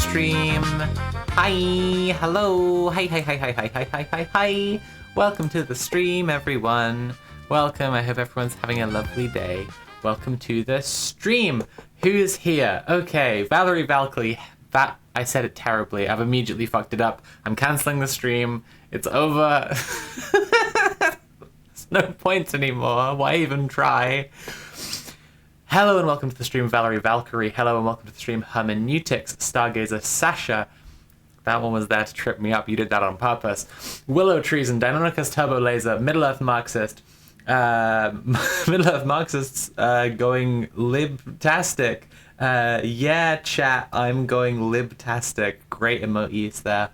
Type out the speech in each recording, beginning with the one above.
stream. Hi, hello, hi. Welcome to the stream, everyone. Welcome, I hope everyone's having a lovely day. Welcome to the stream. Who's here? Okay, Valerie Valkyrie. I said it terribly. I've immediately fucked it up. I'm cancelling the stream. It's over. There's no point anymore. Why even try? Hello and welcome to the stream, Valerie Valkyrie. Hello and welcome to the stream, Hermeneutics, Stargazer Sasha. That one was there to trip me up. You did that on purpose. Willow Trees and Deinonychus Turbo Laser, Middle Earth Marxist. Middle Earth Marxists going libtastic. Yeah, chat, I'm going libtastic. Great emojis there.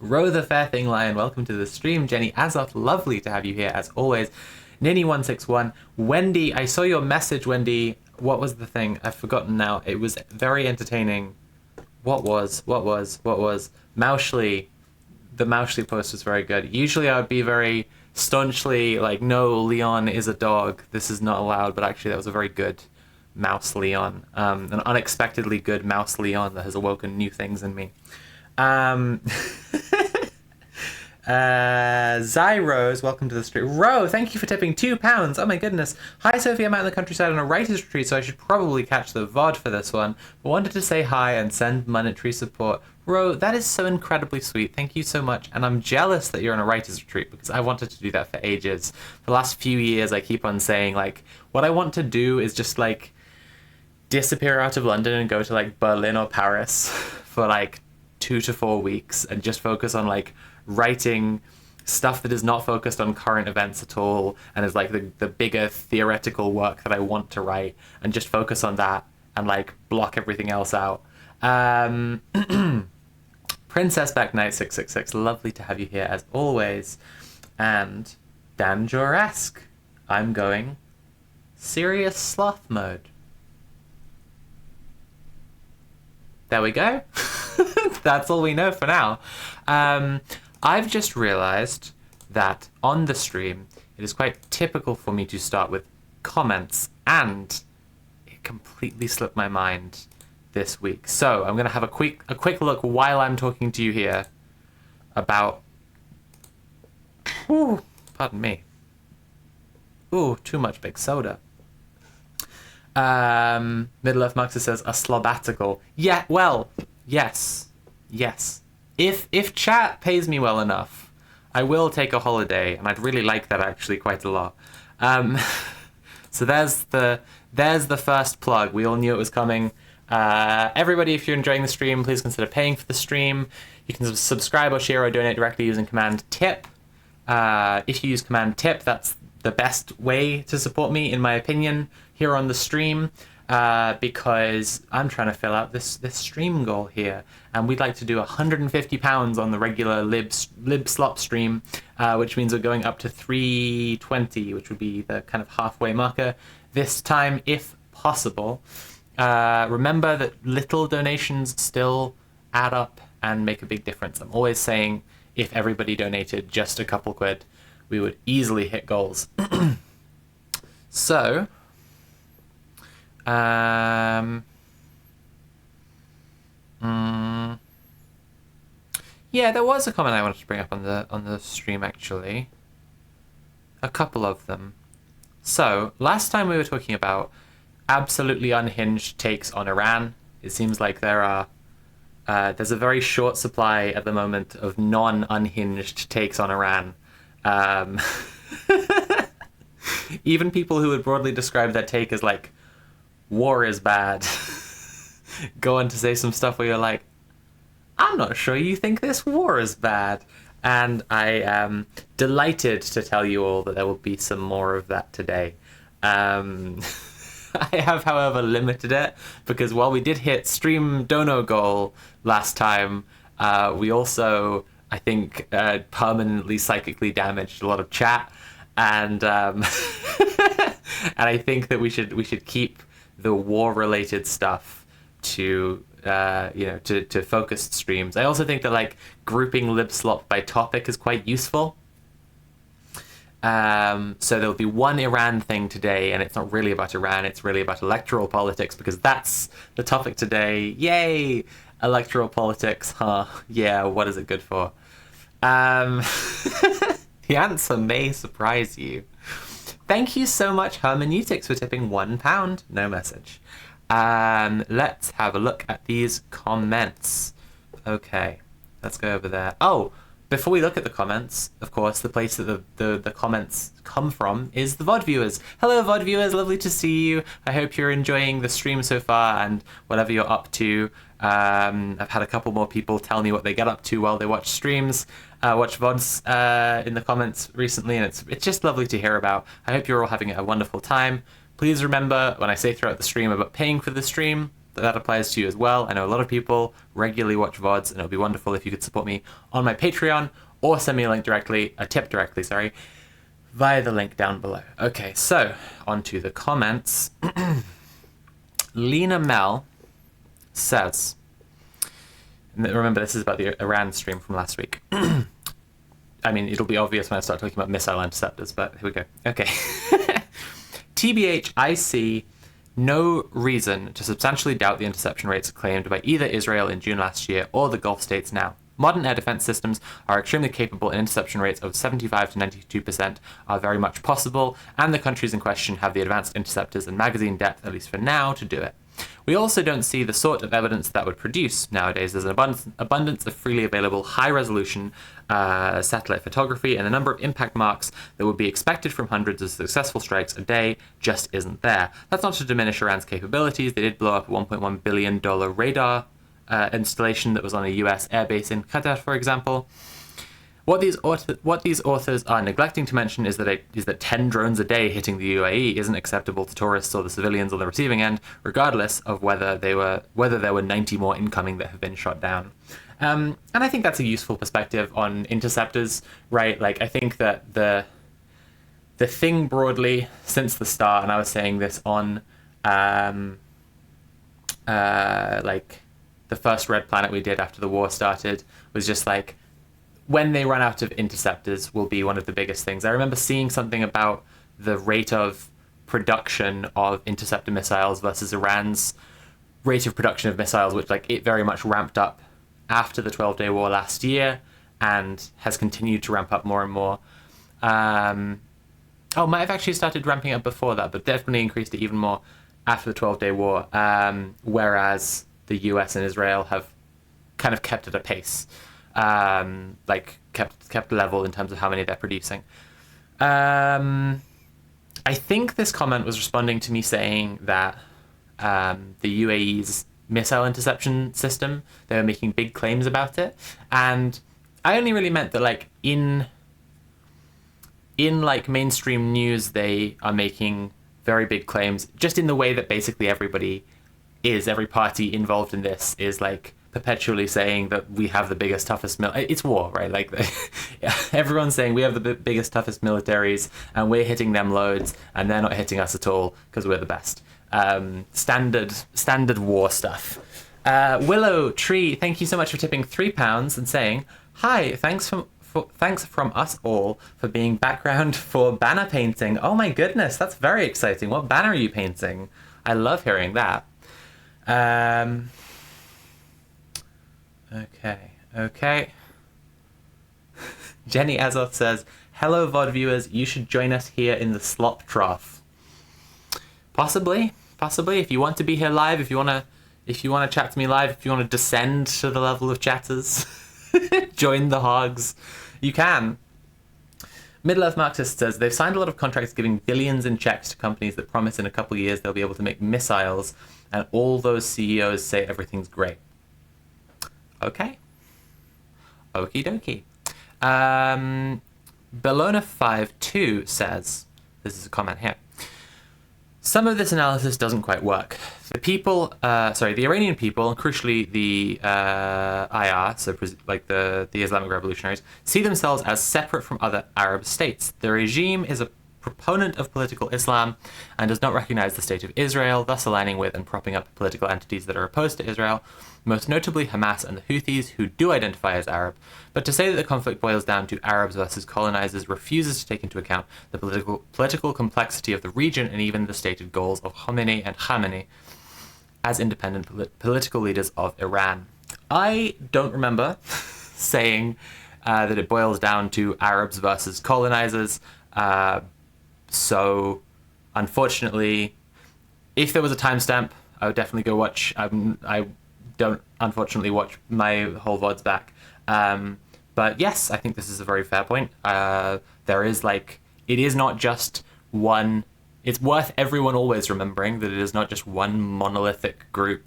Row the Fair Thing Lion, welcome to the stream. Jenny Azoth, lovely to have you here as always. Ninny161, Wendy, I saw your message, Wendy. What was the thing? I've forgotten now. It was very entertaining. What was? Mauschly. The Mauschly post was very good. Usually I would be very staunchly like, no, Leon is a dog. This is not allowed. But actually that was a very good Mouse Leon. An unexpectedly good Mouse Leon that has awoken new things in me. Zyros, welcome to the stream. Ro, thank you for tipping £2. Oh my goodness. Hi Sophie, I'm out in the countryside on a writer's retreat, so I should probably catch the VOD for this one, but wanted to say hi and send monetary support. Ro, that is so incredibly sweet. Thank you so much. And I'm jealous that you're on a writer's retreat because I wanted to do that for ages. For the last few years, I keep on saying, like, what I want to do is just, like, disappear out of London and go to, like, Berlin or Paris for, like, 2 to 4 weeks and just focus on, like, writing stuff that is not focused on current events at all and is like the bigger theoretical work that I want to write, and just focus on that and like block everything else out. Princess Back Knight 666, lovely to have you here as always. And Dan Joresk, I'm going serious sloth mode. There we go. That's all we know for now. I've just realized that on the stream, it is quite typical for me to start with comments, and it completely slipped my mind this week. So I'm going to have a quick look while I'm talking to you here about... Ooh, pardon me. Ooh, too much big soda. Middle Earth Marxist says, a slobatical. Yeah, well, yes. If chat pays me well enough, I will take a holiday, and I'd really like that actually quite a lot. So there's the first plug. We all knew it was coming. Everybody, if you're enjoying the stream, please consider paying for the stream. You can subscribe or share or donate directly using Command Tip. If you use Command Tip, that's the best way to support me, in my opinion, here on the stream. Because I'm trying to fill out this stream goal here, and we'd like to do £150 on the regular lib slop stream, which means we're going up to 320, which would be the kind of halfway marker this time, if possible. Remember that little donations still add up and make a big difference. I'm always saying if everybody donated just a couple quid, we would easily hit goals. So... yeah, there was a comment I wanted to bring up on the stream actually. A couple of them. So, last time we were talking about absolutely unhinged takes on Iran. It seems like there's a very short supply at the moment of non-unhinged takes on Iran. Even people who would broadly describe that take as like, war is bad, go on to say some stuff where you're like, I'm not sure you think this war is bad. And I am delighted to tell you all that there will be some more of that today. I have, however, limited it, because while we did hit stream dono goal last time, we also, I think, permanently psychically damaged a lot of chat. And and I think that we should keep the war-related stuff to to focused streams. I also think that like grouping libslop by topic is quite useful. So there'll be one Iran thing today, and it's not really about Iran, it's really about electoral politics, because that's the topic today. Yay! Electoral politics, huh? Yeah, what is it good for? Um, the answer may surprise you. Thank you so much, Hermeneutics, for tipping £1. No message. Let's have a look at these comments. Okay, let's go over there. Oh, before we look at the comments, of course, the place that the comments come from is the VOD viewers. Hello, VOD viewers. Lovely to see you. I hope you're enjoying the stream so far and whatever you're up to. I've had a couple more people tell me what they get up to while they watch streams, watch VODs in the comments recently, and it's just lovely to hear about. I hope you're all having a wonderful time. Please remember when I say throughout the stream about paying for the stream, that applies to you as well. I know a lot of people regularly watch VODs, and it would be wonderful if you could support me on my Patreon or send me a tip directly, via the link down below. Okay, so on to the comments. Lena Mel says, remember this is about the Iran stream from last week. I mean, it'll be obvious when I start talking about missile interceptors, but here we go. Okay. TBH, I see no reason to substantially doubt the interception rates claimed by either Israel in June last year or the Gulf states now. Modern air defense systems are extremely capable, and interception rates of 75 to 92% are very much possible, and the countries in question have the advanced interceptors and magazine depth, at least for now, to do it. We also don't see the sort of evidence that would produce nowadays. There's an abundance of freely available high-resolution satellite photography, and the number of impact marks that would be expected from hundreds of successful strikes a day just isn't there. That's not to diminish Iran's capabilities. They did blow up a $1.1 billion radar installation that was on a US airbase in Qatar, for example. What these authors are neglecting to mention is that 10 drones a day hitting the UAE isn't acceptable to tourists or the civilians on the receiving end, regardless of whether there were 90 more incoming that have been shot down. And I think that's a useful perspective on interceptors, right? Like, I think that the thing broadly since the start, and I was saying this on like the first Red Planet we did after the war started, was just like, when they run out of interceptors will be one of the biggest things. I remember seeing something about the rate of production of interceptor missiles versus Iran's rate of production of missiles, which it very much ramped up after the 12-day war last year and has continued to ramp up more and more. Might have actually started ramping up before that, but definitely increased it even more after the 12-day war, whereas the US and Israel have kind of kept at a pace. Kept level in terms of how many they're producing. I think this comment was responding to me saying that the UAE's missile interception system, they were making big claims about it, and I only really meant that in mainstream news they are making very big claims, just in the way that basically every party involved in this is perpetually saying that we have the biggest, toughest it's war, right? Everyone's saying we have the biggest, toughest militaries, and we're hitting them loads, and they're not hitting us at all because we're the best. Standard war stuff. Willow Tree, thank you so much for tipping £3 and saying, hi, thanks from us all for being background for banner painting. Oh my goodness, that's very exciting. What banner are you painting? I love hearing that. Okay. Jenny Azoth says, hello VOD viewers, you should join us here in the Slop Trough. Possibly, if you want to be here live, if you want to chat to me live, if you want to descend to the level of chatters, join the hogs, you can. Middle-earth Marxist says, they've signed a lot of contracts giving billions in checks to companies that promise in a couple of years they'll be able to make missiles, and all those CEOs say everything's great. Okay. Okie dokie. Bellona52 says, this is a comment here, some of this analysis doesn't quite work. The Iranian people, and crucially the IR, so the Islamic revolutionaries, see themselves as separate from other Arab states. The regime is a proponent of political Islam and does not recognize the state of Israel, thus aligning with and propping up political entities that are opposed to Israel, most notably Hamas and the Houthis, who do identify as Arab. But to say that the conflict boils down to Arabs versus colonizers refuses to take into account the political complexity of the region and even the stated goals of Khomeini and Khamenei as independent political leaders of Iran. I don't remember saying that it boils down to Arabs versus colonizers. So, unfortunately, if there was a timestamp, I would definitely go watch. I don't, unfortunately, watch my whole VODs back. But yes, I think this is a very fair point. There is it is not just one. It's worth everyone always remembering that it is not just one monolithic group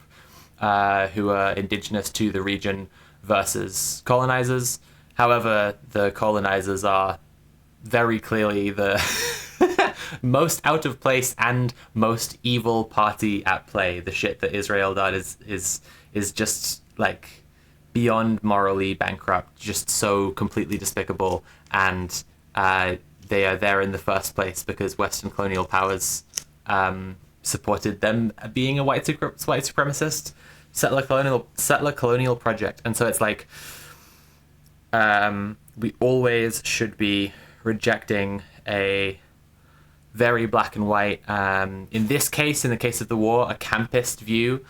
who are indigenous to the region versus colonizers. However, the colonizers are very clearly the most out of place and most evil party at play. The shit that Israel does is just beyond morally bankrupt, just so completely despicable, and they are there in the first place because Western colonial powers supported them being a white supremacist settler colonial project. And so it's we always should be rejecting a very black and white, in this case, in the case of the war, a campist view,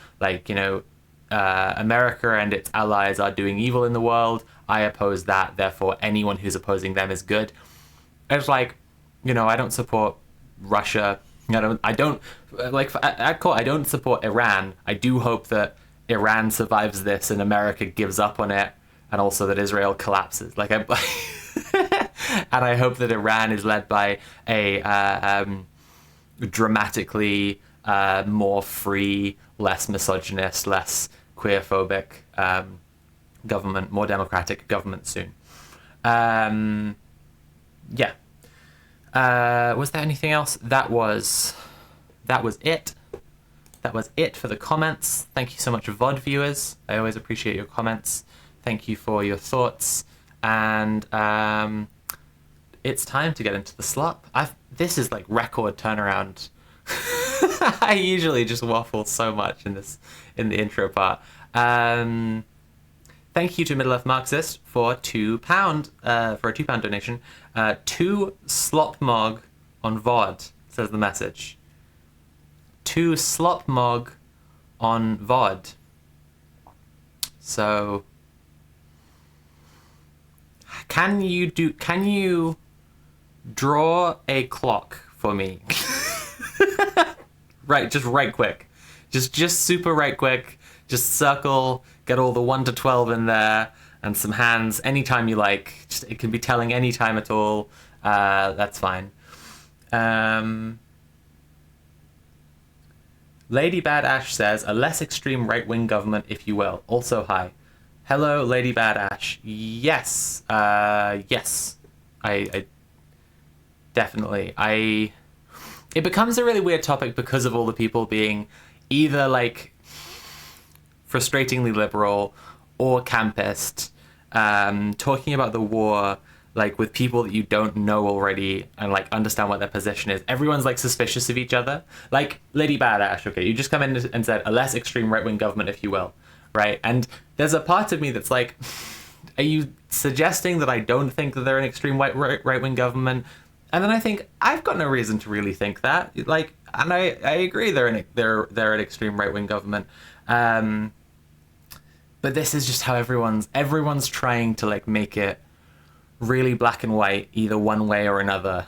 America and its allies are doing evil in the world. I oppose that, therefore anyone who's opposing them is good. It's I don't support Russia. I don't support Iran. I do hope that Iran survives this and America gives up on it, and also that Israel collapses. And I hope that Iran is led by a dramatically more free, less misogynist, less queerphobic government, more democratic government soon. Yeah. Was there anything else? That was it. That was it for the comments. Thank you so much, VOD viewers. I always appreciate your comments. Thank you for your thoughts. And it's time to get into the slop. This is record turnaround. I usually just waffle so much in the intro part. Thank you to Middle Earth Marxist for £2 for a £2 donation. 2 slop mog on VOD, says the message. 2 slop mog on VOD. So can you draw a clock for me? right quick. Just super right quick. Just circle, get all the 1 to 12 in there, and some hands anytime you like. It can be telling any time at all. That's fine. Lady Bad Ash says, a less extreme right-wing government, if you will. Also, hi. Hello, Lady Bad Ash. Yes. Yes. I definitely. It becomes a really weird topic because of all the people being either frustratingly liberal or campist, talking about the war with people that you don't know already and understand what their position is. Everyone's suspicious of each other. Lady Badash, okay, you just come in and said a less extreme right-wing government, if you will, right? And there's a part of me that's are you suggesting that I don't think that they're an extreme right-wing government? And then I think I've got no reason to really think that. And I agree they're an extreme right-wing government. But this is just how everyone's trying to make it really black and white, either one way or another.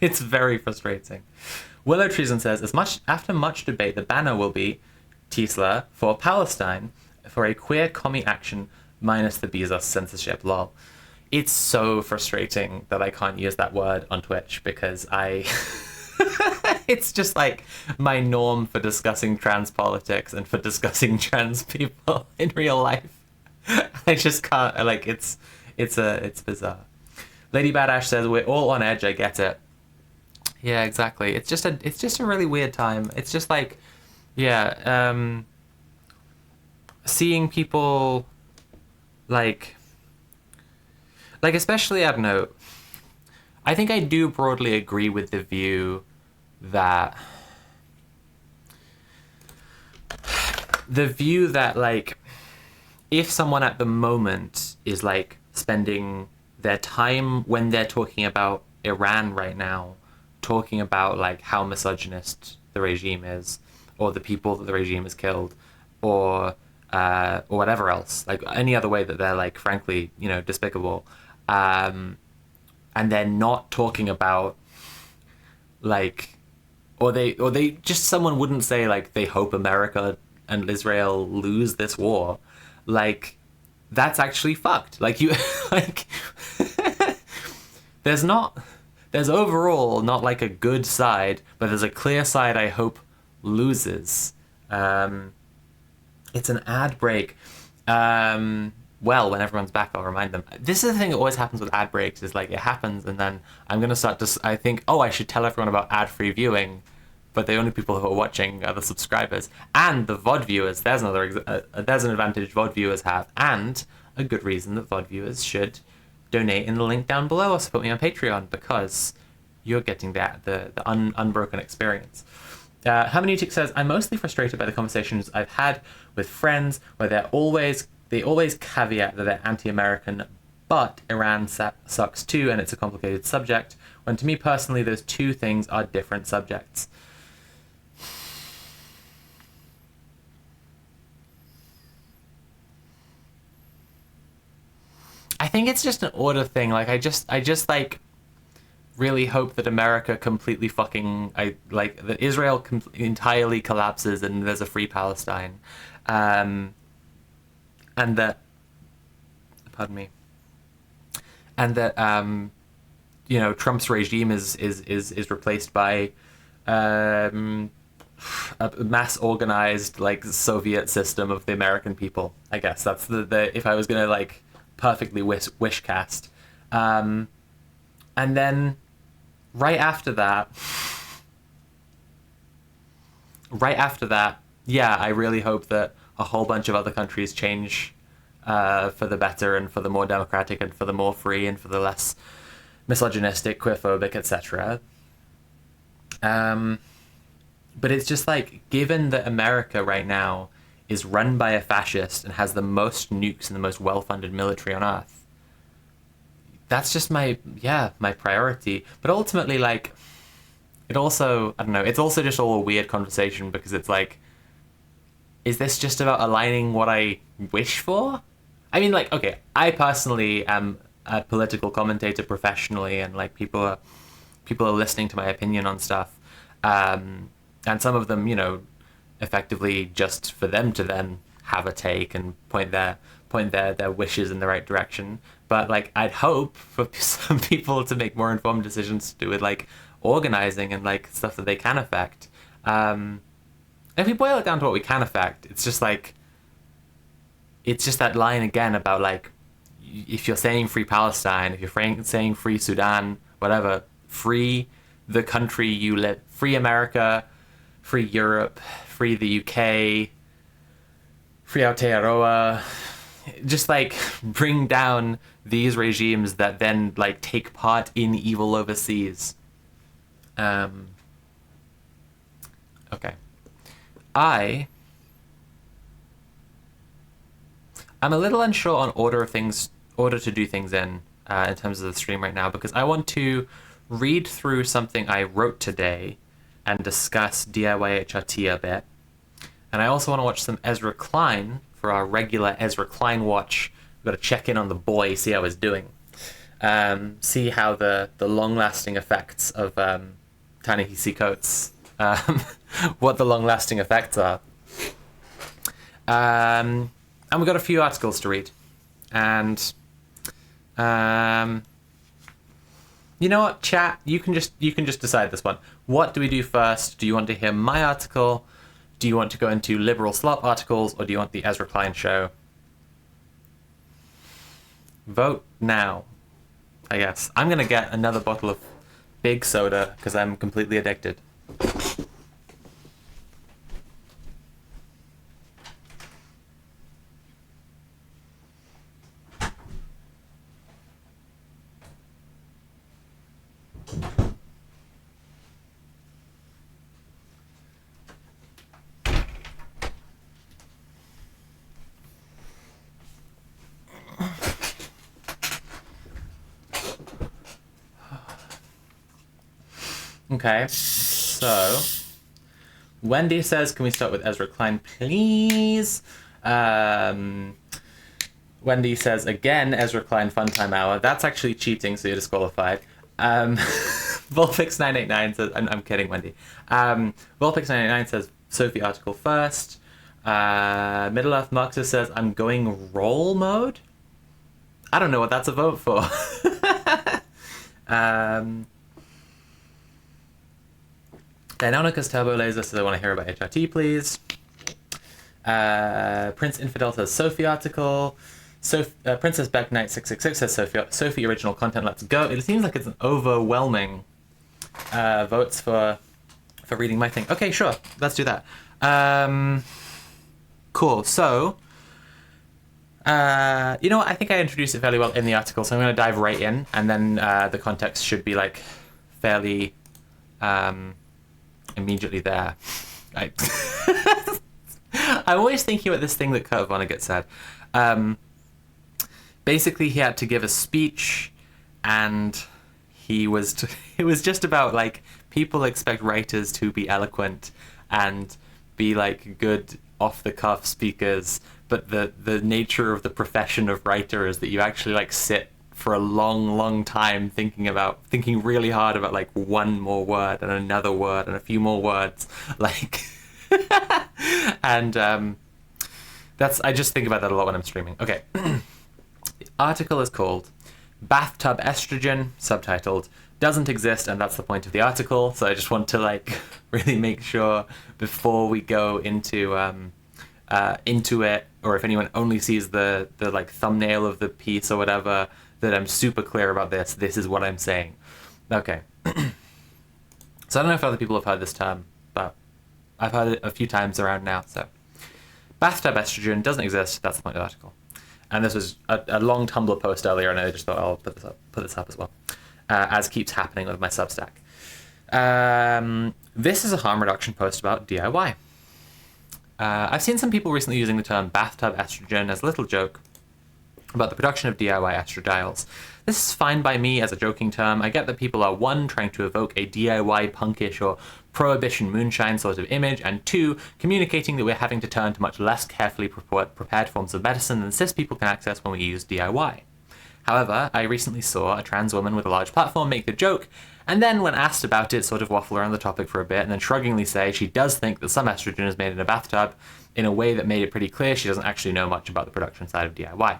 It's very frustrating. Willow Treason says, after much debate, the banner will be Tisla for Palestine for a queer commie action minus the Bezos censorship, lol. It's so frustrating that I can't use that word on Twitch because it's just my norm for discussing trans politics and for discussing trans people in real life. I just can't, it's bizarre. Lady Badash says, we're all on edge, I get it. Yeah, exactly. It's just a really weird time. It's just seeing people especially, I don't know, I think I do broadly agree with the view that if someone at the moment is spending their time when they're talking about Iran right now, talking about how misogynist the regime is, or the people that the regime has killed, or or whatever else, like any other way that they're like, frankly, despicable. And they're not talking about like, or they just, someone wouldn't say like they hope America and Israel lose this war. Like, that's actually fucked. Like, you like there's overall not like a good side, but there's a clear side I hope loses. It's an ad break. Well, when everyone's back, I'll remind them. This is the thing that always happens with ad breaks, is like, it happens and then I'm going to start to, I think, oh, I should tell everyone about ad-free viewing, but the only people who are watching are the subscribers and the VOD viewers. There's there's an advantage VOD viewers have, and a good reason that VOD viewers should donate in the link down below or support me on Patreon, because you're getting the unbroken experience. Hermeneutic says, I'm mostly frustrated by the conversations I've had with friends where they always caveat that they're anti-American, but Iran sucks too, and it's a complicated subject, when to me personally those two things are different subjects. I think it's just an order thing. Like, I just like really hope that America completely that Israel entirely collapses and there's a free Palestine, and that, pardon me, and that Trump's regime is replaced by a mass organized like Soviet system of the American people. I guess that's the if I was gonna like perfectly wish cast, and then right after that, yeah, I really hope that a whole bunch of other countries change for the better and for the more democratic and for the more free and for the less misogynistic, queerphobic, etc. But it's just like, given that America right now is run by a fascist and has the most nukes and the most well-funded military on Earth, that's just my priority. But ultimately, like, it also, I don't know, it's also just all a weird conversation, because it's like, is this just about aligning what I wish for? I mean, like, okay, I personally am a political commentator professionally, and like people are listening to my opinion on stuff, and some of them, effectively just for them to then have a take and point their wishes in the right direction. But like, I'd hope for some people to make more informed decisions to do with like organizing and like stuff that they can affect. If we boil it down to what we can affect, it's just like, it's just that line again about like, if you're saying free Palestine, if you're saying free Sudan, whatever, free the country you live, free America, free Europe, free the UK, free Aotearoa, just like bring down these regimes that then like take part in evil overseas. Okay. I'm a little unsure on order to do things in terms of the stream right now, because I want to read through something I wrote today and discuss DIY HRT a bit. And I also want to watch some Ezra Klein for our regular Ezra Klein watch. We've got to check in on the boy, see how he's doing. See how the long-lasting effects of Ta-Nehisi Coates, what the long-lasting effects are. And we've got a few articles to read. And you know what, chat? You can just decide this one. What do we do first? Do you want to hear my article? Do you want to go into liberal Slop articles, or do you want the Ezra Klein show? Vote now, I guess. I'm gonna get another bottle of big soda because I'm completely addicted. Okay, so Wendy says, can we start with Ezra Klein, please? Wendy says, again, Ezra Klein Fun Time Hour. That's actually cheating, so you're disqualified. Volpix989 says, I'm kidding, Wendy. Volpix989 says, Sophie article first. Middle Earth Marxist says, I'm going roll mode. I don't know what that's a vote for. Deinonychus Turbo Laser says, I want to hear about HRT, please. Prince Infidel says, Sophie article. Princess Beck Knight 666 says, Sophie original content, let's go. It seems like it's an overwhelming votes for reading my thing. Okay, sure, let's do that. Cool, so you know what, I think I introduced it fairly well in the article, so I'm going to dive right in, and then the context should be like fairly immediately there. I'm always thinking about this thing that Kurt Vonnegut said. Basically, he had to give a speech, and it was just about like people expect writers to be eloquent and be like good off the cuff speakers, but the nature of the profession of writer is that you actually like sit for a long time thinking really hard about like one more word and another word and a few more words, like and I just think about that a lot when I'm streaming. Okay. The article is called Bathtub Estrogen, subtitled, doesn't exist, and that's the point of the article. So I just want to like really make sure before we go into it, or if anyone only sees the like thumbnail of the piece or whatever, that I'm super clear about this. This is what I'm saying. Okay. So I don't know if other people have heard this term, but I've heard it a few times around now. So bathtub estrogen doesn't exist. That's the point of the article. And this was a long Tumblr post earlier, and I just thought I'll put this up as well, as keeps happening with my Substack. This is a harm reduction post about DIY. I've seen some people recently using the term bathtub estrogen as a little joke about the production of DIY estradiol. This is fine by me as a joking term. I get that people are, one, trying to evoke a DIY punkish or prohibition moonshine sort of image, and two, communicating that we're having to turn to much less carefully prepared forms of medicine than cis people can access when we use DIY. However, I recently saw a trans woman with a large platform make the joke, and then when asked about it, sort of waffle around the topic for a bit, and then shruggingly say she does think that some estrogen is made in a bathtub, in a way that made it pretty clear she doesn't actually know much about the production side of DIY.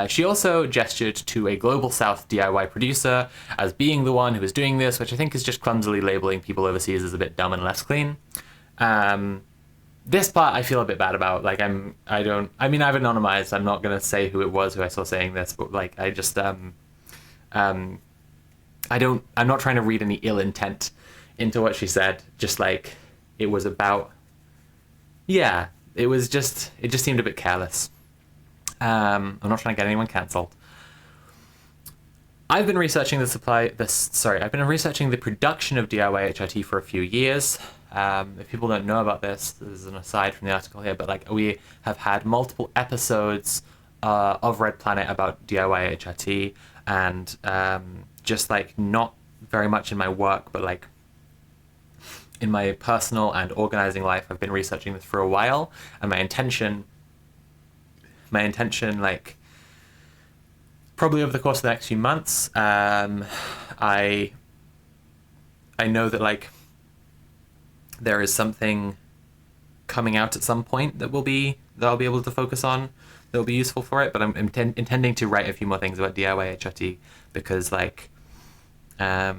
She also gestured to a Global South DIY producer as being the one who was doing this, which I think is just clumsily labeling people overseas as a bit dumb and less clean. This part I feel a bit bad about. Like I've anonymized. I'm not gonna say who it was who I saw saying this, but like I just I'm not trying to read any ill intent into what she said. Just like it was about, yeah, it just seemed a bit careless. I'm not trying to get anyone cancelled. I've been researching the production of DIY HRT for a few years. If people don't know about this, this is an aside from the article here, but like we have had multiple episodes of Red Planet about DIY HRT, and just like not very much in my work, but like in my personal and organizing life, I've been researching this for a while, and my intention, like, probably over the course of the next few months, I know that, like, there is something coming out at some point that I'll be able to focus on, that will be useful for it, but I'm intending to write a few more things about DIY HRT, because, like, yeah,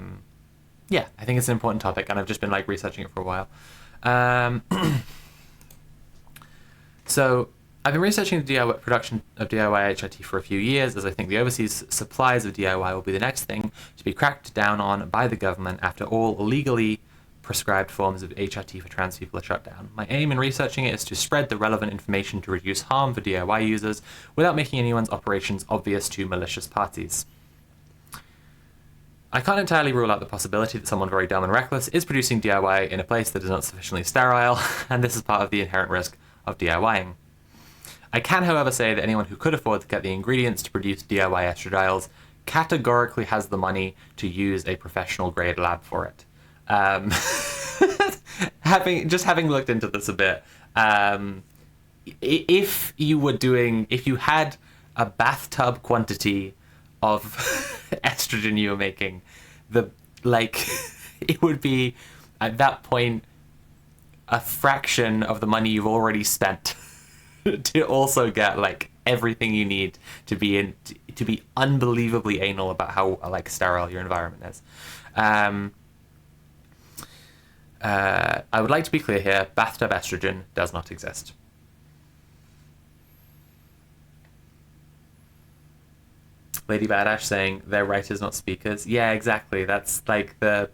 I think it's an important topic, and I've just been, like, researching it for a while. So I've been researching the production of DIY HRT for a few years, as I think the overseas supplies of DIY will be the next thing to be cracked down on by the government after all legally prescribed forms of HRT for trans people are shut down. My aim in researching it is to spread the relevant information to reduce harm for DIY users without making anyone's operations obvious to malicious parties. I can't entirely rule out the possibility that someone very dumb and reckless is producing DIY in a place that is not sufficiently sterile, and this is part of the inherent risk of DIYing. I can, however, say that anyone who could afford to get the ingredients to produce DIY estradiols categorically has the money to use a professional-grade lab for it. Having looked into this a bit, if you had a bathtub quantity of estrogen you were making, the like it would be at that point a fraction of the money you've already spent to also get like everything you need to be unbelievably anal about how like sterile your environment is. I would like to be clear here: bathtub estrogen does not exist. Lady Badash saying they're writers, not speakers. Yeah, exactly. That's like the.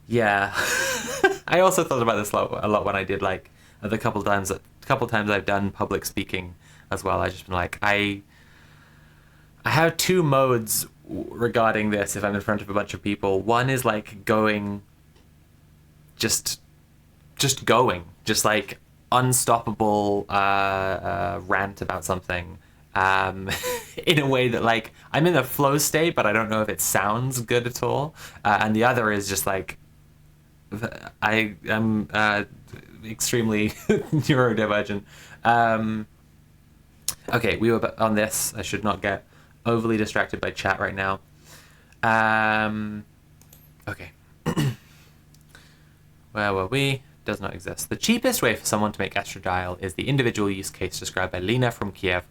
Yeah, I also thought about this a lot when I did like the couple times I've done public speaking as well. I just been like I have two modes regarding this if I'm in front of a bunch of people. One is like going, just going, just like unstoppable rant about something. In a way that like I'm in a flow state, but I don't know if it sounds good at all. And the other is just like I am extremely neurodivergent. Okay, we were on this. I should not get overly distracted by chat right now. Okay. Where were we? Does not exist. The cheapest way for someone to make estradiol is the individual use case described by Lena from Kiev.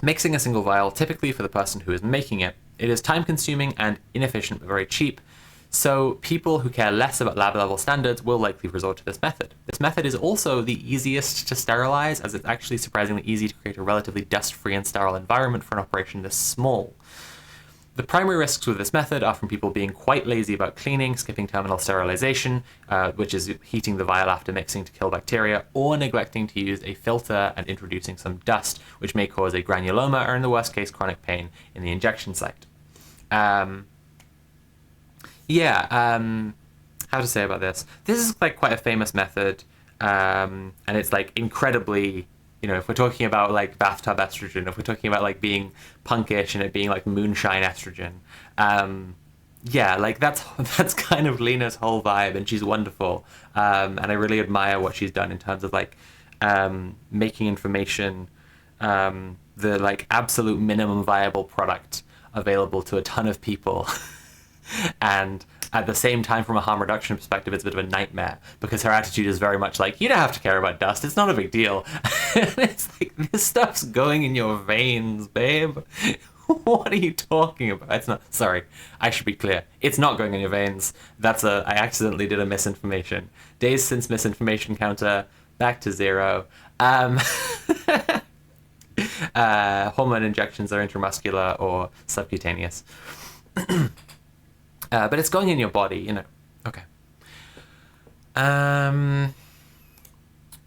Mixing a single vial, typically for the person who is making it. It is time-consuming and inefficient, but very cheap. So people who care less about lab-level standards will likely resort to this method. This method is also the easiest to sterilize, as it's actually surprisingly easy to create a relatively dust-free and sterile environment for an operation this small. The primary risks with this method are from people being quite lazy about cleaning, skipping terminal sterilization, which is heating the vial after mixing to kill bacteria, or neglecting to use a filter and introducing some dust, which may cause a granuloma or, in the worst case, chronic pain in the injection site. How to say about this? This is like quite a famous method, and it's like incredibly, if we're talking about like bathtub estrogen, if we're talking about like being punkish and it being like moonshine estrogen, like that's kind of Lena's whole vibe, and she's wonderful, and I really admire what she's done in terms of like making information the like absolute minimum viable product available to a ton of people. And at the same time, from a harm reduction perspective, it's a bit of a nightmare, because her attitude is very much like, you don't have to care about dust, it's not a big deal. And it's like, this stuff's going in your veins, babe. What are you talking about? It's not, sorry, I should be clear. It's not going in your veins. I accidentally did a misinformation. Days since misinformation counter, back to 0. Hormone injections are intramuscular or subcutaneous. But it's going in your body, Okay.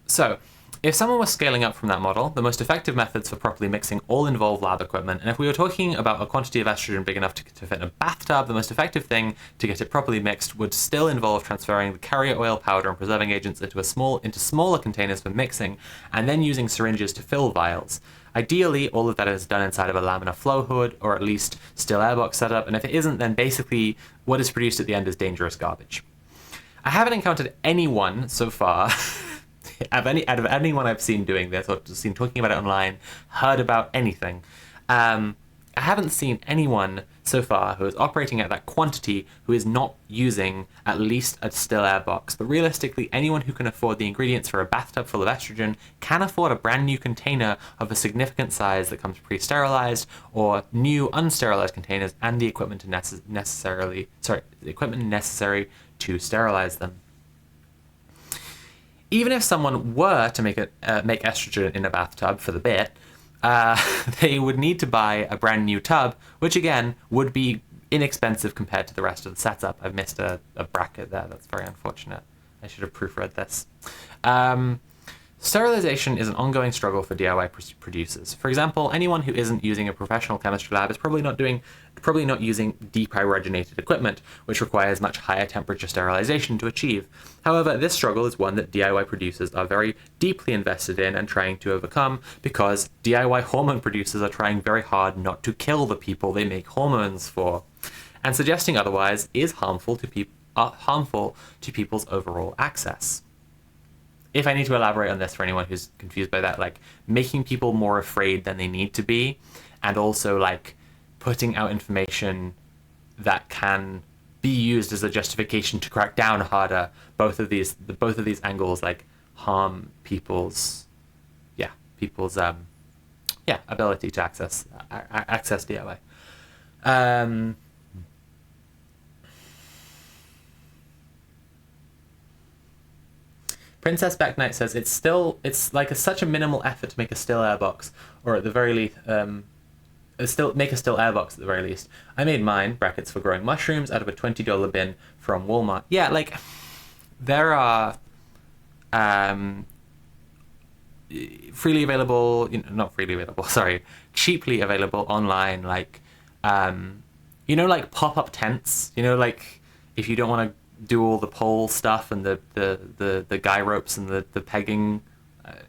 So, if someone was scaling up from that model, the most effective methods for properly mixing all involve lab equipment. And if we were talking about a quantity of estrogen big enough to fit in a bathtub, the most effective thing to get it properly mixed would still involve transferring the carrier oil, powder, and preserving agents into smaller containers for mixing, and then using syringes to fill vials. Ideally, all of that is done inside of a laminar flow hood, or at least still airbox setup, and if it isn't, then basically what is produced at the end is dangerous garbage. I haven't encountered anyone so far, out of anyone I've seen doing this, or seen talking about it online, heard about anything, I haven't seen anyone so far who is operating at that quantity who is not using at least a still air box. But realistically, anyone who can afford the ingredients for a bathtub full of estrogen can afford a brand new container of a significant size that comes pre-sterilized, or new unsterilized containers and the equipment necessary to sterilize them. Even if someone were to make estrogen in a bathtub for the bit, they would need to buy a brand new tub, which again would be inexpensive compared to the rest of the setup. I've missed a bracket there. That's very unfortunate. I should have proofread this. Sterilization is an ongoing struggle for DIY producers. For example, anyone who isn't using a professional chemistry lab is probably not using depyrogenated equipment, which requires much higher temperature sterilization to achieve. However, this struggle is one that DIY producers are very deeply invested in and trying to overcome, because DIY hormone producers are trying very hard not to kill the people they make hormones for. And suggesting otherwise is harmful to people's overall access. if I need to elaborate on this for anyone who's confused by that, like making people more afraid than they need to be, and also like putting out information that can be used as a justification to crack down harder. Both of these angles like harm people's ability to access DIY. Princess Back Knight says it's like such a minimal effort to make a still air box, or at the very least, make a still air box at the very least. I made mine (brackets for growing mushrooms) out of a $20 bin from Walmart. Yeah, like there are freely available, not freely available, sorry, cheaply available online, like like pop-up tents. Like if you don't want to do all the pole stuff and the guy ropes and the pegging.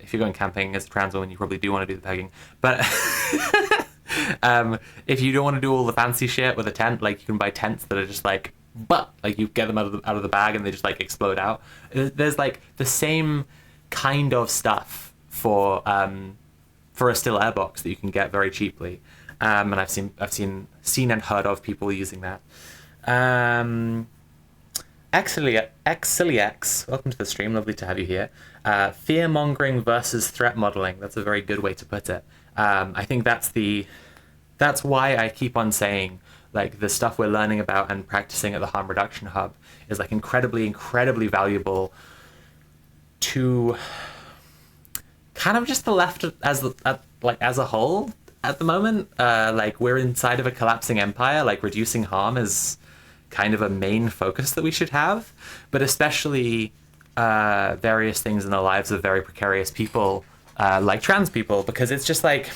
If you're going camping as a trans woman, you probably do want to do the pegging. But if you don't want to do all the fancy shit with a tent, like you can buy tents that are just like you get them out of the bag and they just like explode out. There's like the same kind of stuff for a still air box that you can get very cheaply. And I've seen and heard of people using that. Exiliax, welcome to the stream. Lovely to have you here. Fear-mongering versus threat modeling. That's a very good way to put it. I think that's why I keep on saying like the stuff we're learning about and practicing at the Harm Reduction Hub is like incredibly, incredibly valuable to kind of just the left as a whole at the moment. Like we're inside of a collapsing empire. Like reducing harm is kind of a main focus that we should have, but especially various things in the lives of very precarious people, like trans people, because it's just like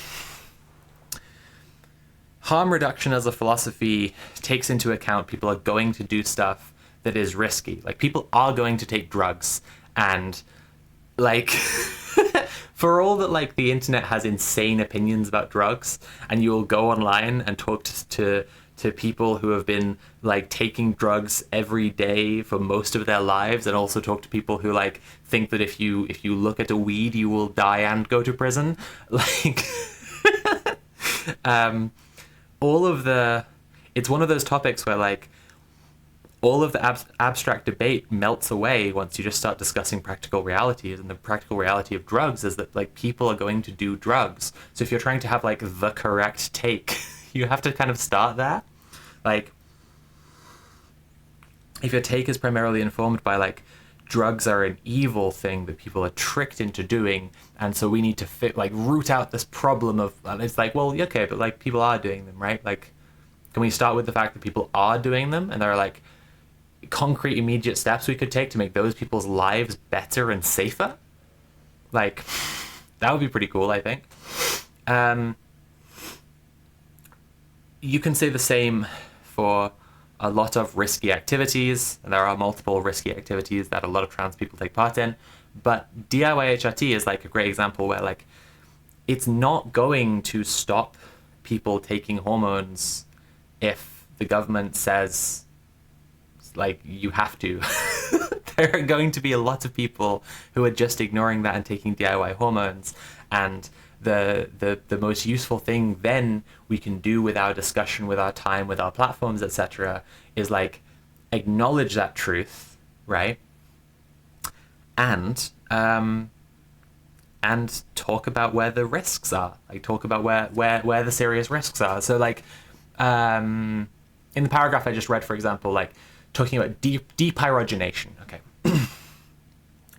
harm reduction as a philosophy takes into account people are going to do stuff that is risky. Like people are going to take drugs, and like for all that like the internet has insane opinions about drugs, and you'll go online and talk to people who have been like taking drugs every day for most of their lives, and also talk to people who like think that if you look at a weed you will die and go to prison, like it's one of those topics where like all of the abstract debate melts away once you just start discussing practical realities. And the practical reality of drugs is that like people are going to do drugs. So if you're trying to have like the correct take, you have to kind of start there. Like if your take is primarily informed by like drugs are an evil thing that people are tricked into doing, and so we need to root out this problem of, and it's like, well, okay, but like people are doing them, right? Like, can we start with the fact that people are doing them, and there are like concrete immediate steps we could take to make those people's lives better and safer? Like that would be pretty cool, I think. You can say the same for a lot of risky activities. There are multiple risky activities that a lot of trans people take part in, but DIY HRT is like a great example where like it's not going to stop people taking hormones if the government says like you have to. There are going to be a lot of people who are just ignoring that and taking DIY hormones, and the most useful thing then we can do with our discussion, with our time, with our platforms, etc., is like acknowledge that truth, right? And talk about where the risks are. Like talk about where the serious risks are. So like in the paragraph I just read, for example, like talking about depyrogenation. Okay.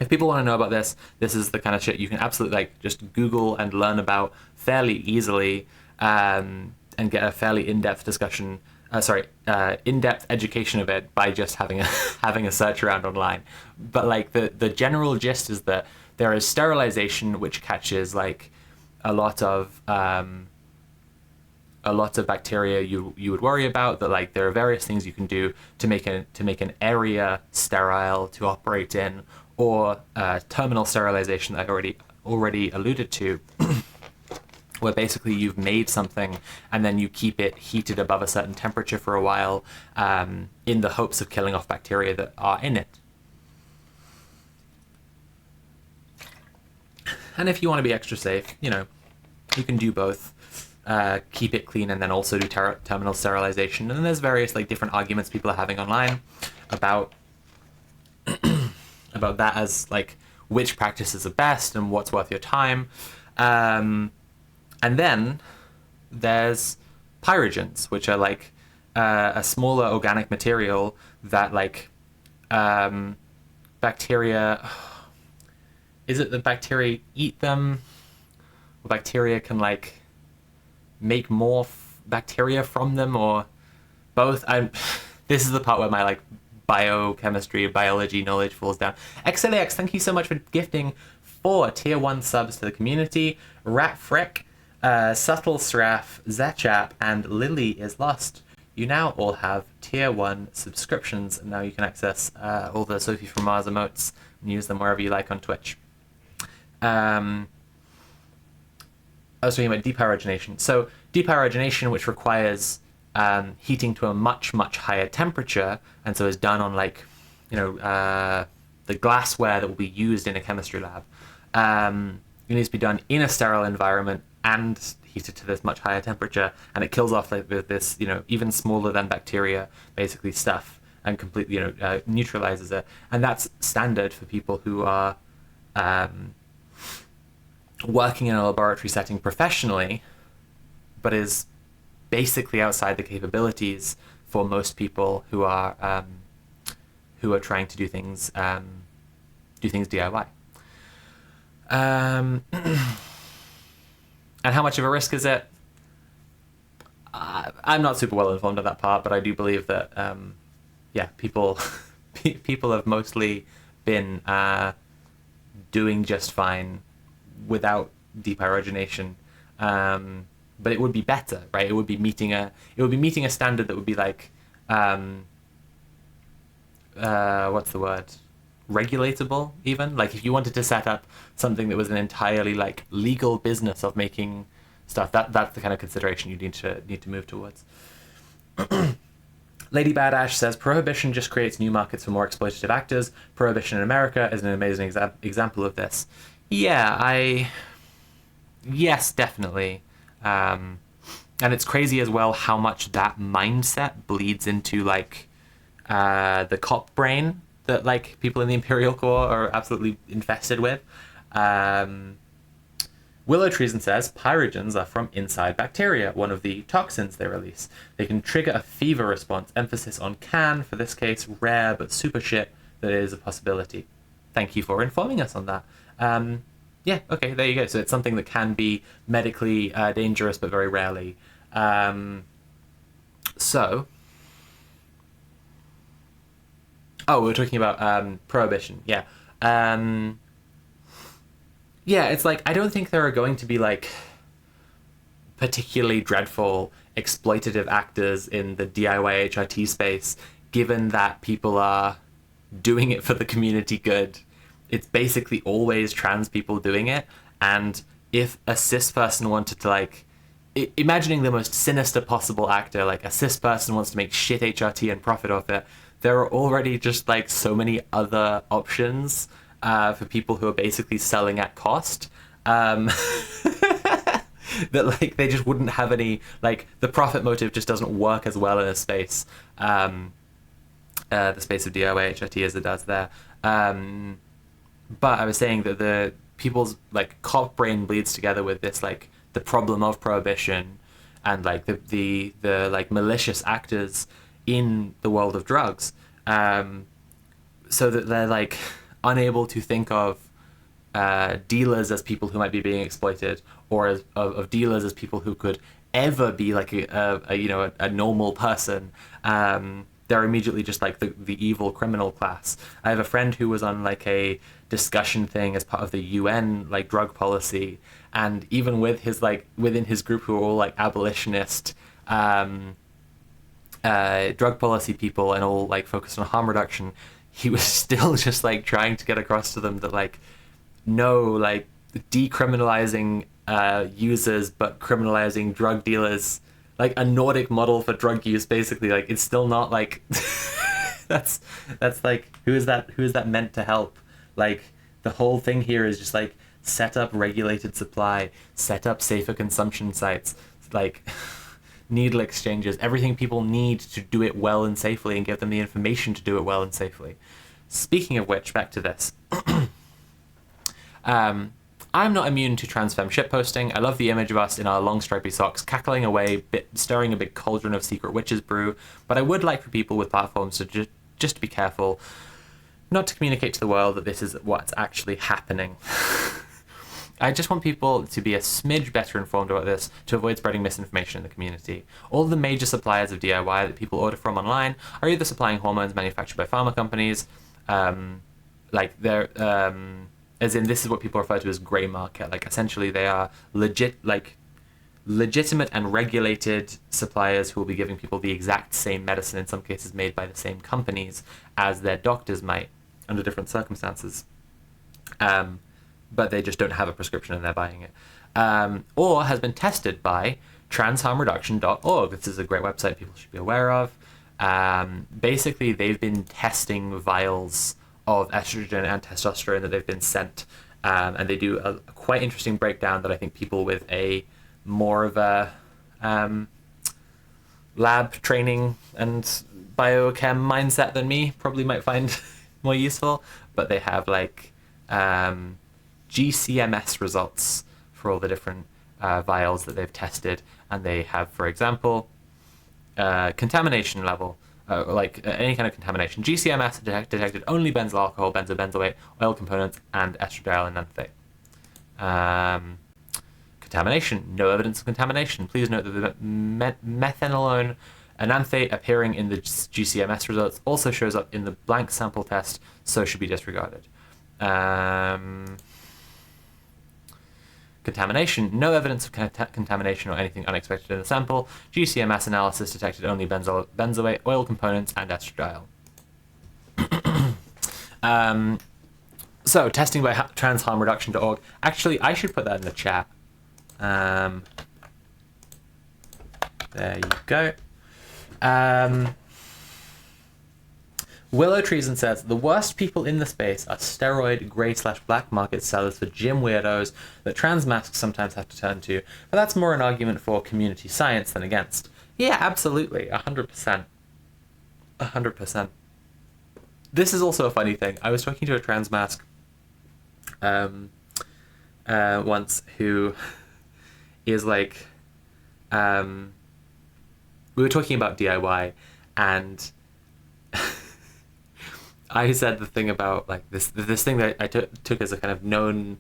If people want to know about this is the kind of shit you can absolutely like just Google and learn about fairly easily, and get a fairly in-depth discussion, in-depth education of it by just having a search around online. But like the general gist is that there is sterilization, which catches like a lot of bacteria you would worry about. That like there are various things you can do to make an area sterile to operate in, or terminal sterilization that I already alluded to, where basically you've made something and then you keep it heated above a certain temperature for a while, in the hopes of killing off bacteria that are in it. And if you want to be extra safe, you can do both. Keep it clean and then also do terminal sterilization. And then there's various like different arguments people are having online about about that as like which practices are best and what's worth your time. And then there's pyrogens, which are like a smaller organic material that like bacteria. Is it that bacteria eat them? Or bacteria can like make more bacteria from them, or both? This is the part where my like biochemistry, biology knowledge falls down. XLAX, thank you so much for gifting 4 tier 1 subs to the community. Ratfrick, Subtle Sraf, Zachap, and Lily is Lost. You now all have tier 1 subscriptions, and now you can access all the Sophie from Mars emotes and use them wherever you like on Twitch. I was talking about depyrogenation. So depyrogenation, which requires heating to a much, much higher temperature, and so is done on like, the glassware that will be used in a chemistry lab. It needs to be done in a sterile environment and heated to this much higher temperature, and it kills off like with this, even smaller than bacteria, basically stuff, and completely, neutralizes it. And that's standard for people who are working in a laboratory setting professionally, but is basically outside the capabilities for most people who are trying to do things DIY. And how much of a risk is it? I'm not super well informed on that part, but I do believe that people people have mostly been doing just fine without depyrogenation. But it would be better, right? It would be meeting a standard that would be like what's the word? Regulatable, even. Like if you wanted to set up something that was an entirely like legal business of making stuff, that's the kind of consideration you need to move towards. Lady Badash says prohibition just creates new markets for more exploitative actors. Prohibition in America is an amazing example of this. Yes, definitely. And it's crazy as well how much that mindset bleeds into like the cop brain that like people in the Imperial Corps are absolutely infested with. Willow Treason says pyrogens are from inside bacteria, one of the toxins they release. They can trigger a fever response. Emphasis on can, for this case, rare but super shit, that is a possibility. Thank you for informing us on that. Yeah, okay, there you go. So it's something that can be medically dangerous, but very rarely. We're talking about prohibition. Yeah. Yeah, it's like, I don't think there are going to be like particularly dreadful exploitative actors in the DIY HRT space, given that people are doing it for the community good. It's basically always trans people doing it. And if a cis person wanted to like, imagining the most sinister possible actor, like a cis person wants to make shit HRT and profit off it, there are already just like so many other options for people who are basically selling at cost, that like they just wouldn't have any, like the profit motive just doesn't work as well in a space, the space of DIY HRT as it does there. But I was saying that the people's like cop brain bleeds together with this like the problem of prohibition and like the like malicious actors in the world of drugs, so that they're like unable to think of dealers as people who might be being exploited, or as of dealers as people who could ever be like a normal person. They're immediately just like the evil criminal class. I have a friend who was on like a discussion thing as part of the UN like drug policy, and even with his like within his group who are all like abolitionist drug policy people and all like focused on harm reduction, he was still just like trying to get across to them that like no, like decriminalizing users but criminalizing drug dealers, like a Nordic model for drug use, basically, like it's still not like that's like who is that meant to help? Like the whole thing here is just like set up regulated supply, set up safer consumption sites, like needle exchanges, everything people need to do it well and safely, and give them the information to do it well and safely. Speaking of which, back to this. I'm not immune to trans femme shitposting. I love the image of us in our long stripy socks, cackling away, stirring a big cauldron of secret witches brew, but I would like for people with platforms to just be careful not to communicate to the world that this is what's actually happening. I just want people to be a smidge better informed about this to avoid spreading misinformation in the community. All the major suppliers of DIY that people order from online are either supplying hormones manufactured by pharma companies, like they're... as in, this is what people refer to as grey market. Like, essentially, they are legitimate and regulated suppliers who will be giving people the exact same medicine, in some cases made by the same companies as their doctors might, under different circumstances. But they just don't have a prescription and they're buying it. Or has been tested by transharmreduction.org. This is a great website people should be aware of. Basically, they've been testing vials of estrogen and testosterone that they've been sent, and they do a quite interesting breakdown that I think people with a more of a lab training and biochem mindset than me probably might find more useful. But they have like GCMS results for all the different vials that they've tested, and they have, for example, contamination level. Any kind of contamination. GCMS detected only benzyl alcohol, benzobenzoate, oil components, and estradiol and anthate. Contamination. No evidence of contamination. Please note that the methanolone enanthate appearing in the GCMS results also shows up in the blank sample test, so should be disregarded. Contamination. No evidence of contamination or anything unexpected in the sample. GCMS analysis detected only benzoate, oil components, and estradiol. So, testing by transharmreduction.org. Actually, I should put that in the chat. There you go. Willow Treason says, the worst people in the space are steroid, grey/black market sellers for gym weirdos that trans masks sometimes have to turn to, but that's more an argument for community science than against. Yeah, absolutely, 100%. 100%. This is also a funny thing. I was talking to a trans mask once who is like, we were talking about DIY, and I said the thing about like this thing that I took as a kind of known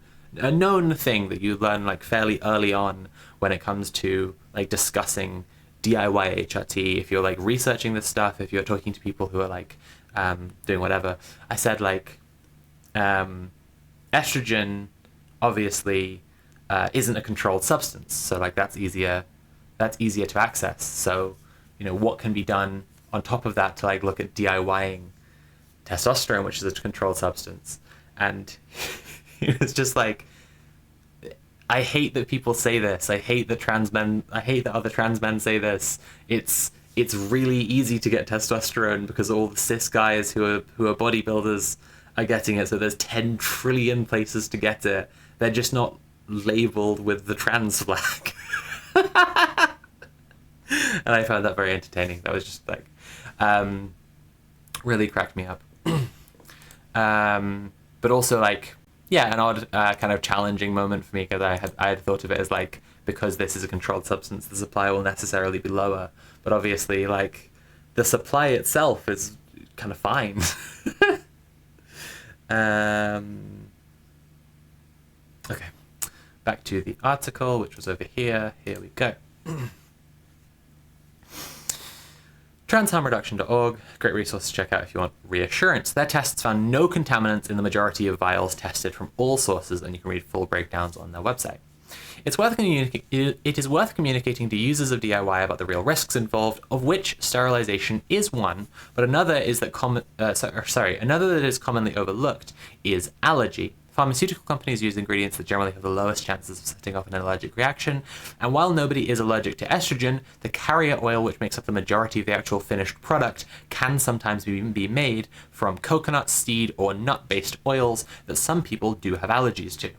thing that you learn like fairly early on when it comes to like discussing DIY HRT. If you're like researching this stuff, if you're talking to people who are like doing whatever, I said like estrogen obviously isn't a controlled substance, so like that's easier to access. So what can be done on top of that to like look at DIYing testosterone, which is a controlled substance. And it's just like, I hate that people say this. I hate that other trans men say this. It's really easy to get testosterone because all the cis guys who are bodybuilders are getting it. So there's 10 trillion places to get it. They're just not labeled with the trans flag. And I found that very entertaining. That was just like really cracked me up. But also like, yeah, an odd kind of challenging moment for me, because I had thought of it as like, because this is a controlled substance, the supply will necessarily be lower. But obviously, like, the supply itself is kind of fine. Okay, back to the article, which was over here. Here we go. Transharmreduction.org, great resource to check out if you want reassurance. Their tests found no contaminants in the majority of vials tested from all sources, and you can read full breakdowns on their website. It is worth communicating to users of DIY about the real risks involved, of which sterilization is one, but another is that another that is commonly overlooked is allergy. Pharmaceutical companies use ingredients that generally have the lowest chances of setting off an allergic reaction, and while nobody is allergic to estrogen, the carrier oil, which makes up the majority of the actual finished product, can sometimes be made from coconut, seed, or nut-based oils that some people do have allergies to.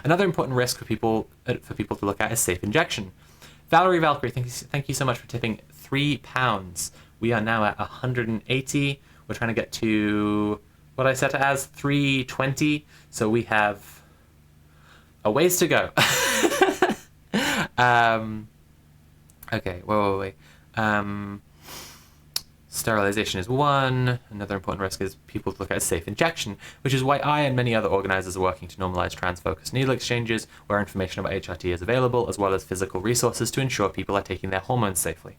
Another important risk for people to look at is safe injection. Valerie Valkyrie, thank you so much for tipping £3. We are now at 180. We're trying to get to what I set it as 320. So we have a ways to go. Okay, wait. Sterilization is one. Another important risk is people to look at safe injection, which is why I and many other organizers are working to normalize trans-focused needle exchanges where information about HRT is available, as well as physical resources to ensure people are taking their hormones safely.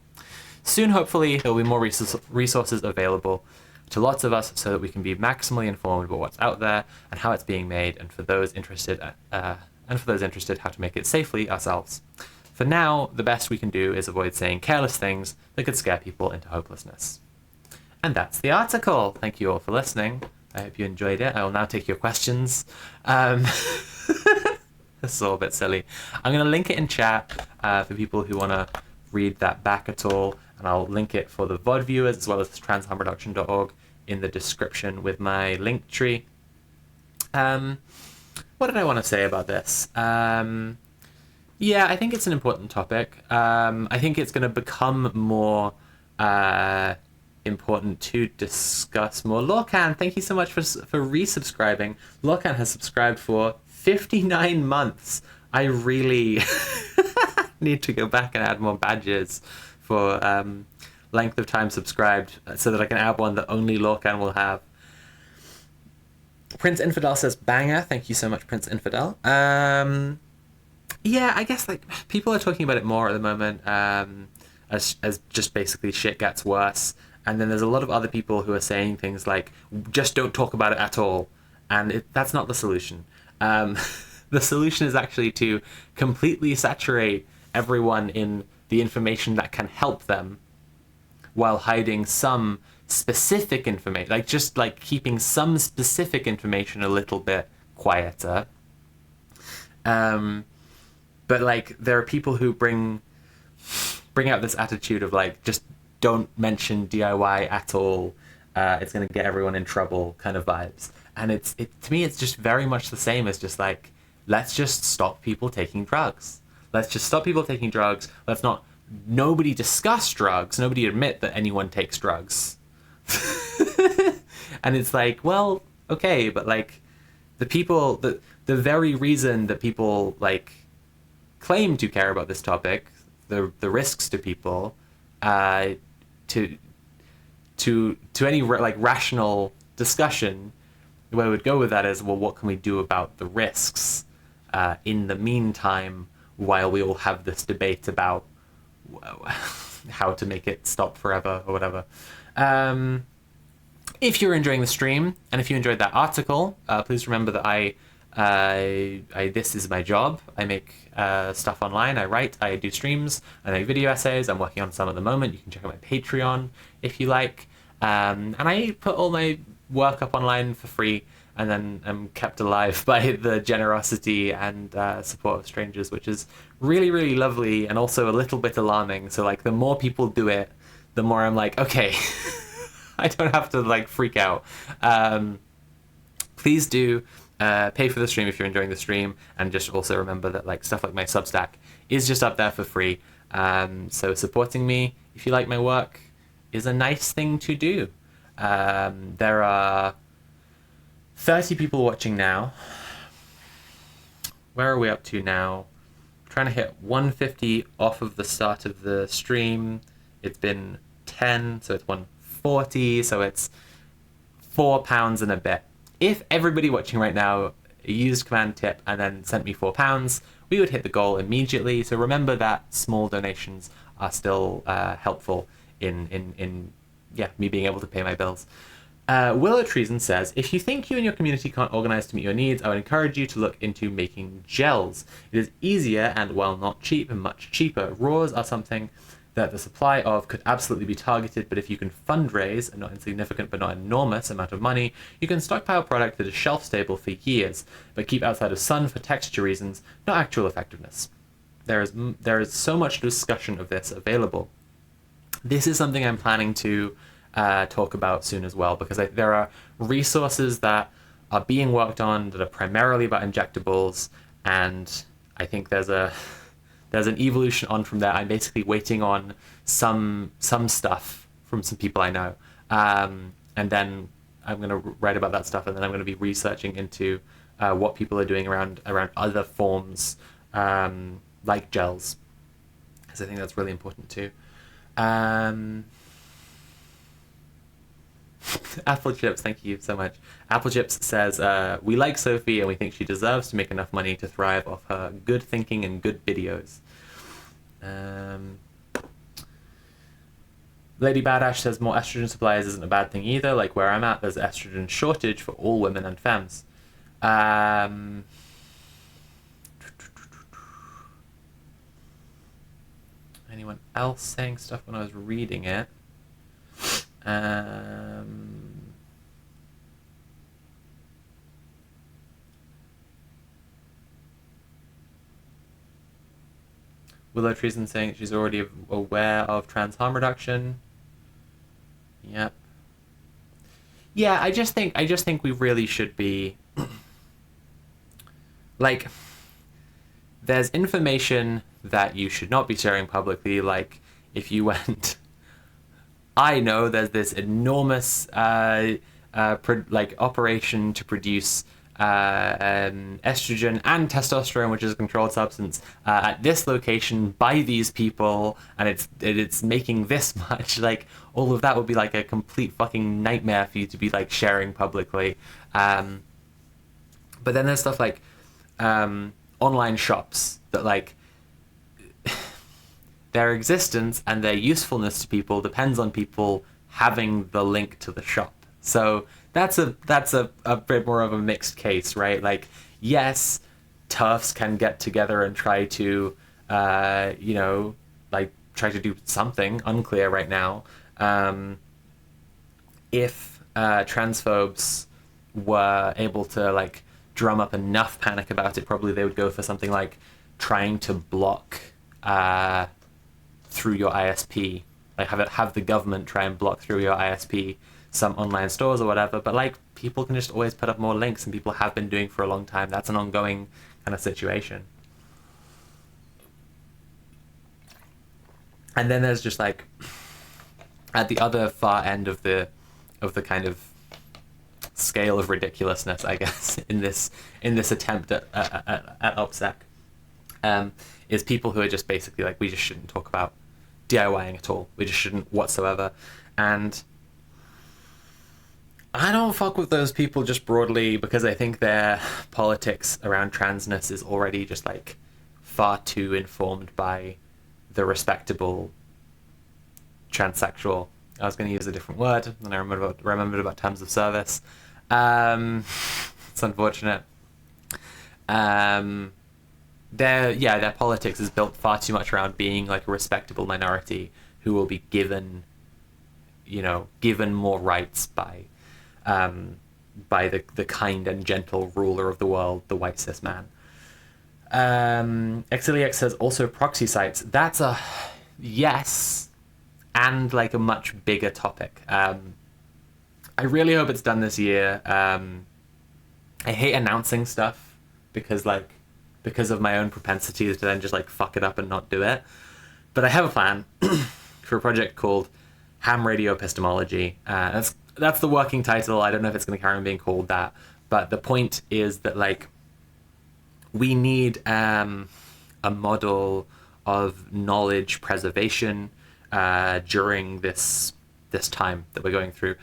Soon, hopefully, there will be more resources available to lots of us so that we can be maximally informed about what's out there and how it's being made, and for those interested, how to make it safely ourselves. For now, the best we can do is avoid saying careless things that could scare people into hopelessness. And that's the article. Thank you all for listening. I hope you enjoyed it. I will now take your questions. This is all a bit silly. I'm going to link it in chat for people who want to read that back at all. And I'll link it for the VOD viewers as well as transharmreduction.org in the description with my link tree. What did I want to say about this? Yeah, I think it's an important topic. I think it's going to become more important to discuss more. Lorcan, thank you so much for resubscribing. Lorcan has subscribed for 59 months. I really need to go back and add more badges for length of time subscribed so that I can add one that only Lorcan will have. Prince Infidel says banger. Thank you so much, Prince Infidel. Yeah, I guess like people are talking about it more at the moment as just basically shit gets worse. And then there's a lot of other people who are saying things like, just don't talk about it at all. And that's not the solution. The solution is actually to completely saturate everyone in the information that can help them while hiding some specific information, like just like keeping some specific information a little bit quieter. But like there are people who bring out this attitude of like, just don't mention DIY at all. It's going to get everyone in trouble kind of vibes. And to me, it's just very much the same as just like, let's just stop people taking drugs. Let's just stop people taking drugs. Nobody discuss drugs. Nobody admit that anyone takes drugs. And it's like, well, okay, but like the very reason that people like claim to care about this topic, the risks to people, to any like rational discussion, the way I would go with that is, well, what can we do about the risks in the meantime while we all have this debate about how to make it stop forever or whatever. If you're enjoying the stream and if you enjoyed that article, please remember that I this is my job. I make stuff online. I write. I do streams. I make video essays. I'm working on some at the moment. You can check out my Patreon if you like. And I put all my work up online for free, and then I'm kept alive by the generosity and support of strangers, which is really, really lovely and also a little bit alarming. So like the more people do it, the more I'm like, okay, I don't have to like freak out. Please do pay for the stream if you're enjoying the stream, and just also remember that like stuff like my Substack is just up there for free. So supporting me, if you like my work, is a nice thing to do. There are 30 people watching now. Where are we up to now? I'm trying to hit 150 off of the start of the stream. It's been 10, so it's 140, so it's £4 and a bit. If everybody watching right now used command tip and then sent me £4, we would hit the goal immediately. So remember that small donations are still helpful in me being able to pay my bills. Willow Treason says, if you think you and your community can't organize to meet your needs, I would encourage you to look into making gels. It is easier and, while not cheap, and much cheaper. Raws are something that the supply of could absolutely be targeted, but if you can fundraise a not insignificant but not enormous amount of money, you can stockpile product that is shelf stable for years, but keep outside of sun for texture reasons, not actual effectiveness. There is so much discussion of this available. This is something I'm planning to talk about soon as well, because there are resources that are being worked on that are primarily about injectables, and I think there's an evolution on from there. I'm basically waiting on some stuff from some people I know, and then I'm going to write about that stuff, and then I'm going to be researching into what people are doing around other forms, like gels, because I think that's really important too. Apple Chips, thank you so much. Apple Chips says, we like Sophie and we think she deserves to make enough money to thrive off her good thinking and good videos. Lady Badash says, more estrogen supplies isn't a bad thing either. Like where I'm at, there's estrogen shortage for all women and femmes. Anyone else saying stuff when I was reading it? Willow Treason saying she's already aware of trans harm reduction. Yep. Yeah, I just think we really should be like, there's information that you should not be sharing publicly. Like if you went, I know there's this enormous operation to produce estrogen and testosterone, which is a controlled substance, at this location by these people, and it's making this much. Like all of that would be like a complete fucking nightmare for you to be like sharing publicly. But then there's stuff like online shops that like their existence and their usefulness to people depends on people having the link to the shop. So that's a bit more of a mixed case, right? Like, yes, TERFs can get together and try to, try to do something, unclear right now. If transphobes were able to, like, drum up enough panic about it, probably they would go for something like trying to block through your ISP, like have the government try and block through your ISP some online stores or whatever. But like people can just always put up more links, and people have been doing for a long time. That's an ongoing kind of situation. And then there's just like at the other far end of the kind of scale of ridiculousness, I guess, in this attempt at OPSEC, is people who are just basically like, we just shouldn't talk about DIYing at all. We just shouldn't whatsoever. And I don't fuck with those people just broadly, because I think their politics around transness is already just like far too informed by the respectable transsexual. I was going to use a different word, and I remembered about terms of service. It's unfortunate. Their politics is built far too much around being like a respectable minority who will be given more rights by the kind and gentle ruler of the world, the white cis man. Exiliax says also proxy sites. That's a yes, and like a much bigger topic. I really hope it's done this year. I hate announcing stuff because of my own propensities to then just like fuck it up and not do it. But I have a plan for a project called Ham Radio Epistemology. That's the working title. I don't know if it's going to carry on being called that, but the point is that like we need a model of knowledge preservation during this time that we're going through.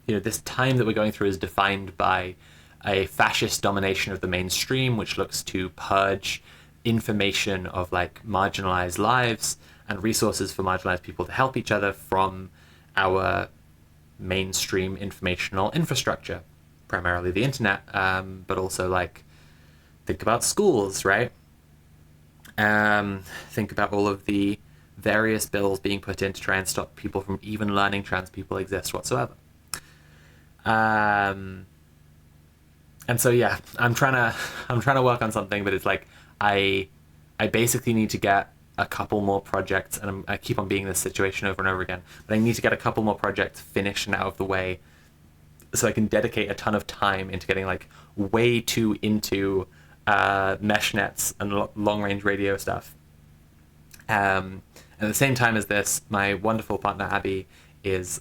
This time that we're going through is defined by a fascist domination of the mainstream, which looks to purge information of like marginalized lives and resources for marginalized people to help each other from our mainstream informational infrastructure, primarily the internet, but also like think about schools, right? Think about all of the various bills being put in to try and stop people from even learning trans people exist whatsoever. And so yeah, I'm trying to work on something, but it's like I basically need to get a couple more projects, and I keep on being in this situation over and over again, but I need to get a couple more projects finished and out of the way so I can dedicate a ton of time into getting like way too into mesh nets and long range radio stuff. At the same time as this, my wonderful partner Abby is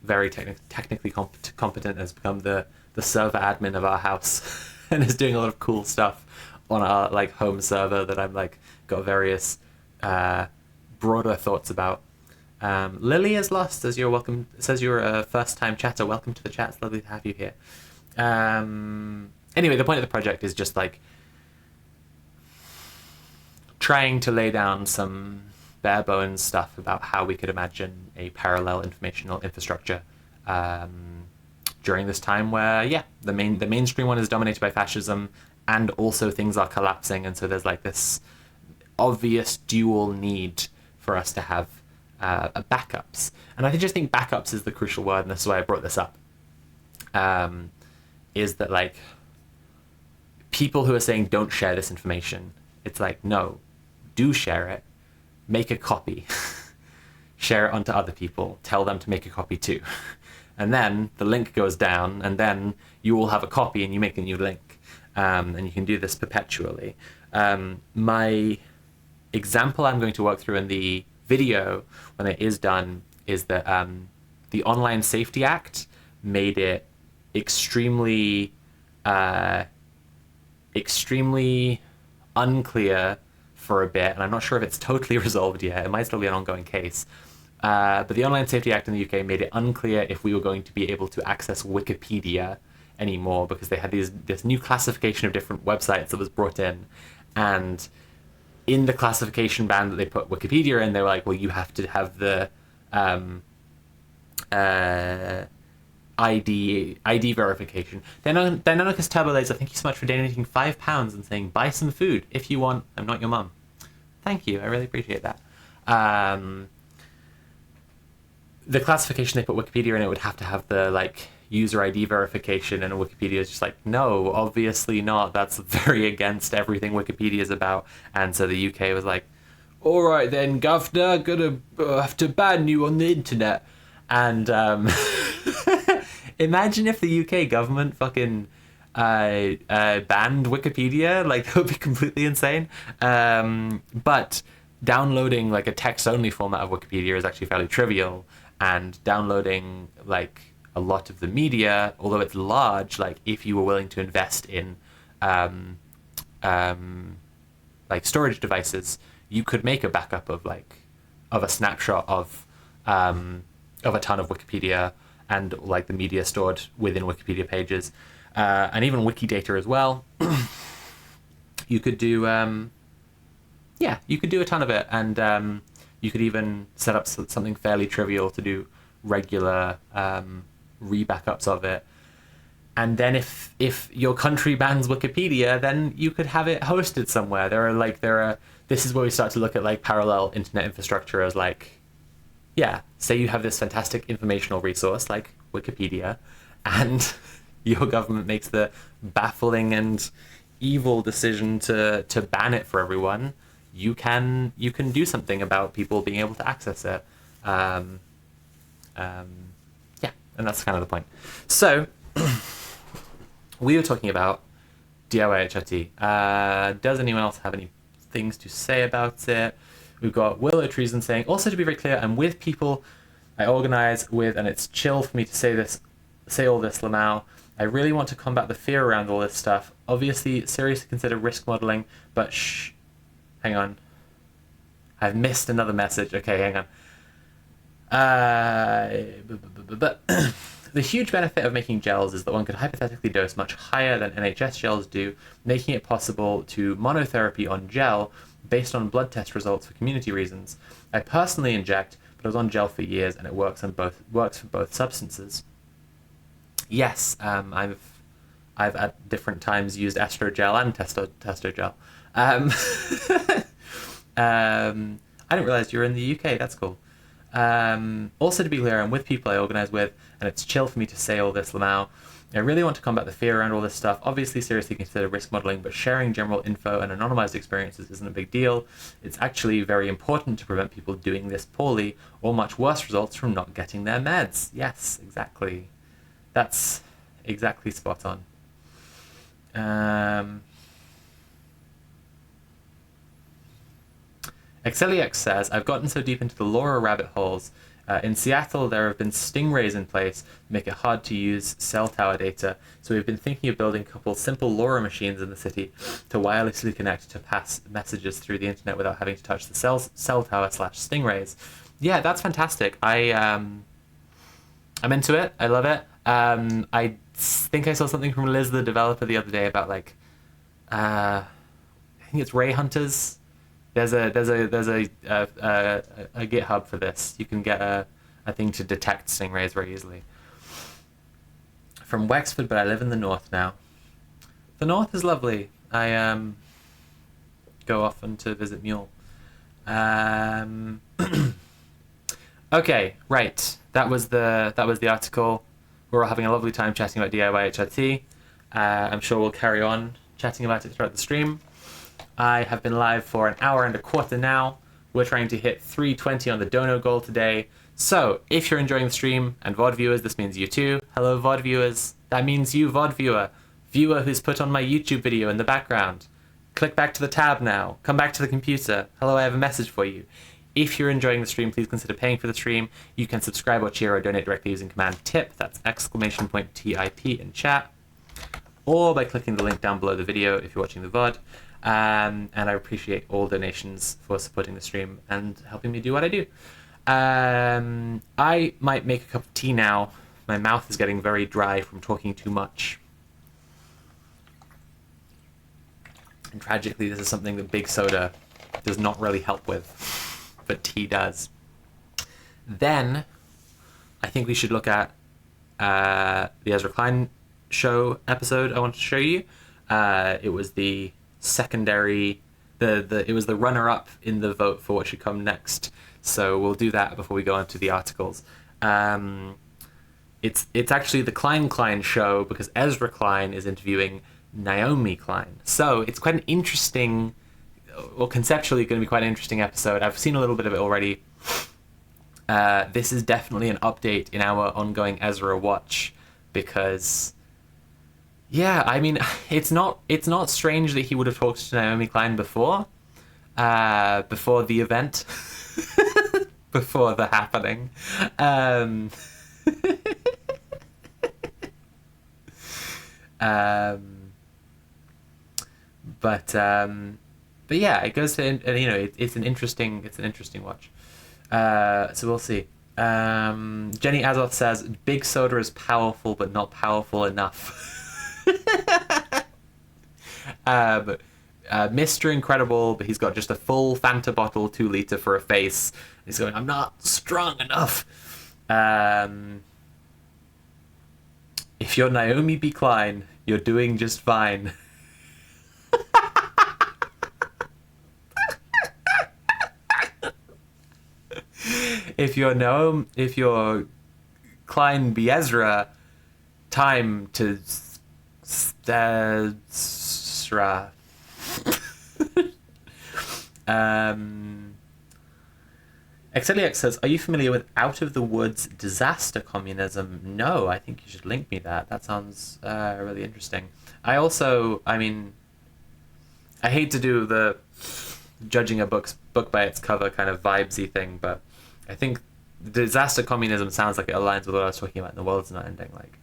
very technically competent, has become the server admin of our house and is doing a lot of cool stuff on our like home server that I'm like got various broader thoughts about. Lily is lost, says you're welcome. Says you're a first-time chatter. Welcome to the chat. It's lovely to have you here. Anyway, the point of the project is just like trying to lay down some bare bones stuff about how we could imagine a parallel informational infrastructure during this time where, yeah, the mainstream one is dominated by fascism, and also things are collapsing, and so there's like this obvious dual need for us to have backups. And I just think backups is the crucial word, and this is why I brought this up. Is that like people who are saying don't share this information, it's like, no, do share it, make a copy, share it onto other people, tell them to make a copy too. And then the link goes down, and then you all have a copy and you make a new link. And you can do this perpetually. My example I'm going to work through in the video when it is done is that the Online Safety Act made it extremely unclear for a bit, and I'm not sure if it's totally resolved yet. It might still be an ongoing case. But the Online Safety Act in the UK made it unclear if we were going to be able to access Wikipedia anymore, because they had this new classification of different websites that was brought in, and in the classification band that they put Wikipedia in, they were like, well, you have to have the ID verification. Deinonychus Turbolaser, thank you so much for donating £5 and saying buy some food if you want. I'm not your mum. Thank you, I really appreciate that. The classification they put Wikipedia in, it would have to have the like user ID verification, and Wikipedia is just like, no, obviously not. That's very against everything Wikipedia is about. And so the UK was like, all right then, governor, gonna have to ban you on the internet. And imagine if the UK government fucking banned Wikipedia. Like, that would be completely insane. But downloading like a text-only format of Wikipedia is actually fairly trivial, and downloading like a lot of the media, although it's large, like if you were willing to invest in like storage devices, you could make a backup of a snapshot of a ton of Wikipedia and like the media stored within Wikipedia pages, and even Wikidata as well. You could do you could do a ton of it, and you could even set up something fairly trivial to do regular re-backups of it. And then if your country bans Wikipedia, then you could have it hosted somewhere. This is where we start to look at like parallel internet infrastructure as like, yeah, say you have this fantastic informational resource like Wikipedia, and your government makes the baffling and evil decision to ban it for everyone. You can do something about people being able to access it. And that's kind of the point. So we were talking about DIY HRT. Does anyone else have any things to say about it? We've got Willow Treason saying, also to be very clear, I'm with people I organize with, and it's chill for me to say all this, Lamau. I really want to combat the fear around all this stuff. Obviously, seriously consider risk modeling, but hang on. I've missed another message. Okay, hang on. The huge benefit of making gels is that one could hypothetically dose much higher than NHS gels do, making it possible to monotherapy on gel based on blood test results for community reasons. I personally inject, but I was on gel for years, and it works for both substances. Yes, I've at different times used estrogel and testogel. I didn't realize you were in the UK. That's cool. Also, to be clear, I'm with people I organize with, and it's chill for me to say all this now. I really want to combat the fear around all this stuff. Obviously, seriously consider risk modeling, but sharing general info and anonymized experiences isn't a big deal. It's actually very important to prevent people doing this poorly or much worse results from not getting their meds. Yes, exactly. That's exactly spot on. Exeliax says, I've gotten so deep into the LoRa rabbit holes. In Seattle, there have been stingrays in place to make it hard to use cell tower data, so we've been thinking of building a couple simple LoRa machines in the city to wirelessly connect to pass messages through the internet without having to touch the cell tower / stingrays. Yeah, that's fantastic. I'm into it. I love it. I think I saw something from Liz, the developer, the other day about like, I think it's ray hunters. There's a GitHub for this. You can get a thing to detect stingrays very easily. From Wexford, but I live in the north now. The north is lovely. I go often to visit Mule. Okay, right. That was the article. We're all having a lovely time chatting about DIY HRT. I'm sure we'll carry on chatting about it throughout the stream. I have been live for an hour and a quarter now. We're trying to hit 320 on the dono goal today. So if you're enjoying the stream, and VOD viewers, this means you too. Hello, VOD viewers. That means you, VOD viewer who's put on my YouTube video in the background. Click back to the tab now. Come back to the computer. Hello, I have a message for you. If you're enjoying the stream, please consider paying for the stream. You can subscribe or cheer or donate directly using command TIP. That's !TIP in chat. Or by clicking the link down below the video if you're watching the VOD. And I appreciate all donations for supporting the stream and helping me do what I do. I might make a cup of tea now. My mouth is getting very dry from talking too much. And tragically, this is something that big soda does not really help with, but tea does. Then, I think we should look at the Ezra Klein show episode I wanted to show you. It was the secondary, it was the runner-up in the vote for what should come next. So we'll do that before we go on to the articles. It's actually the Klein show because Ezra Klein is interviewing Naomi Klein. So it's quite an interesting, or conceptually going to be quite an interesting episode. I've seen a little bit of it already. This is definitely an update in our ongoing Ezra watch because, yeah, I mean, it's not strange that he would have talked to Naomi Klein before the event, before the happening. But yeah, it goes to, it's an interesting watch. So we'll see. Jenny Azoth says big soda is powerful but not powerful enough. Mr. Incredible, but he's got just a full Fanta bottle, 2 liter for a face. He's going, I'm not strong enough. If you're Naomi B. Klein, you're doing just fine. If you're Klein B. Ezra, time to Ezra. Exeliax says, are you familiar with Out of the Woods disaster communism? No, I think you should link me that. That sounds really interesting. I hate to do the judging a book by its cover kind of vibesy thing, but I think disaster communism sounds like it aligns with what I was talking about in The World's Not Ending, like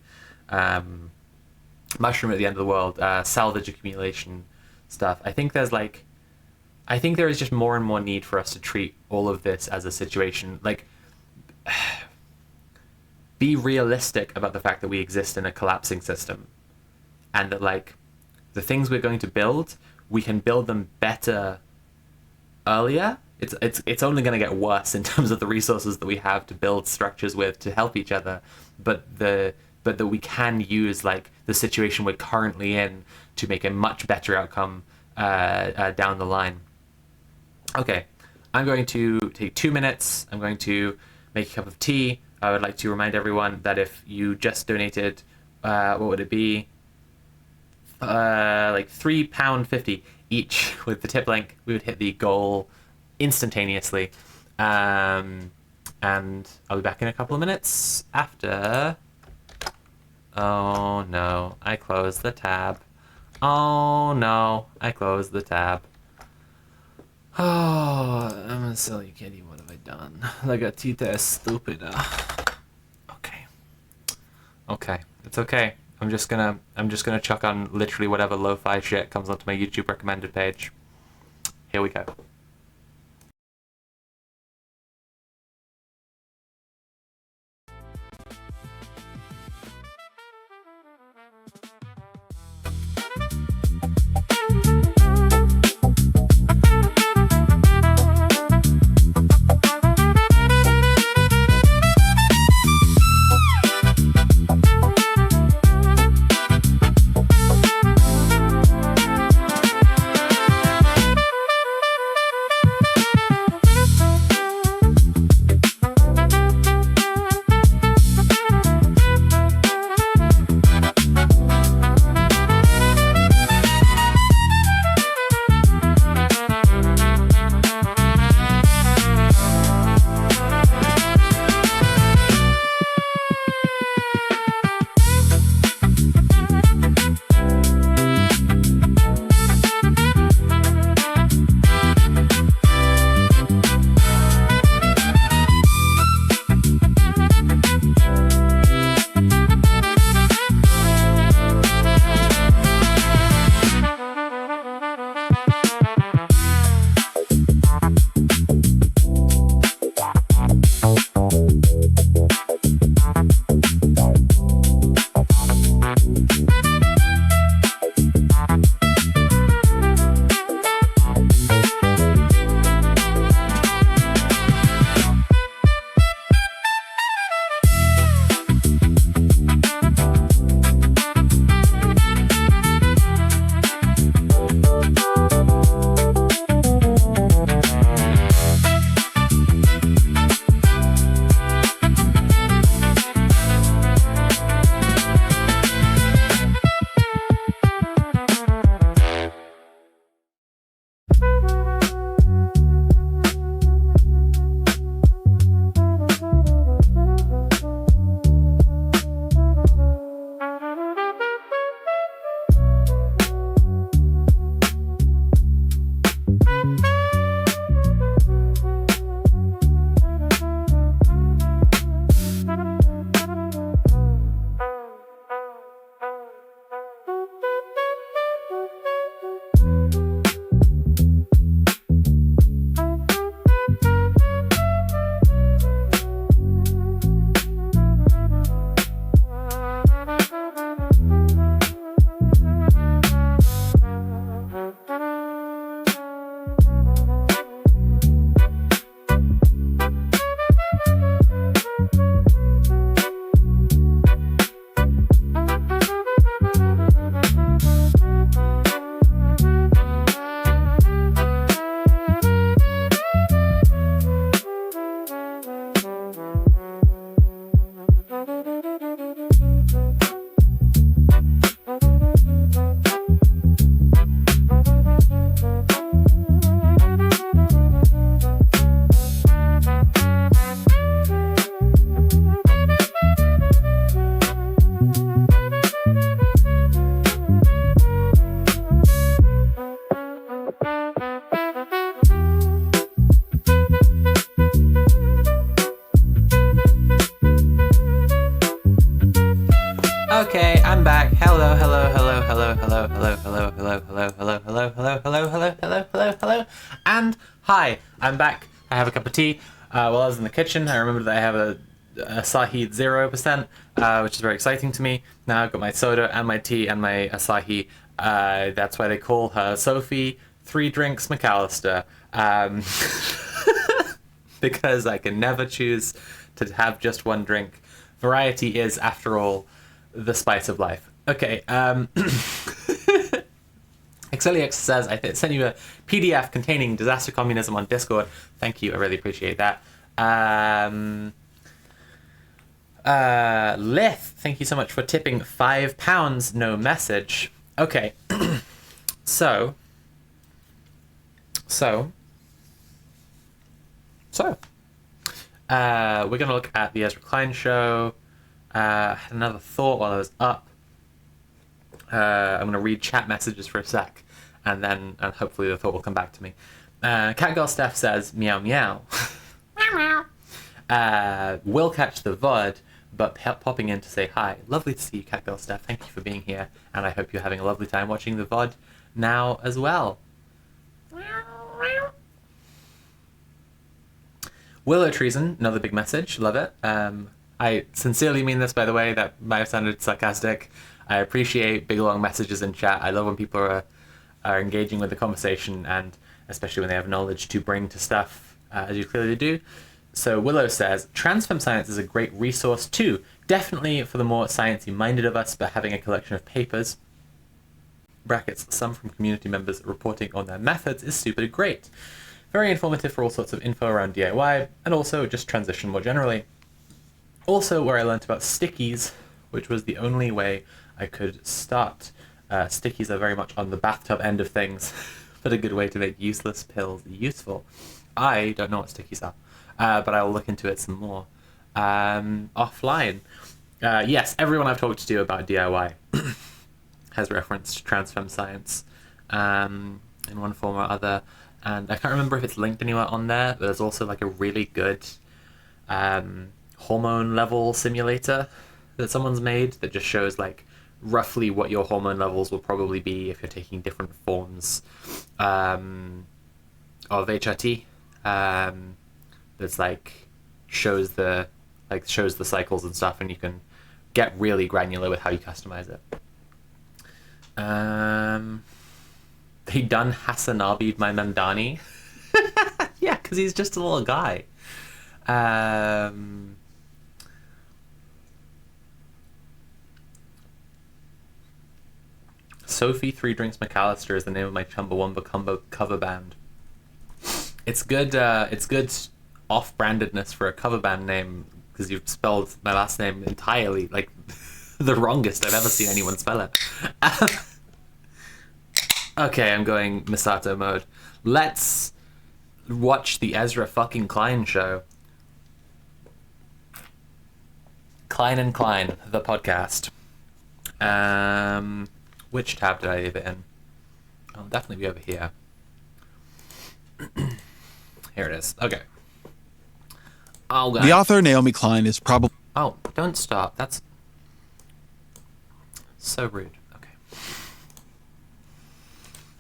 mushroom at the end of the world, salvage accumulation stuff. I think there is just more and more need for us to treat all of this as a situation, like, be realistic about the fact that we exist in a collapsing system, and that, like, the things we're going to build, we can build them better earlier. It's only going to get worse in terms of the resources that we have to build structures with to help each other, but that we can use, like, the situation we're currently in to make a much better outcome down the line. Okay, I'm going to take 2 minutes. I'm going to make a cup of tea. I would like to remind everyone that if you just donated, what would it be? Like £3.50 each with the tip link, we would hit the goal instantaneously. And I'll be back in a couple of minutes after. Oh no, I closed the tab. Oh no, I closed the tab. Oh, I'm a silly kitty. What have I done? La gatita es stupida. Okay, it's okay. I'm just gonna chuck on literally whatever lo-fi shit comes onto my YouTube recommended page. Here we go. Okay, I'm back. Hello, hello, hello, hello, hello, hello, hello, hello, hello, hello, hello, hello, hello, hello, hello, hello, hello, and hi. I'm back. I have a cup of tea. While I was in the kitchen, I remembered that I have a Asahi 0%, which is very exciting to me. Now I've got my soda and my tea and my Asahi. That's why they call her Sophie 3 Drinks McAllister. Because I can never choose to have just one drink. Variety is, after all, the spice of life. Okay, Exeliux says, I sent you a PDF containing disaster communism on Discord. Thank you, I really appreciate that. Lith, thank you so much for tipping £5. No message. Okay. So. We're going to look at the Ezra Klein show. I had another thought while I was up. I'm going to read chat messages for a sec, and then hopefully the thought will come back to me. Catgirl Steph says, meow meow. Meow meow. Will catch the VOD, but popping in to say hi. Lovely to see you, Catgirl Steph. Thank you for being here, and I hope you're having a lovely time watching the VOD now as well. Willow Treason, another big message. Love it. I sincerely mean this, by the way. That might have sounded sarcastic. I appreciate big, long messages in chat. I love when people are engaging with the conversation, and especially when they have knowledge to bring to stuff, as you clearly do. So Willow says, Transfem Science is a great resource too. Definitely for the more sciencey minded of us, but having a collection of papers, brackets, some from community members reporting on their methods, is super great. Very informative for all sorts of info around DIY, and also just transition more generally. Also where I learnt about stickies, which was the only way I could start. Stickies are very much on the bathtub end of things, but a good way to make useless pills useful. I don't know what stickies are, but I'll look into it some more. Offline. Yes, everyone I've talked to about DIY has referenced Transfem Science in one form or other. And I can't remember if it's linked anywhere on there, but there's also like a really good hormone level simulator that someone's made that just shows like roughly what your hormone levels will probably be if you're taking different forms of HRT. That's like shows the cycles and stuff, and you can get really granular with how you customize it. They done Hassanabi'd my Mandani. Yeah, because he's just a little guy. Sophie 3 Drinks McAllister is the name of my Chumbawamba Combo cover band. It's good off-brandedness for a cover band name, because you've spelled my last name entirely, like, the wrongest I've ever seen anyone spell it. Okay, I'm going Misato mode. Let's watch the Ezra fucking Klein show. Klein and Klein, the podcast. Which tab did I leave it in? I'll definitely be over here. Here it is. Okay. Oh, God. The author, Naomi Klein, is probably... Oh, don't stop. That's so rude. Okay.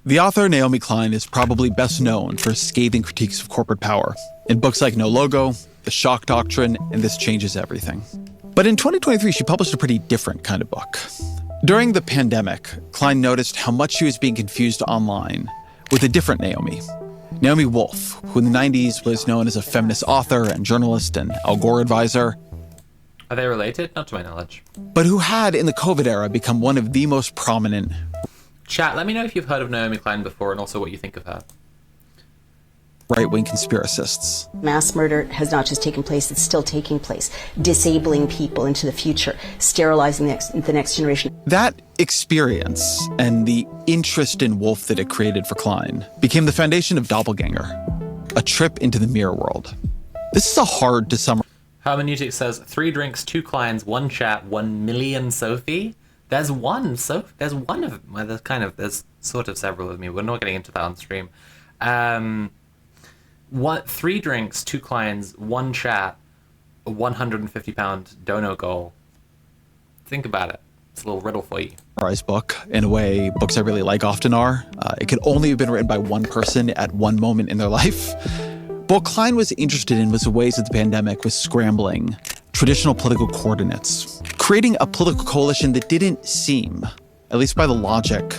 The author, Naomi Klein, is probably best known for scathing critiques of corporate power in books like No Logo, The Shock Doctrine, and This Changes Everything. But in 2023, she published a pretty different kind of book. During the pandemic, Klein noticed how much she was being confused online with a different Naomi. Naomi Wolf, who in the 90s was known as a feminist author and journalist and Al Gore advisor. Are they related? Not to my knowledge. But who had, in the COVID era, become one of the most prominent... Chat, let me know if you've heard of Naomi Klein before and also what you think of her. right-wing conspiracists. Mass murder has not just taken place, it's still taking place, disabling people into the future, sterilizing the next generation. That experience and the interest in Wolf that it created for Klein became the foundation of Doppelganger, a trip into the mirror world. This is a hard to summarize. Hermeneutic says 3 drinks, 2 Kleins, 1 chat, 1 million Sophie. There's one, so there's one of, well, there's sort of several of me. We're not getting into that on stream. 3 drinks, 2 Kleins, 1 chat, a £150 dono goal. Think about it. It's a little riddle for you. Book, in a way books I really like often are. It could only have been written by one person at one moment in their life. But what Klein was interested in was the ways that the pandemic was scrambling traditional political coordinates, creating a political coalition that didn't seem, at least by the logic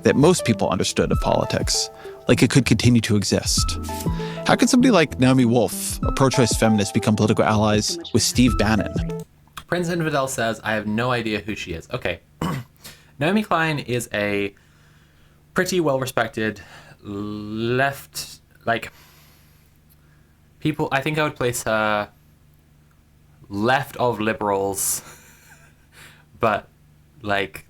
that most people understood of politics, like it could continue to exist. How could somebody like Naomi Wolf, a pro-choice feminist, become political allies with Steve Bannon? Prince Infidel says, I have no idea who she is. Okay. Naomi Klein is a pretty well-respected left, like, people, I think I would place her left of liberals, but like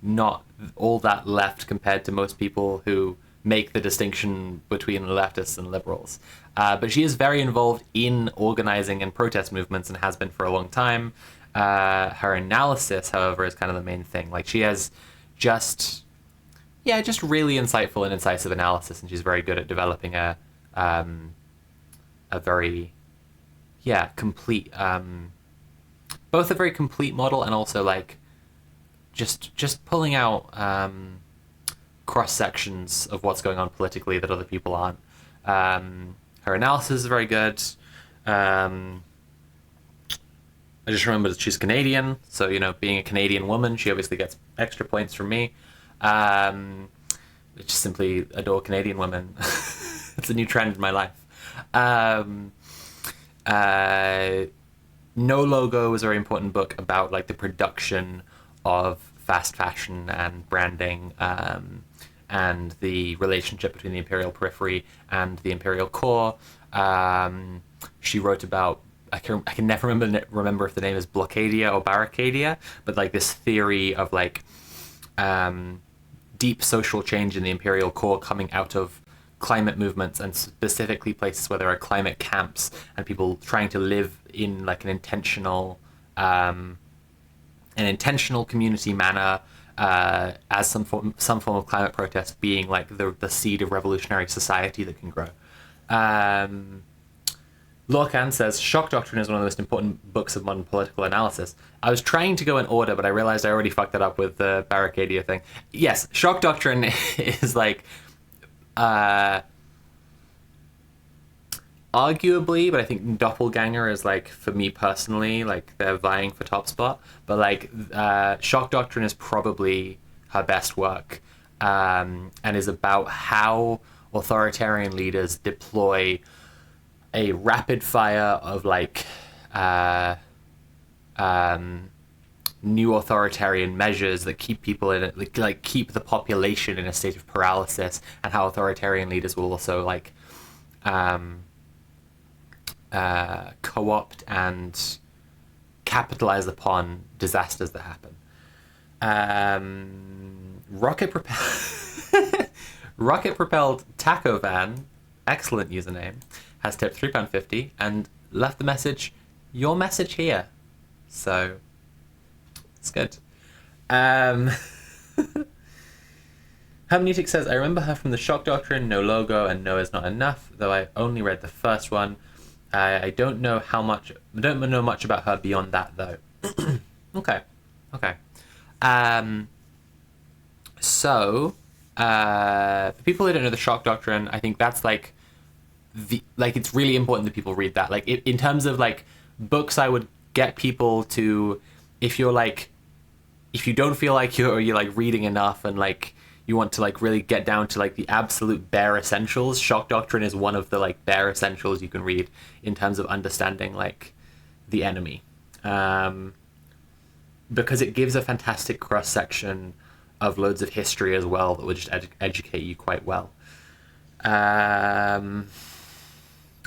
not all that left compared to most people who make the distinction between leftists and liberals. But she is very involved in organizing and protest movements and has been for a long time. Her analysis, however, is kind of the main thing. Like, she has just really insightful and incisive analysis, and she's very good at developing a very, complete, both a very complete model and also like just pulling out cross sections of what's going on politically that other people aren't. Her analysis is very good. I just remember that she's Canadian, so, you know, being a Canadian woman, she obviously gets extra points from me. I just simply adore Canadian women. It's a new trend in my life. No Logo was a very important book about like the production of fast fashion and branding, and the relationship between the imperial periphery and the imperial core. She wrote about, I can never remember if the name is Blockadia or Barricadia, but like this theory of like deep social change in the imperial core coming out of climate movements, and specifically places where there are climate camps and people trying to live in like an intentional community manner, as some form of climate protest being like the seed of revolutionary society that can grow. Lorcan says, Shock Doctrine is one of the most important books of modern political analysis. I was trying to go in order, but I realized I already fucked it up with the Barricadia thing. Yes, Shock Doctrine is like, arguably, but I think Doppelganger is like, for me personally, like they're vying for top spot. But like, Shock Doctrine is probably her best work, and is about how authoritarian leaders deploy a rapid fire of like new authoritarian measures that keep people in it, like keep the population in a state of paralysis, and how authoritarian leaders will also like co-opt and capitalize upon disasters that happen. Rocket propelled Taco Van, excellent username, has tipped £3.50 and left the message, your message here. So it's good. Hermeneutic says, I remember her from the Shock Doctrine, No Logo, and No Is Not Enough, though I only read the first one. I don't know much about her beyond that, though. Okay. So, for people who don't know the Shock Doctrine, I think that's like it's really important that people read that. Like, in terms of like books, I would get people to, if you don't feel like you're like reading enough and like you want to like really get down to like the absolute bare essentials, Shock Doctrine is one of the like bare essentials you can read in terms of understanding like the enemy, because it gives a fantastic cross section of loads of history as well that would just educate you quite well.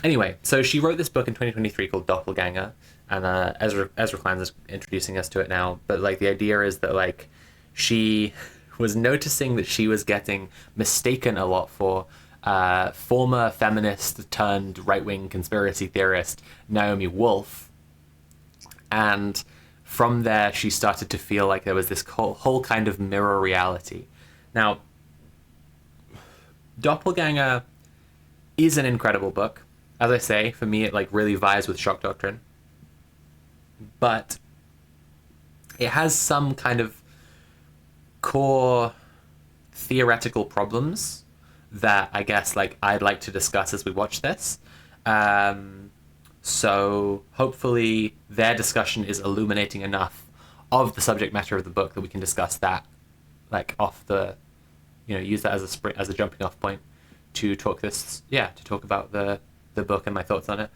Anyway, so she wrote this book in 2023 called Doppelganger, and Ezra Klein is introducing us to it now. But like the idea is that like she was noticing that she was getting mistaken a lot for former feminist turned right-wing conspiracy theorist Naomi Wolf, and from there she started to feel like there was this whole kind of mirror reality. Now, Doppelganger is an incredible book. As I say, for me, it like really vies with Shock Doctrine. But it has some kind of core theoretical problems that I guess like I'd like to discuss as we watch this. So hopefully their discussion is illuminating enough of the subject matter of the book that we can discuss that like off the, use that as a jumping off point to talk about the book and my thoughts on it.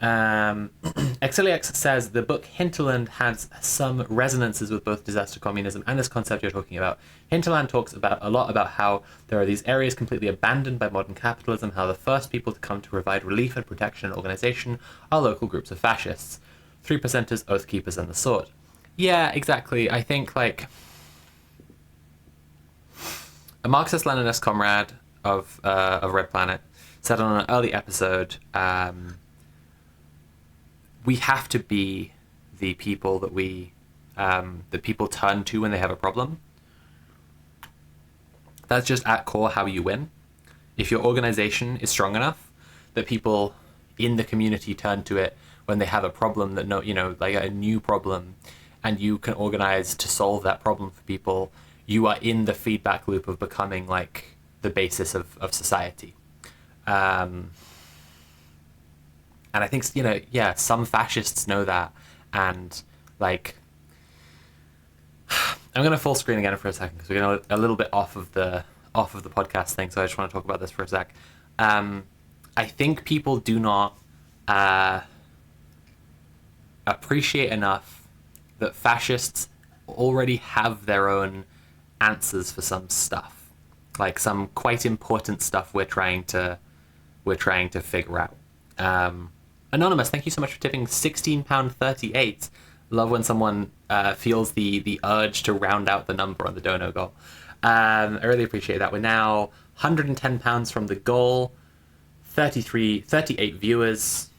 Exiliax says the book Hinterland has some resonances with both disaster communism and this concept you're talking about. Hinterland talks a lot about how there are these areas completely abandoned by modern capitalism, how the first people to come to provide relief and protection and organization are local groups of fascists. 3%ers, oath keepers, and the sword. Yeah, exactly. I think like a Marxist-Leninist comrade of Red Planet said on an early episode, we have to be the people that people turn to when they have a problem. That's just at core how you win. If your organization is strong enough that people in the community turn to it when they have a problem like a new problem, and you can organize to solve that problem for people, you are in the feedback loop of becoming like the basis of society. And I think, some fascists know that. And like, I'm going to full screen again for a second because we're going a little bit off of the podcast thing. So I just want to talk about this for a sec. I think people do not appreciate enough that fascists already have their own answers for some stuff, like some quite important stuff we're trying to figure out. Anonymous, thank you so much for tipping £16.38. Love when someone feels the urge to round out the number on the dono goal. I really appreciate that. We're now £110 from the goal, 38 viewers.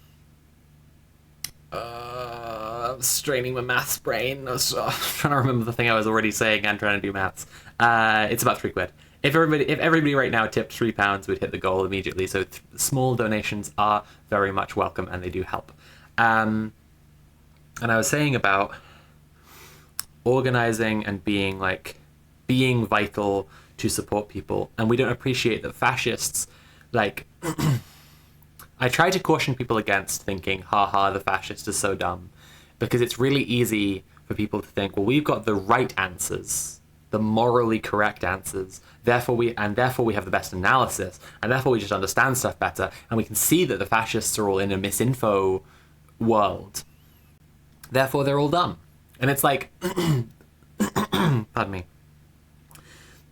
I'm straining my maths brain. I was trying to remember the thing I was already saying and trying to do maths. It's about £3. If everybody right now tipped £3, we'd hit the goal immediately. So small donations are very much welcome, and they do help. And I was saying about organizing and being vital to support people, and we don't appreciate that fascists, like, I try to caution people against thinking, haha, the fascist is so dumb, because it's really easy for people to think, well, we've got the right answers, the morally correct answers, therefore we have the best analysis, and therefore we just understand stuff better, and we can see that the fascists are all in a misinfo world. Therefore, they're all dumb. And it's like, pardon me.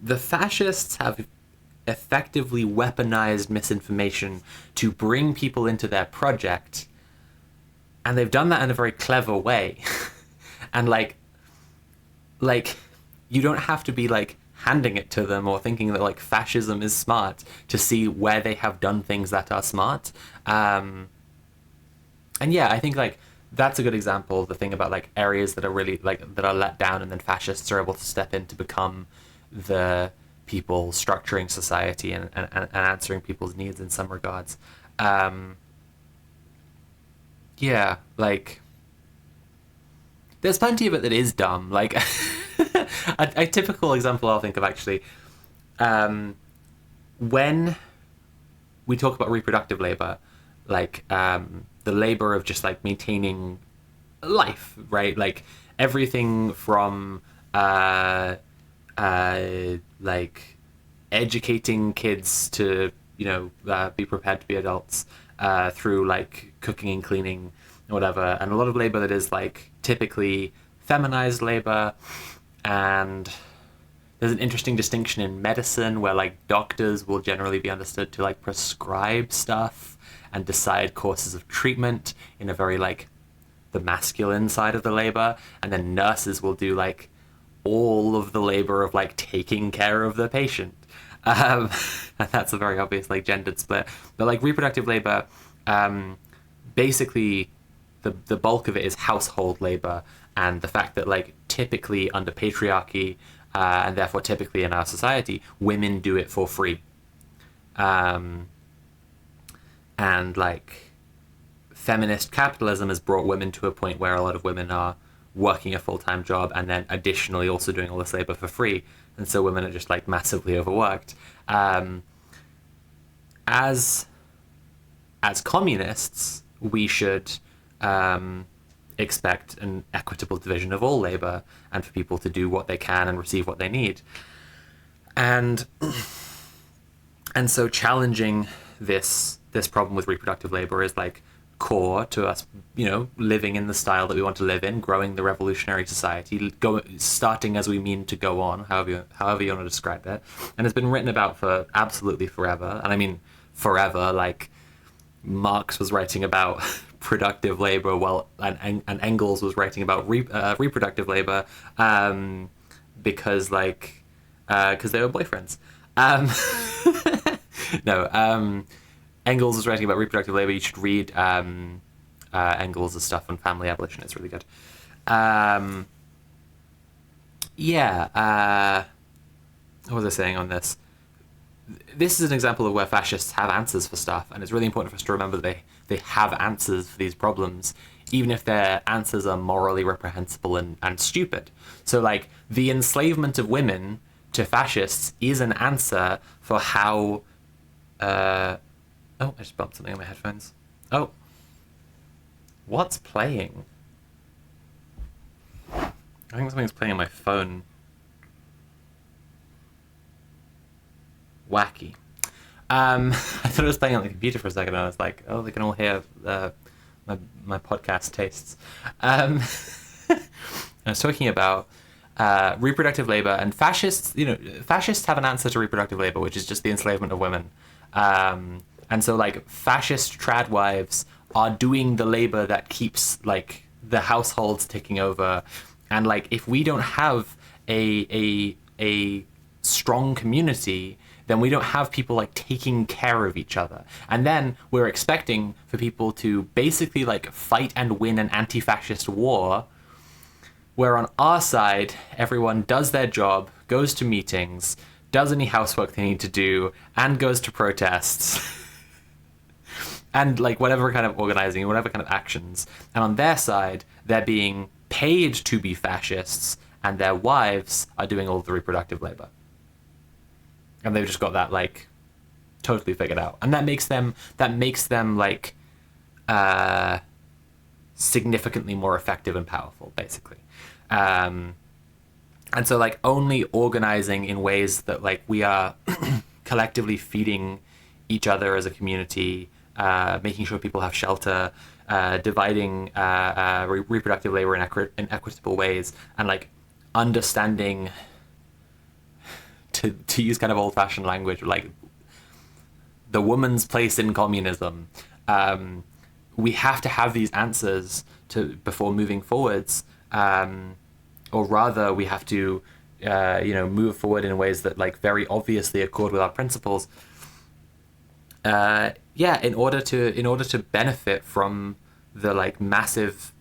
The fascists have effectively weaponized misinformation to bring people into their project, and they've done that in a very clever way. And like you don't have to be like handing it to them or thinking that like fascism is smart to see where they have done things that are smart. And yeah, I think like that's a good example of the thing about like areas that are really like that are let down, and then fascists are able to step in to become the people structuring society and answering people's needs in some regards. Yeah, like there's plenty of it that is dumb. Like a typical example I'll think of actually, when we talk about reproductive labor, like the labor of just like maintaining life, right? Like everything from like educating kids to be prepared to be adults, through like cooking and cleaning and whatever, and a lot of labor that is like typically feminized labor. And there's an interesting distinction in medicine where like doctors will generally be understood to like prescribe stuff and decide courses of treatment in a very like the masculine side of the labor, and then nurses will do like all of the labor of like taking care of the patient. And that's a very obvious like gendered split. But like reproductive labor, basically the bulk of it is household labor, and the fact that like typically under patriarchy, and therefore typically in our society, women do it for free. And like feminist capitalism has brought women to a point where a lot of women are working a full-time job and then additionally also doing all this labor for free, and so women are just like massively overworked. As communists, we should expect an equitable division of all labor, and for people to do what they can and receive what they need. And so challenging this problem with reproductive labor is like core to us, living in the style that we want to live in, growing the revolutionary society, starting as we mean to go on, however you want to describe it. And it's been written about for absolutely forever. And I mean forever, like Marx was writing about productive labor, while and Engels was writing about reproductive labor, because they were boyfriends. No, Engels was writing about reproductive labor. You should read Engels' stuff on family abolition. It's really good. What was I saying on this? This is an example of where fascists have answers for stuff, and it's really important for us to remember that they have answers for these problems, even if their answers are morally reprehensible and stupid. So, like, the enslavement of women to fascists is an answer for how... I just bumped something on my headphones. Oh. What's playing? I think something's playing on my phone. Wacky. I thought it was playing on the computer for a second, and I was like, oh, they can all hear my podcast tastes. I was talking about reproductive labor, and fascists have an answer to reproductive labor, which is just the enslavement of women. And so, like, fascist trad wives are doing the labor that keeps, like, the households ticking over. And, like, if we don't have a strong community, then we don't have people, like, taking care of each other. And then we're expecting for people to basically, like, fight and win an anti-fascist war, where on our side, everyone does their job, goes to meetings, does any housework they need to do, and goes to protests. And, like, whatever kind of organizing, whatever kind of actions. And on their side, they're being paid to be fascists, and their wives are doing all the reproductive labor. And they've just got that, like, totally figured out. And that makes them like, significantly more effective and powerful, basically. And so, like, only organizing in ways that, like, we are collectively feeding each other as a community, making sure people have shelter, dividing reproductive labor in equitable ways, and, like, understanding, to use kind of old-fashioned language, like, the woman's place in communism. We have to have these answers before moving forwards, or rather, we have to, move forward in ways that, like, very obviously accord with our principles. In order to benefit from the, like, massive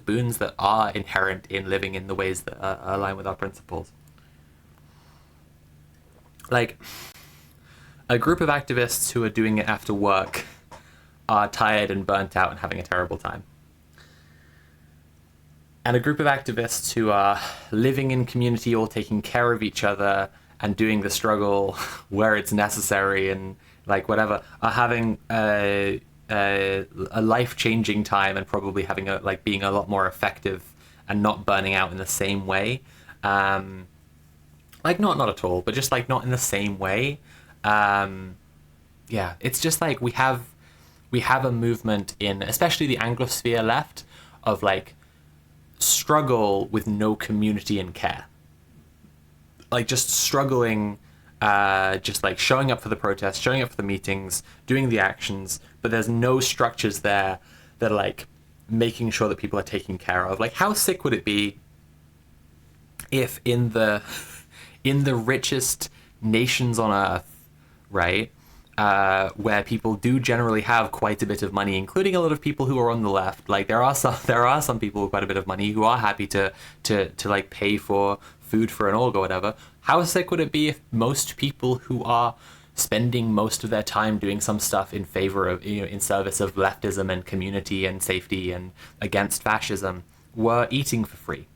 boons that are inherent in living in the ways that align with our principles. Like, a group of activists who are doing it after work are tired and burnt out and having a terrible time. And a group of activists who are living in community, all taking care of each other and doing the struggle where it's necessary and, like, whatever, are having a life-changing time and probably having being a lot more effective and not burning out in the same way. Like, not at all, but just, like, not in the same way. It's just, like, we have a movement in, especially the Anglosphere left, of, like, struggle with no community and care. Like, just struggling, just, like, showing up for the protests, showing up for the meetings, doing the actions, but there's no structures there that are, like, making sure that people are taken care of. Like, how sick would it be if in the richest nations on Earth, right, where people do generally have quite a bit of money, including a lot of people who are on the left. Like, there are some people with quite a bit of money who are happy to like, pay for food for an org or whatever. How sick would it be if most people who are spending most of their time doing some stuff in favor of, in service of leftism and community and safety and against fascism, were eating for free?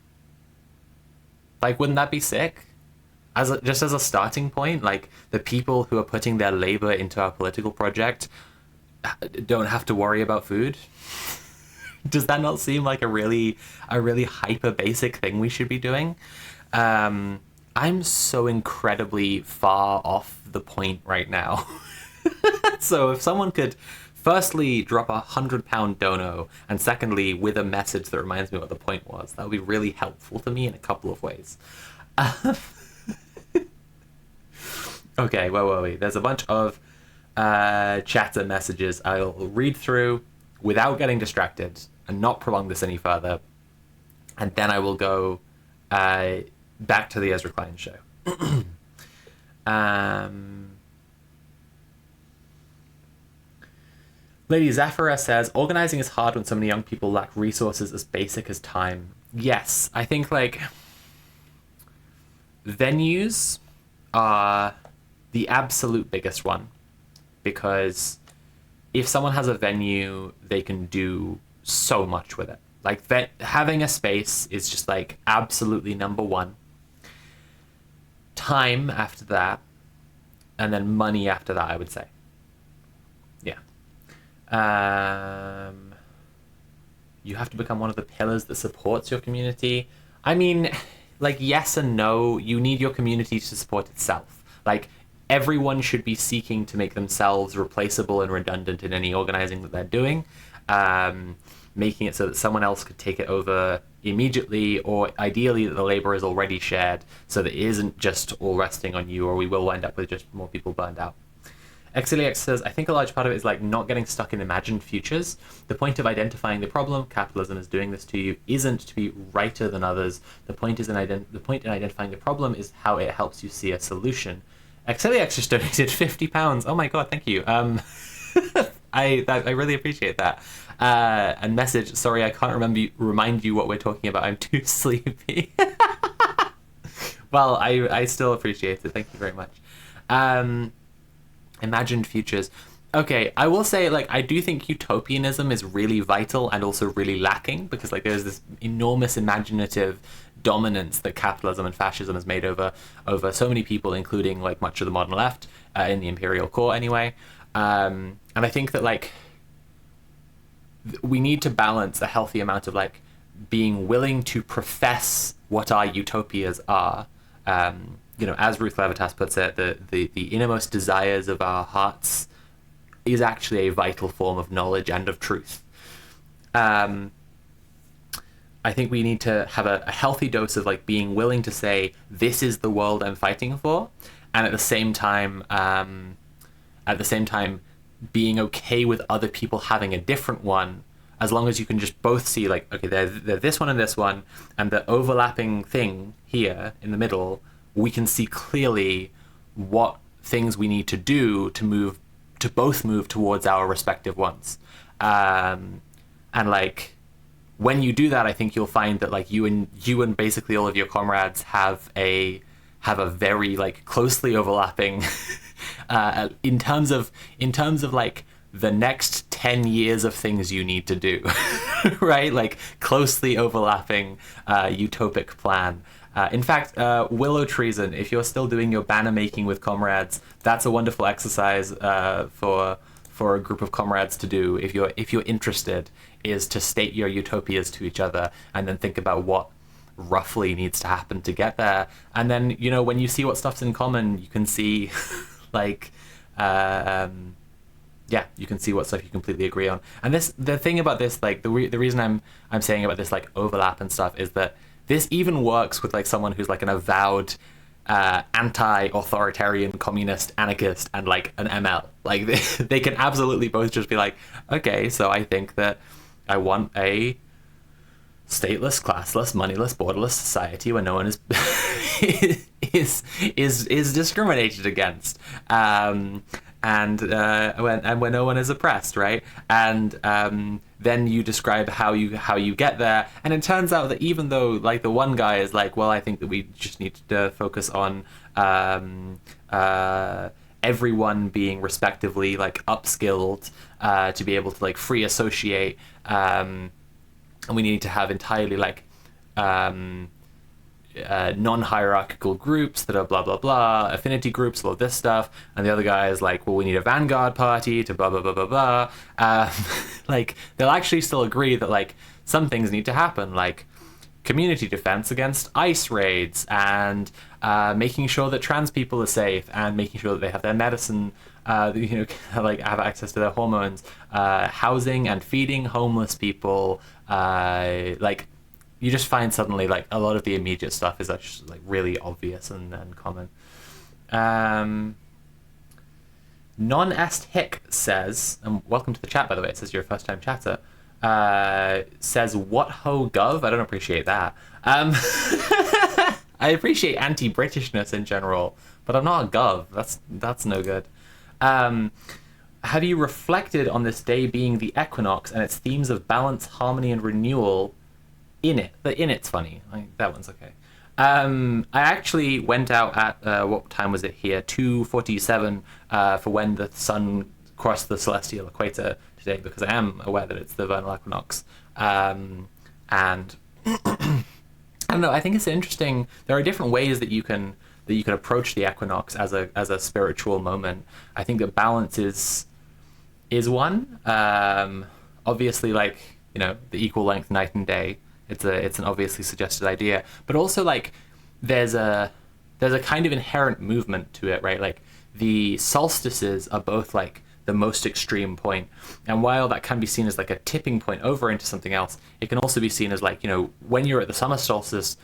Like, wouldn't that be sick? Just as a starting point, like, the people who are putting their labor into our political project don't have to worry about food. Does that not seem like a really hyper basic thing we should be doing? I'm so incredibly far off the point right now. So if someone could firstly drop £100 dono, and secondly with a message that reminds me what the point was, that would be really helpful to me in a couple of ways. Okay, where were we? There's a bunch of chats and messages I'll read through. without getting distracted and not prolong this any further. And then I will go back to the Ezra Klein show. Lady Zafira says, organizing is hard when so many young people lack resources as basic as time. Yes, I think, like, venues are the absolute biggest one, because if someone has a venue, they can do so much with it. Like, having a space is just, like, absolutely number one. Time after that, and then money after that, I would say. Yeah. You have to become one of the pillars that supports your community. I mean, like, yes and no. You need your community to support itself. Like, everyone should be seeking to make themselves replaceable and redundant in any organizing that they're doing, making it so that someone else could take it over immediately, or ideally that the labor is already shared, so that it isn't just all resting on you, or we will wind up with just more people burned out. Xiliax says, I think a large part of it is like not getting stuck in imagined futures. The point of identifying the problem, capitalism is doing this to you, isn't to be righter than others. The point in identifying the problem is how it helps you see a solution. Xiliax just donated £50. Oh my god, thank you. I really appreciate that. And message, sorry, I can't remind you what we're talking about. I'm too sleepy. Well, I still appreciate it. Thank you very much. Imagined futures. Okay, I will say, like, I do think utopianism is really vital and also really lacking, because, like, there's this enormous imaginative dominance that capitalism and fascism has made over so many people, including, like, much of the modern left, in the imperial core anyway. And I think that, like, we need to balance a healthy amount of, like, being willing to profess what our utopias are. You know, as Ruth Levitas puts it, the innermost desires of our hearts is actually a vital form of knowledge and of truth. I think we need to have a healthy dose of, like, being willing to say, this is the world I'm fighting for, and at the same time being okay with other people having a different one, as long as you can just both see, like, okay, they're this one and this one, and the overlapping thing here in the middle, we can see clearly what things we need to do to both move towards our respective ones. And, like, when you do that, I think you'll find that, like, you and basically all of your comrades have a very, like, closely overlapping in terms of like the next 10 years of things you need to do, right? Like, closely overlapping utopic plan. In fact, Willow Treason, if you're still doing your banner making with comrades, that's a wonderful exercise for a group of comrades to do if you're interested, is to state your utopias to each other and then think about what roughly needs to happen to get there. And then, you know, when you see what stuff's in common, you can see like you can see what stuff you completely agree on. And the thing about this, like, the reason I'm saying about this, like, overlap and stuff, is that this even works with, like, someone who's, like, an avowed anti-authoritarian communist anarchist and, like, an ML. Like, they can absolutely both just be like, okay, so I think that I want a stateless, classless, moneyless, borderless society where no one is is discriminated against, and where no one is oppressed, right? And then you describe how you get there, and it turns out that even though, like, the one guy is like, well, I think that we just need to focus on everyone being respectively, like, upskilled to be able to, like, free associate, and we need to have entirely, like, non-hierarchical groups that are blah blah blah, affinity groups, all of this stuff. And the other guy is like, well, we need a vanguard party to blah blah blah blah blah. Like, they'll actually still agree that, like, some things need to happen, like community defense against ICE raids, and making sure that trans people are safe, and making sure that they have their medicine, you know, like, have access to their hormones, housing and feeding homeless people. Like, you just find suddenly, like, a lot of the immediate stuff is actually, like, really obvious and common. Non-est hick says, and welcome to the chat, by the way, it says you're a first-time chatter, says, what ho gov? I don't appreciate that. I appreciate anti-Britishness in general, but I'm not a gov. That's no good. Have you reflected on this day being the equinox and its themes of balance, harmony, and renewal in it? The in it's funny. That one's okay. I actually went out at, what time was it here? 2:47 for when the sun crossed the celestial equator today, because I am aware that it's the vernal equinox. And I don't know, I think it's interesting. There are different ways that you can approach the equinox as a spiritual moment. I think that balance is one. Obviously, like, you know, the equal length night and day. It's an obviously suggested idea, but also like there's a kind of inherent movement to it, right? Like the solstices are both like the most extreme point, and while that can be seen as like a tipping point over into something else, it can also be seen as like, you know, when you're at the summer solstice,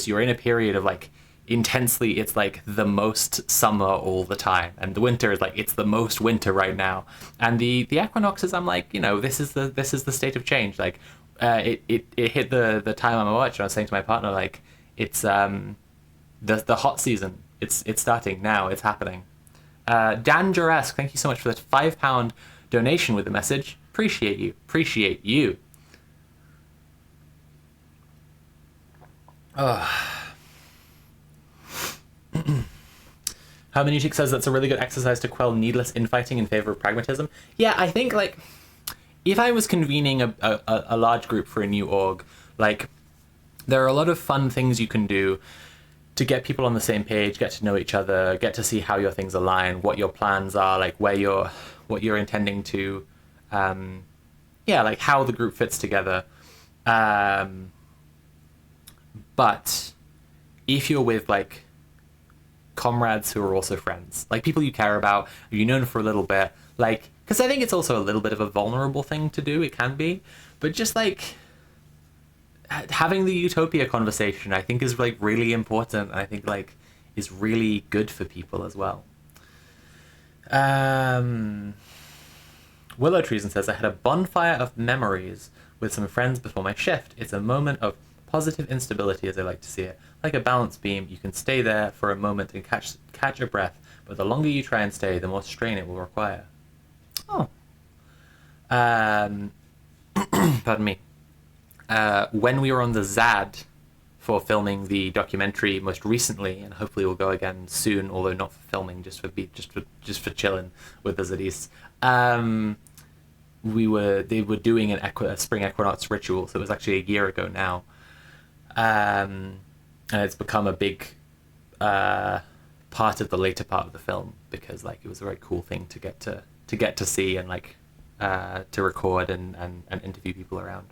you're in a period of like intensely, it's like the most summer all the time, and the winter is like it's the most winter right now. And the equinoxes, I'm like, you know, this is the state of change. Like it hit the time on my watch, and I was saying to my partner, like, it's the hot season. It's starting now. It's happening. Dan Juresk, thank you so much for the £5 donation with the message. Appreciate you. Hermeneutic says that's a really good exercise to quell needless infighting in favor of pragmatism. Yeah, I think, like, if I was convening a large group for a new org, like, there are a lot of fun things you can do to get people on the same page, get to know each other, get to see how your things align, what your plans are, like what you're intending to, like how the group fits together. But if you're with like comrades who are also friends, like people you care about, who you've known for a little bit, like, because I think it's also a little bit of a vulnerable thing to do, it can be, but just like having the utopia conversation, I think, is like really important. I think like is really good for people as well. Willow Treason says, I had a bonfire of memories with some friends before my shift. It's a moment of positive instability, as I like to see it. Like a balance beam, you can stay there for a moment and catch a breath, but the longer you try and stay, the more strain it will require. Oh. Pardon me. When we were on the ZAD for filming the documentary most recently, and hopefully we'll go again soon, although not for filming, just for chilling with the Zadis. They were doing a spring equinox ritual, so it was actually a year ago now, and it's become a big part of the later part of the film, because like it was a very cool thing to get to see and like to record and interview people around.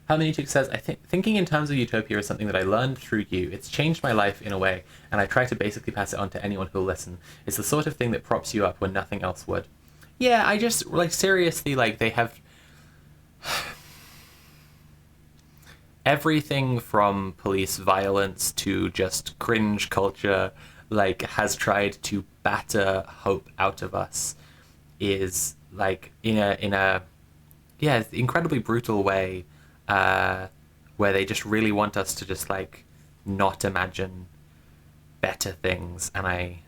Hermeneutic says, I think thinking in terms of utopia is something that I learned through you. It's changed my life in a way, and I try to basically pass it on to anyone who'll listen. It's the sort of thing that props you up when nothing else would. Yeah, I just, like, seriously, like, they have everything from police violence to just cringe culture, like, has tried to batter hope out of us, is, like, in a incredibly brutal way, where they just really want us to just like not imagine better things. And I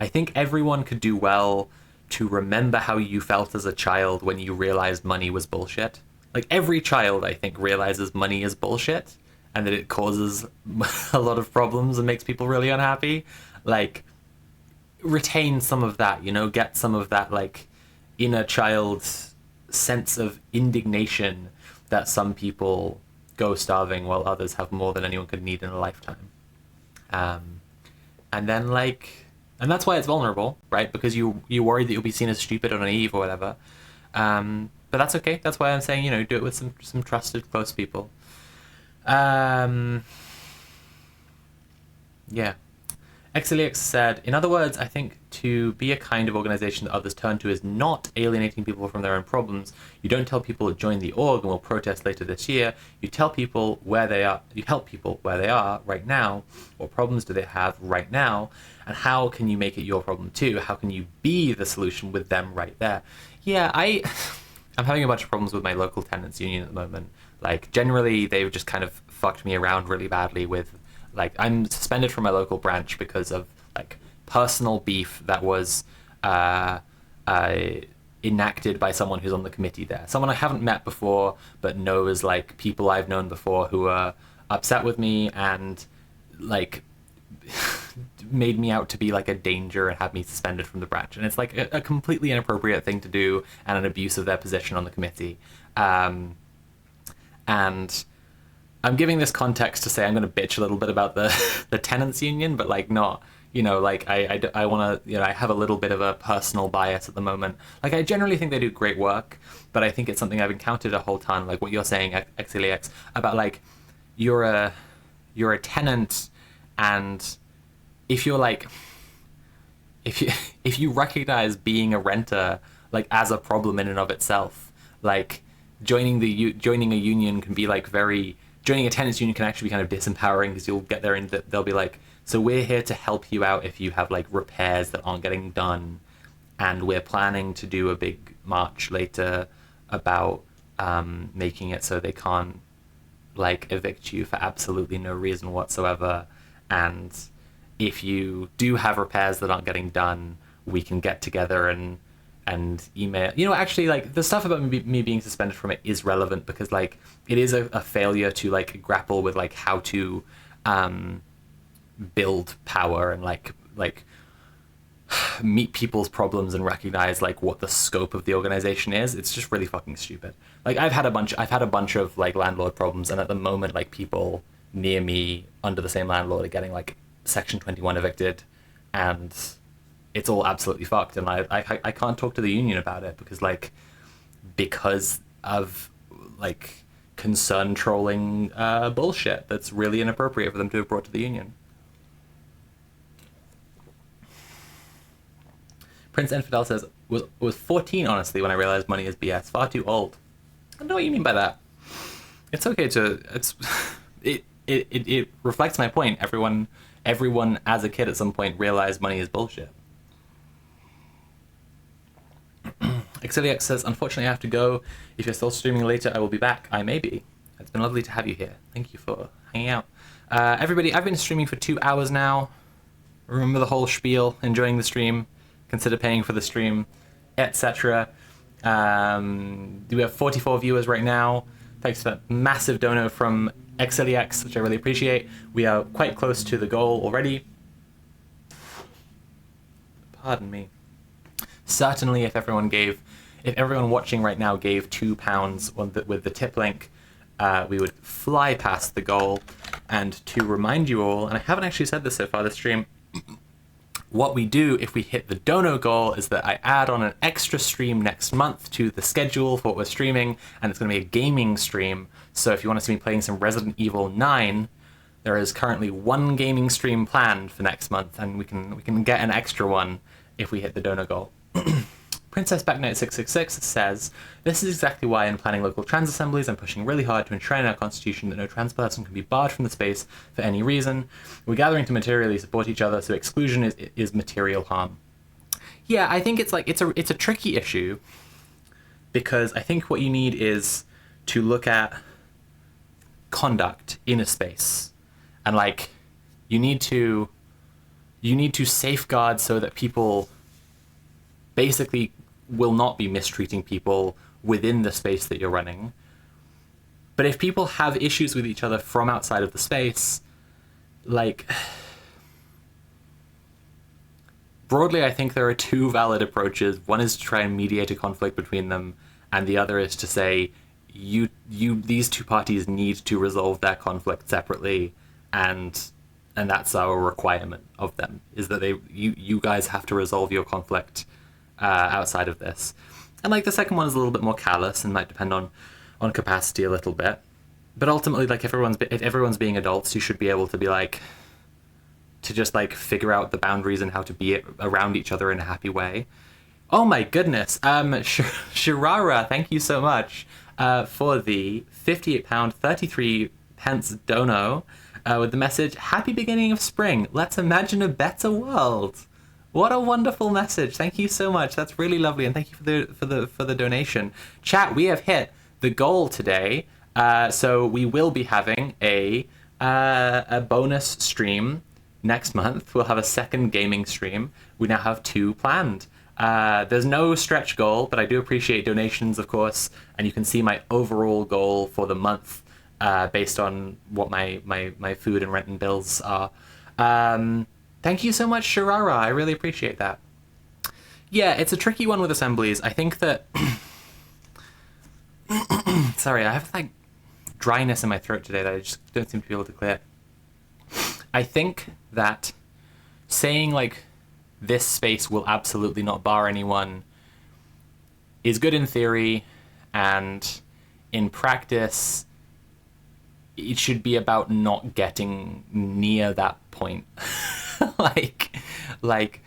think everyone could do well to remember how you felt as a child when you realized money was bullshit. Like every child, I think, realizes money is bullshit and that it causes a lot of problems and makes people really unhappy. Like, retain some of that, you know, get some of that like inner child's sense of indignation that some people go starving while others have more than anyone could need in a lifetime. And then like, and that's why it's vulnerable, right? Because you worry that you'll be seen as stupid or naive or whatever. But that's okay. That's why I'm saying, you know, do it with some trusted, close people. Yeah. Exiliax said, in other words, I think to be a kind of organization that others turn to is not alienating people from their own problems. You don't tell people to join the org and will protest later this year. You tell people where they are. You help people where they are right now. What problems do they have right now? And how can you make it your problem too? How can you be the solution with them right there? Yeah, I'm having a bunch of problems with my local tenants union at the moment. Like, generally, they've just kind of fucked me around really badly with, like, I'm suspended from my local branch because of, like, personal beef that was enacted by someone who's on the committee there. Someone I haven't met before, but knows, like, people I've known before who are upset with me and, like, made me out to be like a danger and had me suspended from the branch. And it's like a completely inappropriate thing to do and an abuse of their position on the committee. And I'm giving this context to say I'm going to bitch a little bit about the tenants union, but like not, you know, like I want to, you know, I have a little bit of a personal bias at the moment. Like, I generally think they do great work, but I think it's something I've encountered a whole ton, like what you're saying, XLEX, about like, you're a tenant, and if you're like, if you recognize being a renter like as a problem in and of itself, like joining a union can be like joining a tenants union can actually be kind of disempowering, because you'll get there and they'll be like, so we're here to help you out if you have like repairs that aren't getting done, and we're planning to do a big march later about making it so they can't like evict you for absolutely no reason whatsoever. And if you do have repairs that aren't getting done, we can get together and email. You know, actually, like, the stuff about me being suspended from it is relevant, because like it is a failure to like grapple with like how to build power and like meet people's problems and recognize like what the scope of the organization is. It's just really fucking stupid. Like, I've had a bunch of like landlord problems, and at the moment, like, people near me under the same landlord are getting like Section 21 evicted, and it's all absolutely fucked. And I can't talk to the union about it because of like concern trolling bullshit that's really inappropriate for them to have brought to the union. Prince Infidel says, was 14 honestly when I realized money is BS. Far too old. I don't know what you mean by that. It's okay to it reflects my point. Everyone as a kid at some point realized money is bullshit. Exiliax says, unfortunately I have to go. If you're still streaming later, I will be back. I may be. It's been lovely to have you here. Thank you for hanging out. Everybody, I've been streaming for 2 hours now. Remember the whole spiel, enjoying the stream, consider paying for the stream, etc. We have 44 viewers right now. Thanks for that massive dono from Exiliax, which I really appreciate. We are quite close to the goal already. Pardon me. Certainly, if everyone watching right now gave £2 with the tip link, we would fly past the goal. And to remind you all, and I haven't actually said this so far this stream, what we do if we hit the dono goal is that I add on an extra stream next month to the schedule for what we're streaming, and it's going to be a gaming stream. So if you want to see me playing some Resident Evil 9, there is currently one gaming stream planned for next month, and we can get an extra one if we hit the dono goal. Princess Backnight 666 says, this is exactly why in planning local trans assemblies I'm pushing really hard to enshrine in our constitution that no trans person can be barred from the space for any reason. We're gathering to materially support each other, so exclusion is material harm. Yeah, I think it's a tricky issue, because I think what you need is to look at conduct in a space, and like you need to safeguard so that people basically will not be mistreating people within the space that you're running. But if people have issues with each other from outside of the space, like, broadly, I think there are two valid approaches. One is to try and mediate a conflict between them, and the other is to say, these two parties need to resolve their conflict separately, and that's our requirement of them, is that you guys have to resolve your conflict outside of this. And like the second one is a little bit more callous and might depend on capacity a little bit, but ultimately, like, if everyone's being adults, you should be able to be like, to just like figure out the boundaries and how to be around each other in a happy way. Oh my goodness. Shirara, thank you so much for the £58, 33 pence dono with the message, happy beginning of spring. Let's imagine a better world. What a wonderful message. Thank you so much. That's really lovely. And thank you for the donation. Chat, we have hit the goal today. So we will be having a bonus stream next month. We'll have a second gaming stream. We now have 2 planned. There's no stretch goal, but I do appreciate donations, of course, and you can see my overall goal for the month based on what my food and rent and bills are. Thank you so much, Shirara. I really appreciate that. Yeah, it's a tricky one with assemblies. I think that... Sorry, I have like dryness in my throat today that I just don't seem to be able to clear. I think that saying like this space will absolutely not bar anyone is good in theory, and in practice it should be about not getting near that point. like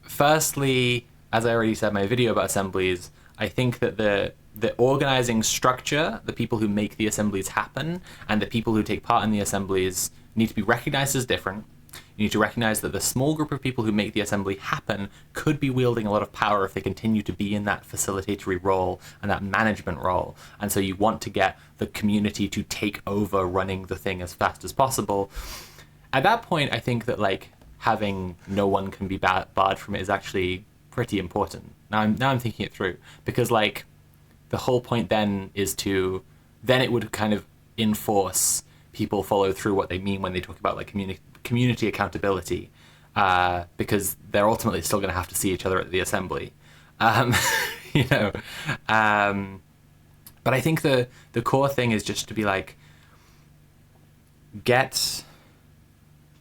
firstly, as I already said in my video about assemblies, I think that the organizing structure, the people who make the assemblies happen, and the people who take part in the assemblies need to be recognized as different. You need to recognize that the small group of people who make the assembly happen could be wielding a lot of power if they continue to be in that facilitatory role and that management role. And so you want to get the community to take over running the thing as fast as possible. At that point, I think that like having no one can be barred from it is actually pretty important. Now I'm thinking it through, because like the whole point then is to, then it would kind of enforce people follow through what they mean when they talk about like community accountability, because they're ultimately still going to have to see each other at the assembly. You know, but I think the core thing is just to be like, get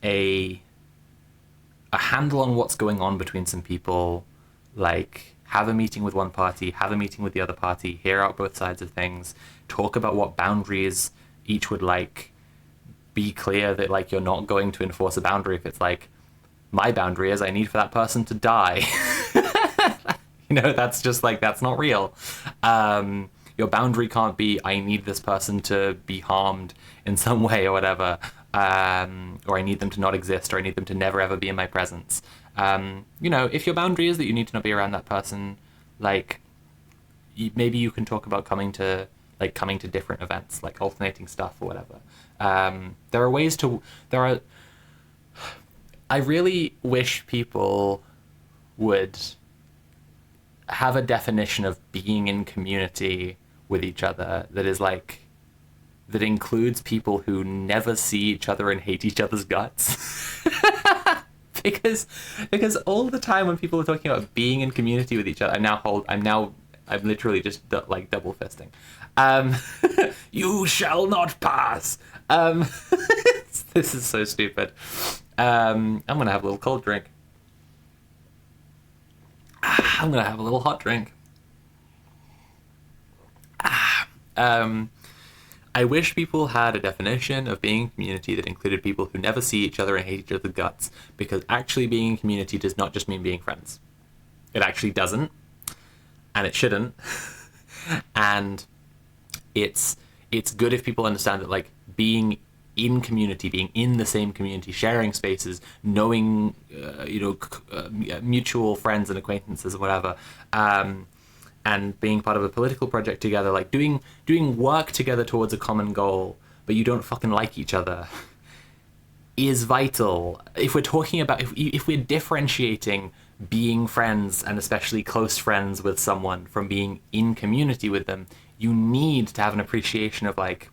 a handle on what's going on between some people, like have a meeting with one party, have a meeting with the other party, hear out both sides of things, talk about what boundaries each would like. Be clear that like you're not going to enforce a boundary if it's like, my boundary is I need for that person to die. You know, that's just like, that's not real. Your boundary can't be I need this person to be harmed in some way or whatever, or I need them to not exist, or I need them to never ever be in my presence. You know, if your boundary is that you need to not be around that person, like maybe you can talk about coming to different events, like alternating stuff or whatever. There are ways to, I really wish people would have a definition of being in community with each other that is like, that includes people who never see each other and hate each other's guts. because all the time when people are talking about being in community with each other, I'm literally just like double fisting. You shall not pass. This is so stupid. I'm gonna have a little cold drink. I'm gonna have a little hot drink. I wish people had a definition of being in community that included people who never see each other and hate each other's guts, because actually being in community does not just mean being friends. It actually doesn't, and it shouldn't. And it's good if people understand that like being in community, being in the same community, sharing spaces, knowing mutual friends and acquaintances or whatever, and being part of a political project together, like doing work together towards a common goal, but you don't fucking like each other, is vital. If we're talking about, if we're differentiating being friends, and especially close friends with someone, from being in community with them, you need to have an appreciation of like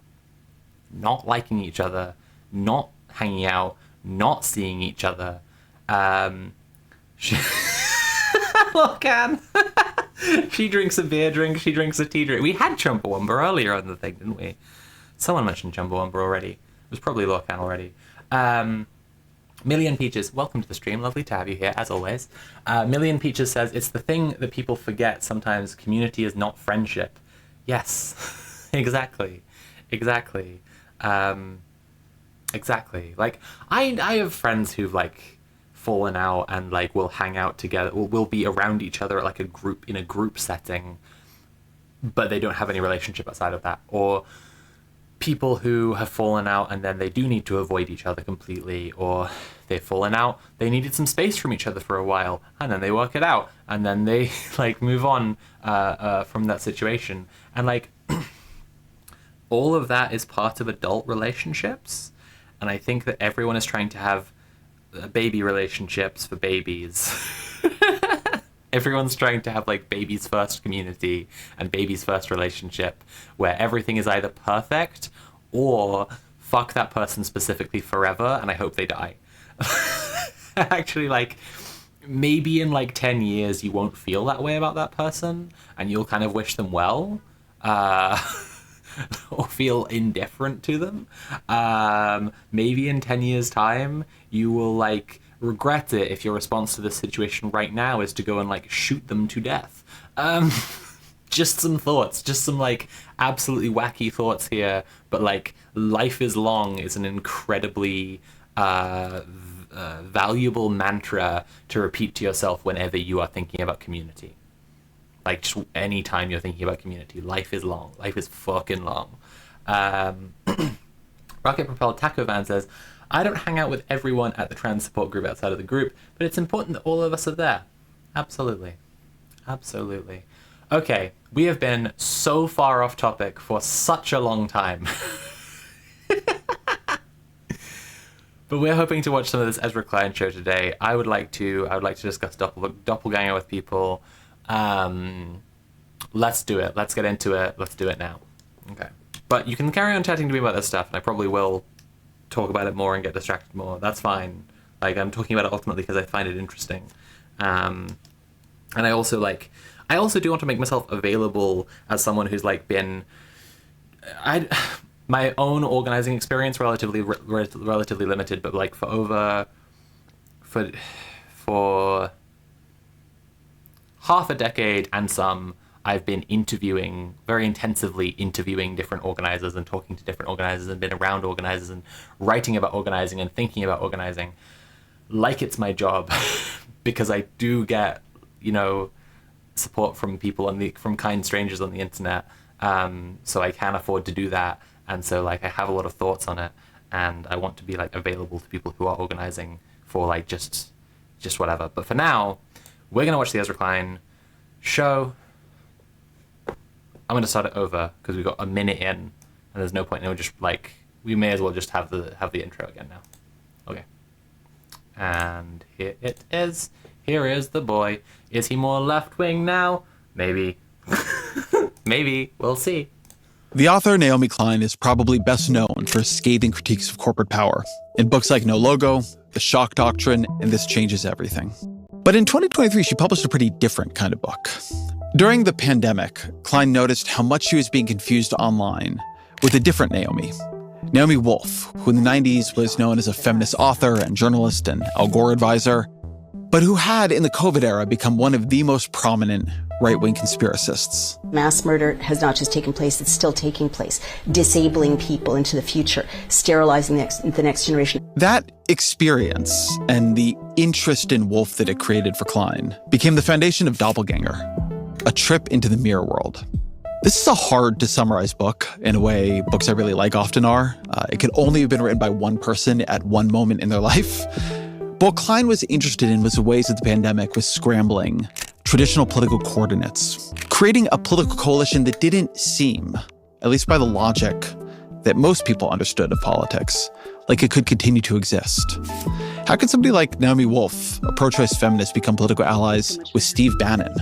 not liking each other, not hanging out, not seeing each other. Look, Anne. She drinks a beer drink, she drinks a tea drink. We had Chumbawamba earlier on the thing, didn't we? Someone mentioned Chumbawamba already. It was probably Locan already. Million Peaches, welcome to the stream. Lovely to have you here, as always. Million Peaches says, it's the thing that people forget sometimes. Community is not friendship. Yes, exactly. Exactly. Like, I have friends who've, like, fallen out and, like, will hang out together, or will be around each other at, like, in a group setting, but they don't have any relationship outside of that. Or people who have fallen out and then they do need to avoid each other completely, or they've fallen out, they needed some space from each other for a while, and then they work it out, and then they, like, move on from that situation. And, like, all of that is part of adult relationships. And I think that everyone is trying to have baby relationships for babies. Everyone's trying to have, like, babies first community and babies first relationship where everything is either perfect or fuck that person specifically forever and I hope they die. Actually, like, maybe in, like, 10 years you won't feel that way about that person and you'll kind of wish them well. Or feel indifferent to them. Maybe in 10 years' time, you will, like, regret it if your response to this situation right now is to go and, like, shoot them to death. Just some thoughts, just some, like, absolutely wacky thoughts here. But, like, life is long is an incredibly valuable mantra to repeat to yourself whenever you are thinking about community. Like, just any time you're thinking about community, life is long. Life is fucking long. Rocket Propelled Taco Van says, I don't hang out with everyone at the trans support group outside of the group, but it's important that all of us are there. Absolutely. Absolutely. Okay, we have been so far off topic for such a long time. But we're hoping to watch some of this Ezra Klein show today. I would like to discuss Doppelganger with people. Let's do it. Let's get into it. Let's do it now. Okay. But you can carry on chatting to me about this stuff, and I probably will talk about it more and get distracted more. That's fine. Like, I'm talking about it ultimately because I find it interesting. And I also do want to make myself available as someone who's, like, been... my own organizing experience relatively limited, but, like, for half a decade and some, I've been very intensively interviewing different organizers and talking to different organizers and been around organizers and writing about organizing and thinking about organizing like it's my job because I do get, support from people from kind strangers on the internet. So I can afford to do that. And so, like, I have a lot of thoughts on it and I want to be, like, available to people who are organizing for, like, just whatever. But for now, we're going to watch the Ezra Klein show. I'm going to start it over because we've got a minute in and there's no point in we may as well just have the intro again now. Okay. And here it is. Here is the boy. Is he more left-wing now? Maybe. Maybe. We'll see. The author Naomi Klein is probably best known for scathing critiques of corporate power in books like No Logo, The Shock Doctrine, and This Changes Everything. But in 2023, she published a pretty different kind of book. During the pandemic, Klein noticed how much she was being confused online with a different Naomi. Naomi Wolf, who in the 90s was known as a feminist author and journalist and Al Gore advisor, but who had, in the COVID era, become one of the most prominent right-wing conspiracists. Mass murder has not just taken place, it's still taking place, disabling people into the future, sterilizing the next generation. That experience and the interest in Wolf that it created for Klein became the foundation of Doppelganger, a trip into the mirror world. This is a hard-to-summarize book in a way books I really like often are. It could only have been written by one person at one moment in their life. But what Klein was interested in was the ways that the pandemic was scrambling traditional political coordinates, creating a political coalition that didn't seem, at least by the logic that most people understood of politics, like it could continue to exist. How could somebody like Naomi Wolf, a pro-choice feminist, become political allies with Steve Bannon?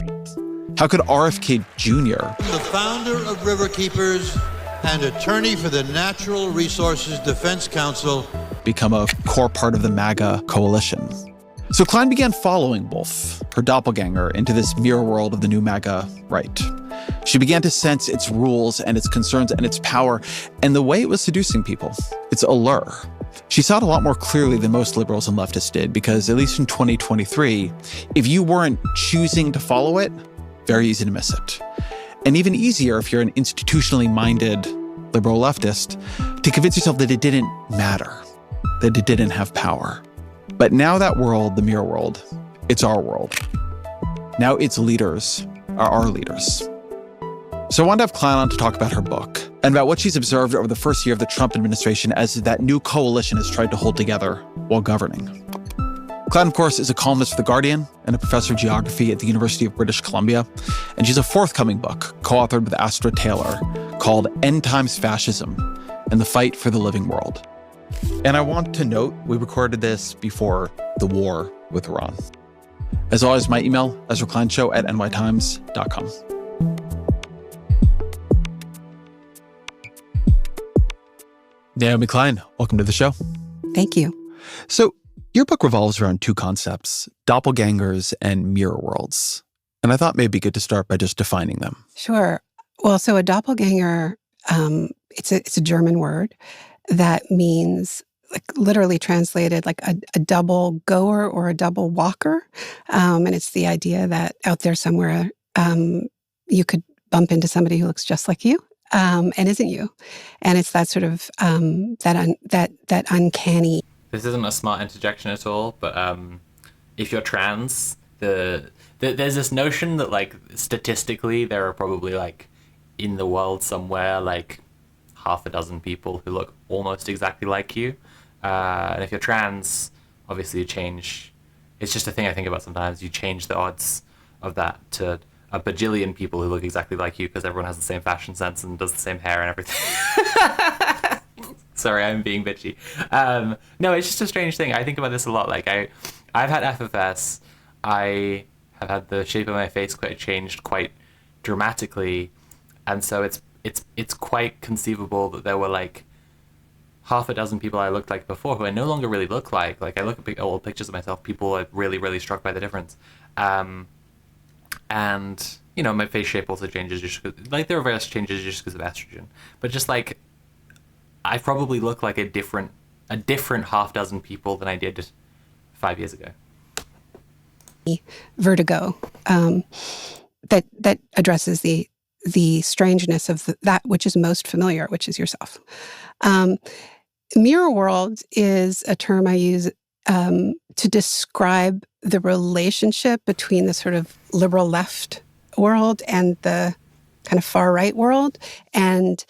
How could RFK Jr., the founder of Riverkeepers and attorney for the Natural Resources Defense Council, become a core part of the MAGA coalition? So Klein began following Wolf, her doppelganger, into this mirror world of the new MAGA right. She began to sense its rules and its concerns and its power and the way it was seducing people, its allure. She saw it a lot more clearly than most liberals and leftists did because, at least in 2023, if you weren't choosing to follow it, very easy to miss it. And even easier if you're an institutionally minded liberal leftist to convince yourself that it didn't matter. that it didn't have power. But now that world, the mirror world, it's our world. Now its leaders are our leaders. So I wanted to have Klein on to talk about her book and about what she's observed over the first year of the Trump administration as that new coalition has tried to hold together while governing. Klein, of course, is a columnist for The Guardian and a professor of geography at the University of British Columbia. And she's a forthcoming book, co-authored with Astra Taylor, called End Times Fascism and the Fight for the Living World. And I want to note, we recorded this before the war with Iran. As always, my email, EzraKleinShow@nytimes.com. Naomi Klein, welcome to the show. Thank you. So your book revolves around two concepts, doppelgangers and mirror worlds. And I thought maybe good to start by just defining them. Sure. Well, so a doppelganger, it's a German word that means, like, literally translated like a double goer or a double walker. And it's the idea that out there somewhere, you could bump into somebody who looks just like you. And isn't you. And it's that sort of, that uncanny. This isn't a smart interjection at all, but if you're trans, there's this notion that, like, statistically there are probably, like, in the world somewhere, like, half a dozen people who look almost exactly like you. And if you're trans, obviously you change. It's just a thing I think about sometimes. You change the odds of that to a bajillion people who look exactly like you because everyone has the same fashion sense and does the same hair and everything. Sorry, I'm being bitchy. No, it's just a strange thing. I think about this a lot. Like, I've had FFS. I have had the shape of my face changed quite dramatically, and so it's quite conceivable that there were, like, half a dozen people I looked like before who I no longer really look like. Like, I look at old pictures of myself, people are really, really struck by the difference. And, you know, my face shape also changes just because, like, there are various changes just because of estrogen. But just, like, I probably look like a different half dozen people than I did 5 years ago. Vertigo that addresses the strangeness of that which is most familiar, which is yourself. Mirror world is a term I use to describe the relationship between the sort of liberal left world and the kind of far right world, and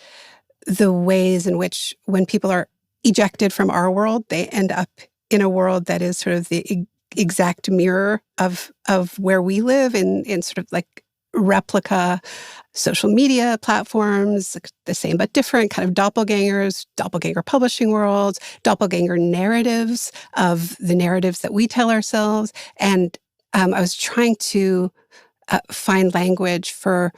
the ways in which, when people are ejected from our world, they end up in a world that is sort of the exact mirror of where we live, in sort of like replica social media platforms, the same but different, kind of doppelgangers, doppelganger publishing worlds, doppelganger narratives of the narratives that we tell ourselves. And I was trying to find language for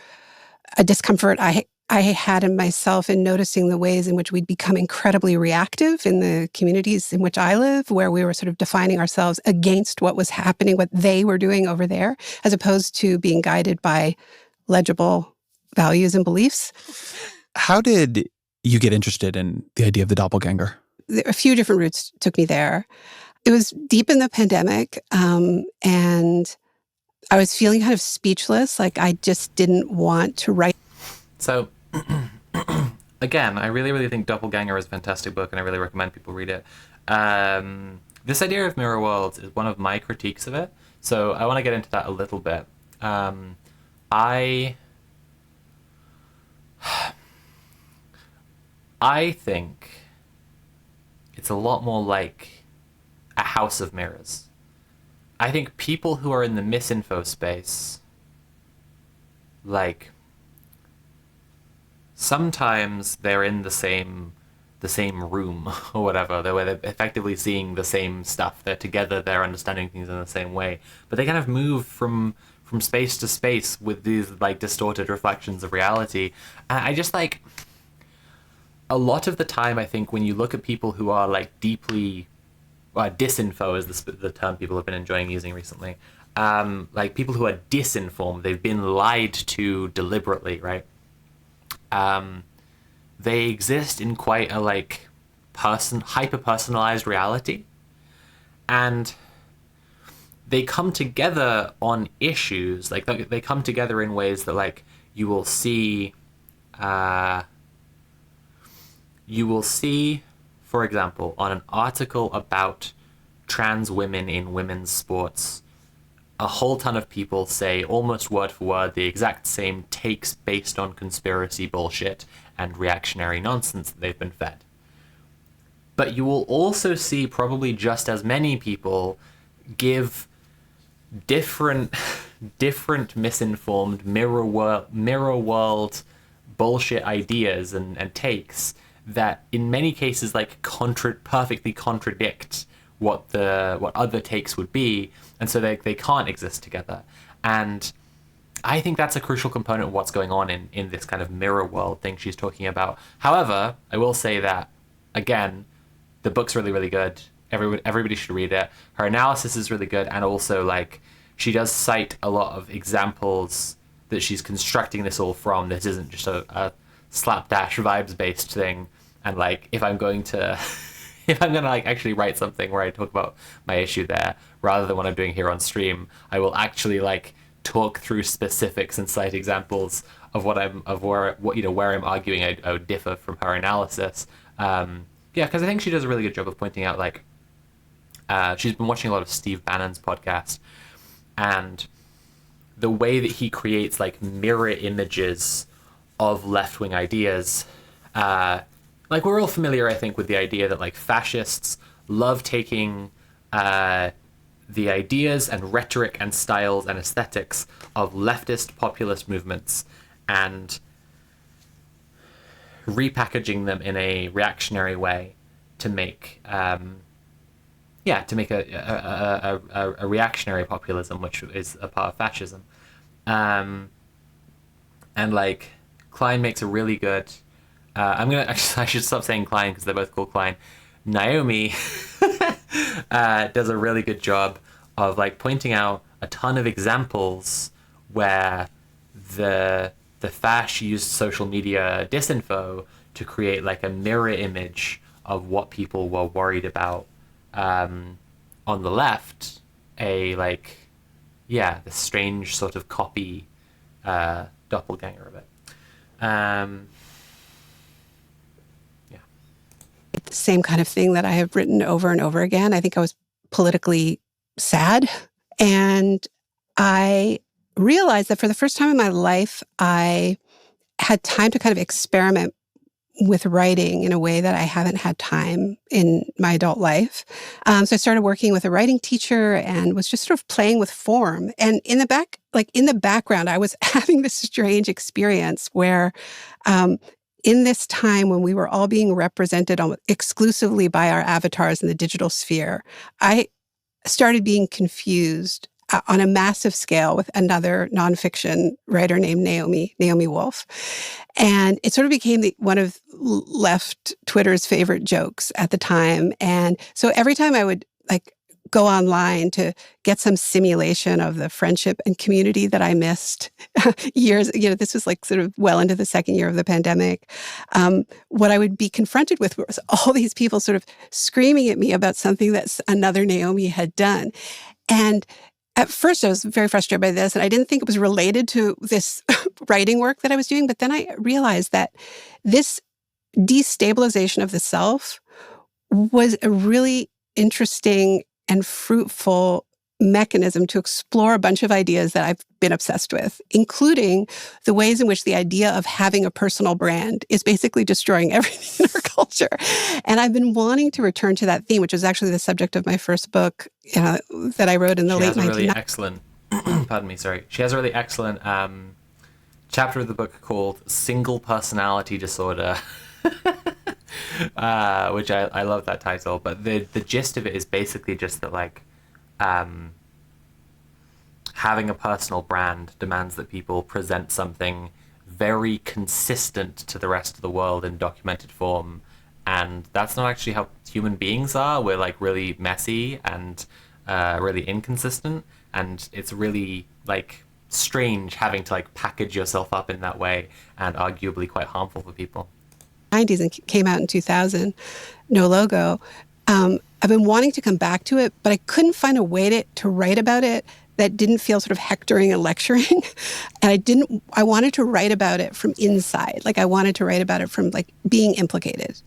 a discomfort I had in myself in noticing the ways in which we'd become incredibly reactive in the communities in which I live, where we were sort of defining ourselves against what was happening, what they were doing over there, as opposed to being guided by legible values and beliefs. How did you get interested in the idea of the doppelganger? A few different routes took me there. It was deep in the pandemic, and I was feeling kind of speechless, like I just didn't want to write. So, again, I really, really think Doppelganger is a fantastic book, and I really recommend people read it. This idea of mirror worlds is one of my critiques of it, so I want to get into that a little bit. I think it's a lot more like a house of mirrors. I think people who are in the misinfo space, like, sometimes they're in the same room or whatever, they're effectively seeing the same stuff. They're together, they're understanding things in the same way, but they kind of move from space to space with these, like, distorted reflections of reality. I just, like, a lot of the time, I think when you look at people who are, like, deeply disinfo is the term people have been enjoying using recently, like, people who are disinformed, they've been lied to deliberately, right? They exist in quite a, like, hyper-personalized reality, and they come together on issues, like, they come together in ways that, like, you will see for example, on an article about trans women in women's sports, a whole ton of people say almost word for word the exact same takes based on conspiracy bullshit and reactionary nonsense that they've been fed. But you will also see probably just as many people give different misinformed mirror world bullshit ideas and takes that in many cases like perfectly contradict what other takes would be, and so they can't exist together. And I think that's a crucial component of what's going on in this kind of mirror world thing she's talking about. However, I will say that, again, the book's really, really good. Everybody should read it. Her analysis is really good, and also, like, she does cite a lot of examples that she's constructing this all from. This isn't just a slapdash vibes-based thing. And, like, if I'm going to like actually write something where I talk about my issue there, rather than what I'm doing here on stream, I will actually like talk through specifics and cite examples of where I'm arguing I would differ from her analysis. Because I think she does a really good job of pointing out, like, she's been watching a lot of Steve Bannon's podcast, and the way that he creates like mirror images of left-wing ideas. Like, we're all familiar, I think, with the idea that, like, fascists love taking the ideas and rhetoric and styles and aesthetics of leftist populist movements and repackaging them in a reactionary way to make a reactionary populism, which is a part of fascism. And, like, Klein makes a really good... I should stop saying Klein because they're both called Klein. Naomi does a really good job of like pointing out a ton of examples where the fash used social media disinfo to create like a mirror image of what people were worried about on the left. The strange sort of copy doppelganger of it. The same kind of thing that I have written over and over again. I think I was politically sad. And I realized that for the first time in my life, I had time to kind of experiment with writing in a way that I haven't had time in my adult life. So I started working with a writing teacher and was just sort of playing with form. And in the background, I was having this strange experience where, in this time when we were all being represented exclusively by our avatars in the digital sphere, I started being confused on a massive scale with another nonfiction writer named Naomi Wolf. And it sort of became one of left Twitter's favorite jokes at the time. And so every time I would like go online to get some simulation of the friendship and community that I missed years, this was like sort of well into the second year of the pandemic. What I would be confronted with was all these people sort of screaming at me about something that another Naomi had done. And at first I was very frustrated by this, and I didn't think it was related to this writing work that I was doing. But then I realized that this destabilization of the self was a really interesting and fruitful mechanism to explore a bunch of ideas that I've been obsessed with, including the ways in which the idea of having a personal brand is basically destroying everything in our culture. And I've been wanting to return to that theme, which is actually the subject of my first book that I wrote in the late 1990s. She has a really excellent chapter of the book called Single Personality Disorder. Which I love that title, but the gist of it is basically just that, like, having a personal brand demands that people present something very consistent to the rest of the world in documented form, and that's not actually how human beings are. We're like really messy and really inconsistent, and it's really like strange having to like package yourself up in that way, and arguably quite harmful for people. 90s and came out in 2000, No Logo. I've been wanting to come back to it, but I couldn't find a way to write about it that didn't feel sort of hectoring and lecturing. And I wanted to write about it from inside. Like, I wanted to write about it from like being implicated.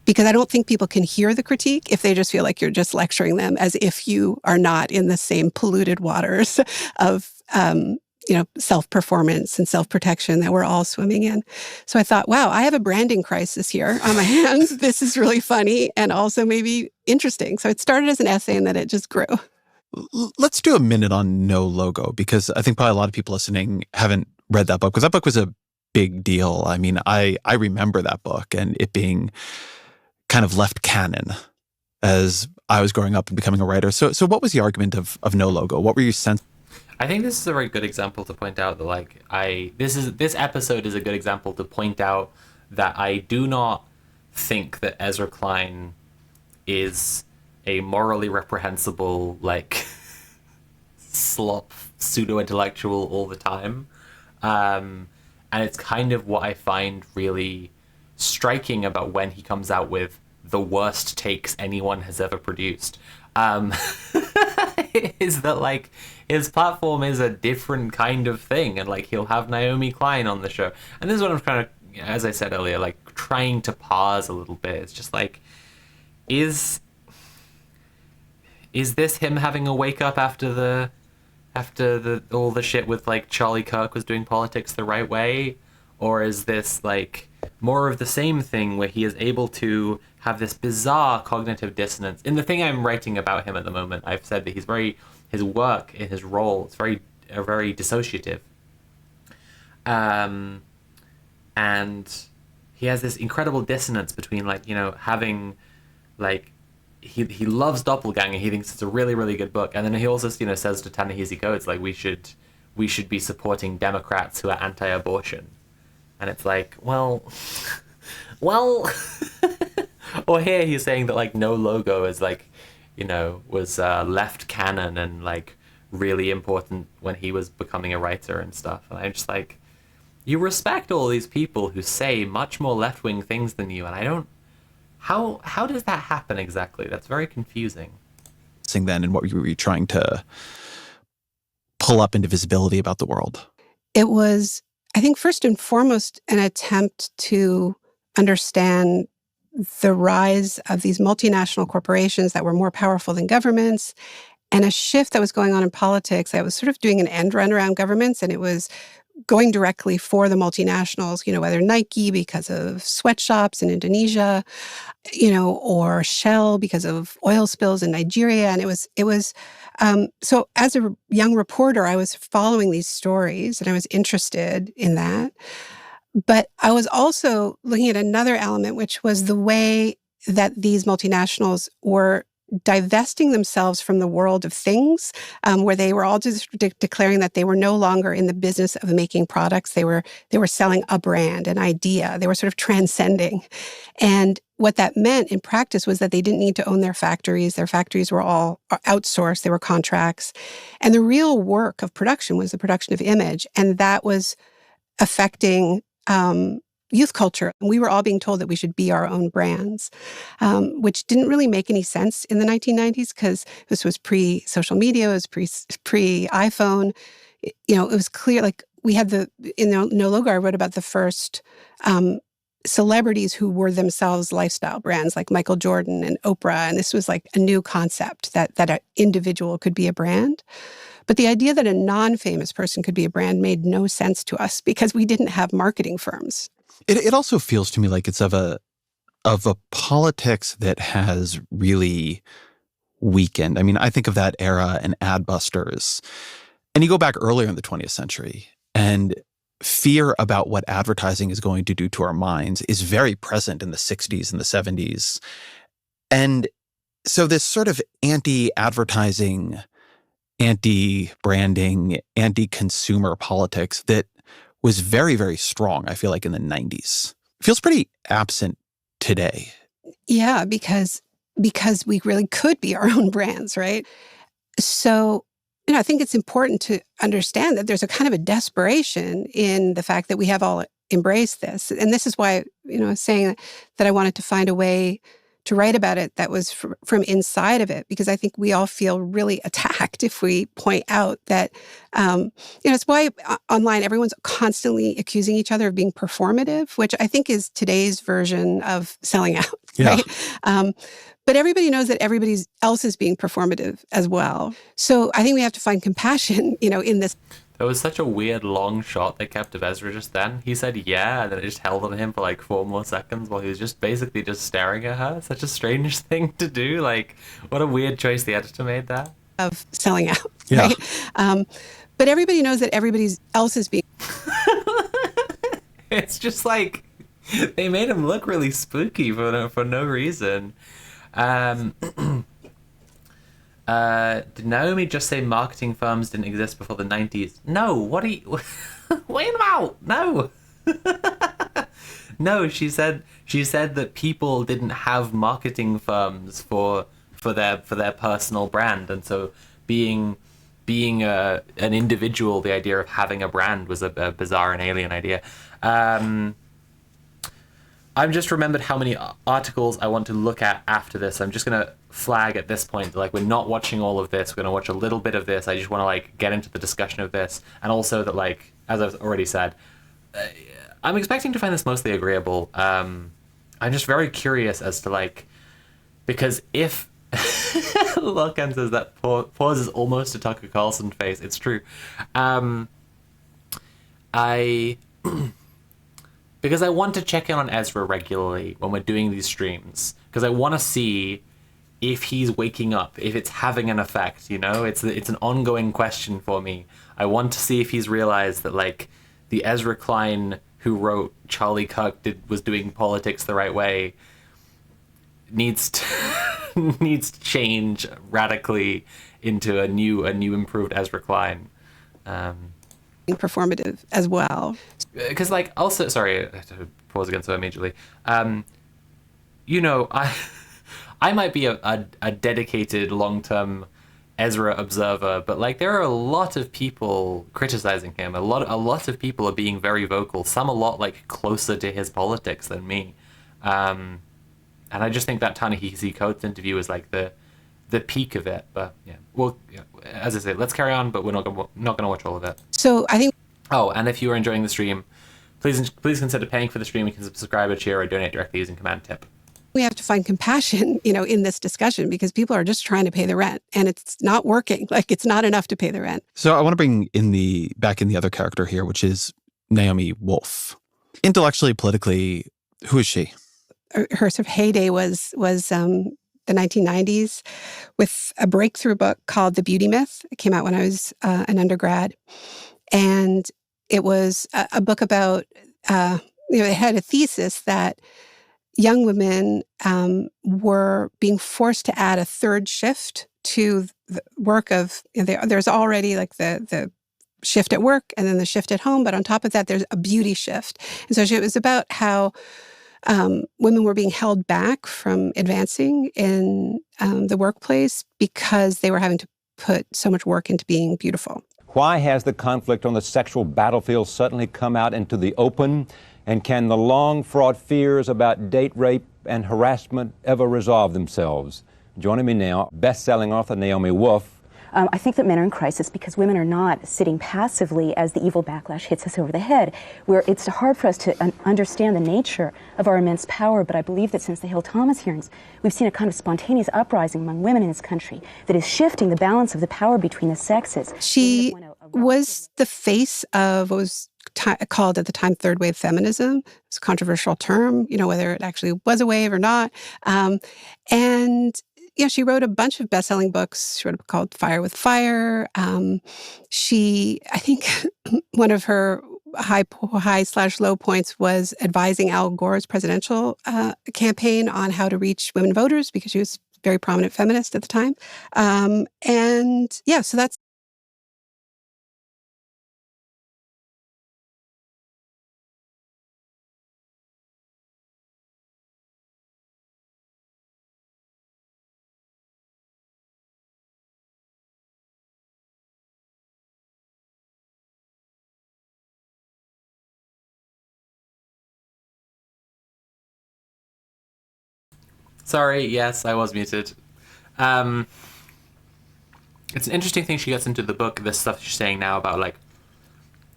because I don't think people can hear the critique if they just feel like you're just lecturing them as if you are not in the same polluted waters of, self-performance and self-protection that we're all swimming in. So I thought, wow, I have a branding crisis here on my hands. This is really funny and also maybe interesting. So it started as an essay and then it just grew. Let's do a minute on No Logo, because I think probably a lot of people listening haven't read that book, because that book was a big deal. I mean, I remember that book and it being kind of left canon as I was growing up and becoming a writer. So what was the argument of No Logo? What were you sensing? I think this is a very good example to point out that this episode is a good example to point out that I do not think that Ezra Klein is a morally reprehensible slop pseudo-intellectual all the time. And it's kind of what I find really striking about when he comes out with the worst takes anyone has ever produced. Is that his platform is a different kind of thing, and he'll have Naomi Klein on the show. And this is what I'm kind of, as I said earlier, trying to pause a little bit. It's just is this him having a wake up after all the shit with Charlie Kirk was doing politics the right way? Or is this more of the same thing where he is able to have this bizarre cognitive dissonance? In the thing I'm writing about him at the moment, I've said that his work in his role is very dissociative. And he has this incredible dissonance between having he loves Doppelganger. He thinks it's a really, really good book. And then he also, says to Ta-Nehisi Coates, we should be supporting Democrats who are anti-abortion. And it's well. Or here he's saying that No Logo is was left canon and really important when he was becoming a writer and stuff. And I'm just you respect all these people who say much more left-wing things than you, and I don't. How does that happen exactly? That's very confusing. Then, and what were you trying to pull up into visibility about the world? It was, I think, first and foremost, an attempt to understand the rise of these multinational corporations that were more powerful than governments, and a shift that was going on in politics that was sort of doing an end run around governments, and it was going directly for the multinationals, whether Nike because of sweatshops in Indonesia, or Shell because of oil spills in Nigeria. And it was so as a young reporter, I was following these stories and I was interested in that. But I was also looking at another element, which was the way that these multinationals were divesting themselves from the world of things, where they were all just declaring that they were no longer in the business of making products. They were selling a brand, an idea. They were sort of transcending. And what that meant in practice was that they didn't need to own their factories. Their factories were all outsourced. They were contracts. And the real work of production was the production of image. And that was affecting youth culture. And we were all being told that we should be our own brands, which didn't really make any sense in the 1990s because this was pre-social media, it was pre-iPhone. It was clear, we had in No Logo, I wrote about the first celebrities who were themselves lifestyle brands like Michael Jordan and Oprah. And this was a new concept that an individual could be a brand. But the idea that a non-famous person could be a brand made no sense to us because we didn't have marketing firms. It also feels to me like it's of a politics that has really weakened. I mean, I think of that era and Adbusters, and you go back earlier in the 20th century, and fear about what advertising is going to do to our minds is very present in the 60s and the 70s. And so this sort of anti-advertising, anti-branding, anti-consumer politics that was very, very strong, I feel in the 90s. Feels pretty absent today. Yeah, because we really could be our own brands, right? So, I think it's important to understand that there's a kind of a desperation in the fact that we have all embraced this. And this is why, I was saying that I wanted to find a way to write about it that was from inside of it, because I think we all feel really attacked if we point out that, it's why online everyone's constantly accusing each other of being performative, which I think is today's version of selling out, right? But everybody knows that everybody else is being performative as well. So I think we have to find compassion, in this. There was such a weird long shot they kept of Ezra just then. He said yeah, and then it just held on him for like 4 more seconds while he was just basically just staring at her. Such a strange thing to do. Like, what a weird choice the editor made there. Of selling out, right? But everybody knows that everybody else is being... It's just like, they made him look really spooky for no reason. Did Naomi just say marketing firms didn't exist before the 90s? No, what are you... Wait about? No. No, she said that people didn't have marketing firms for their personal brand, and so being an individual, the idea of having a brand was a bizarre and alien idea. I've just remembered how many articles I want to look at after this. I'm just going to flag at this point, like, we're not watching all of this. We're going to watch a little bit of this. I just want to, like, get into the discussion of this. And also that, like, as I've already said, I'm expecting to find this mostly agreeable. I'm just very curious as to, like, because if... Lokan says that pause is almost a Tucker Carlson face. It's true. Because I want to check in on Ezra regularly when we're doing these streams, because I want to see if he's waking up, if it's having an effect, It's an ongoing question for me. I want to see if he's realized that, like, the Ezra Klein who wrote Charlie Kirk was doing politics the right way needs to change radically into a new improved Ezra Klein. Performative as well. Because, like, also, sorry, I have to pause again so immediately. I might be a dedicated long-term Ezra observer, but, like, there are a lot of people criticizing him. A lot of people are being very vocal. Some a lot, like, closer to his politics than me. And I just think that Ta-Nehisi Coates interview is, like, the peak of it. But yeah, well, yeah, as I say, let's carry on. But we're not gonna watch all of it. So I think. Oh, and if you are enjoying the stream, please consider paying for the stream. You can subscribe, or cheer, or donate directly using Command Tip. We have to find compassion, in this discussion, because people are just trying to pay the rent, and it's not working. Like, it's not enough to pay the rent. So I want to bring back in the other character here, which is Naomi Wolf. Intellectually, politically, who is she? Her sort of heyday was the 1990s with a breakthrough book called The Beauty Myth. It came out when I was an undergrad. And it was a book about, it had a thesis that young women were being forced to add a third shift to the work of, there's already like the shift at work and then the shift at home. But on top of that, there's a beauty shift. And so it was about how women were being held back from advancing in the workplace because they were having to put so much work into being beautiful. Why has the conflict on the sexual battlefield suddenly come out into the open? And can the long-fraught fears about date rape and harassment ever resolve themselves? Joining me now, best-selling author Naomi Wolf. I think that men are in crisis because women are not sitting passively as the evil backlash hits us over the head. It's hard for us to understand the nature of our immense power, but I believe that since the Hill-Thomas hearings, we've seen a kind of spontaneous uprising among women in this country that is shifting the balance of the power between the sexes. She was the face of what was called at the time third wave feminism. It's a controversial term, whether it actually was a wave or not. And she wrote a bunch of best-selling books. She wrote a book called Fire with Fire. I think one of her high/low points was advising Al Gore's presidential campaign on how to reach women voters, because she was a very prominent feminist at the time. So that's. Sorry, yes, I was muted. It's an interesting thing she gets into the book, this stuff she's saying now about, like,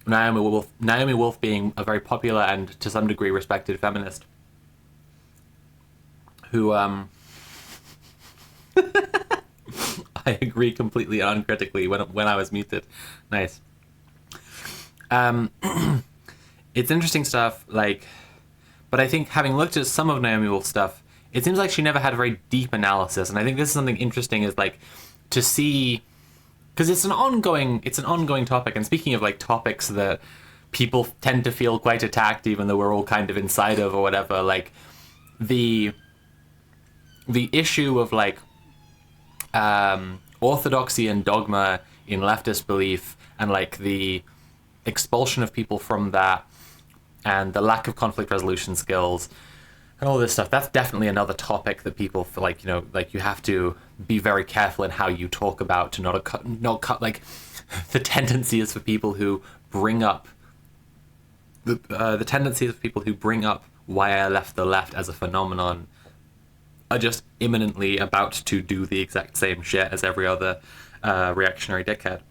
Naomi Wolf being a very popular and, to some degree, respected feminist who, I agree completely and uncritically when I was muted. Nice. It's interesting stuff, like, but I think having looked at some of Naomi Wolf's stuff, it seems like she never had a very deep analysis, and I think this is something interesting, is like to see, because it's an ongoing topic. And speaking of like topics that people tend to feel quite attacked, even though we're all kind of inside of or whatever, like the issue of like orthodoxy and dogma in leftist belief, and like the expulsion of people from that, and the lack of conflict resolution skills and all this stuff, that's definitely another topic that people feel like, you know, like you have to be very careful in how you talk about, to not cut like the tendencies for people who bring up the tendencies of people who bring up why I left the left as a phenomenon are just imminently about to do the exact same shit as every other reactionary dickhead.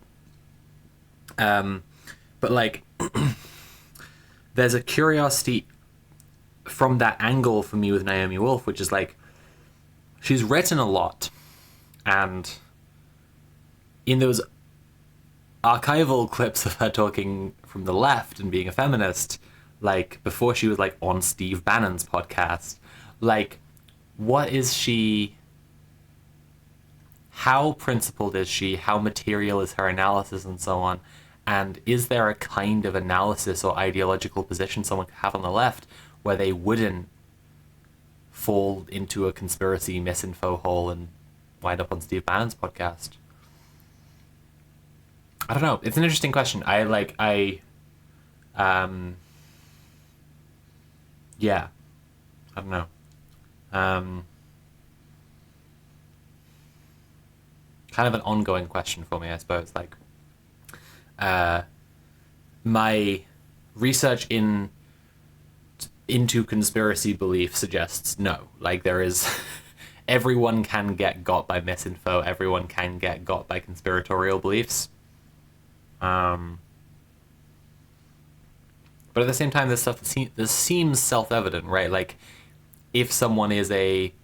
But like there's a curiosity from that angle for me with Naomi Wolf, which is like, she's written a lot, and in those archival clips of her talking from the left and being a feminist, like before she was like on Steve Bannon's podcast, like what is she, how principled is she, how material is her analysis and so on, and is there a kind of analysis or ideological position someone could have on the left where they wouldn't fall into a conspiracy misinfo hole and wind up on Steve Bannon's podcast? I don't know. It's an interesting question. Yeah. I don't know. Kind of an ongoing question for me, I suppose. Like, my research into conspiracy belief suggests no. Like, there is everyone can get got by misinfo. Everyone can get got by conspiratorial beliefs. But at the same time, this seems self-evident, right? Like, if someone is a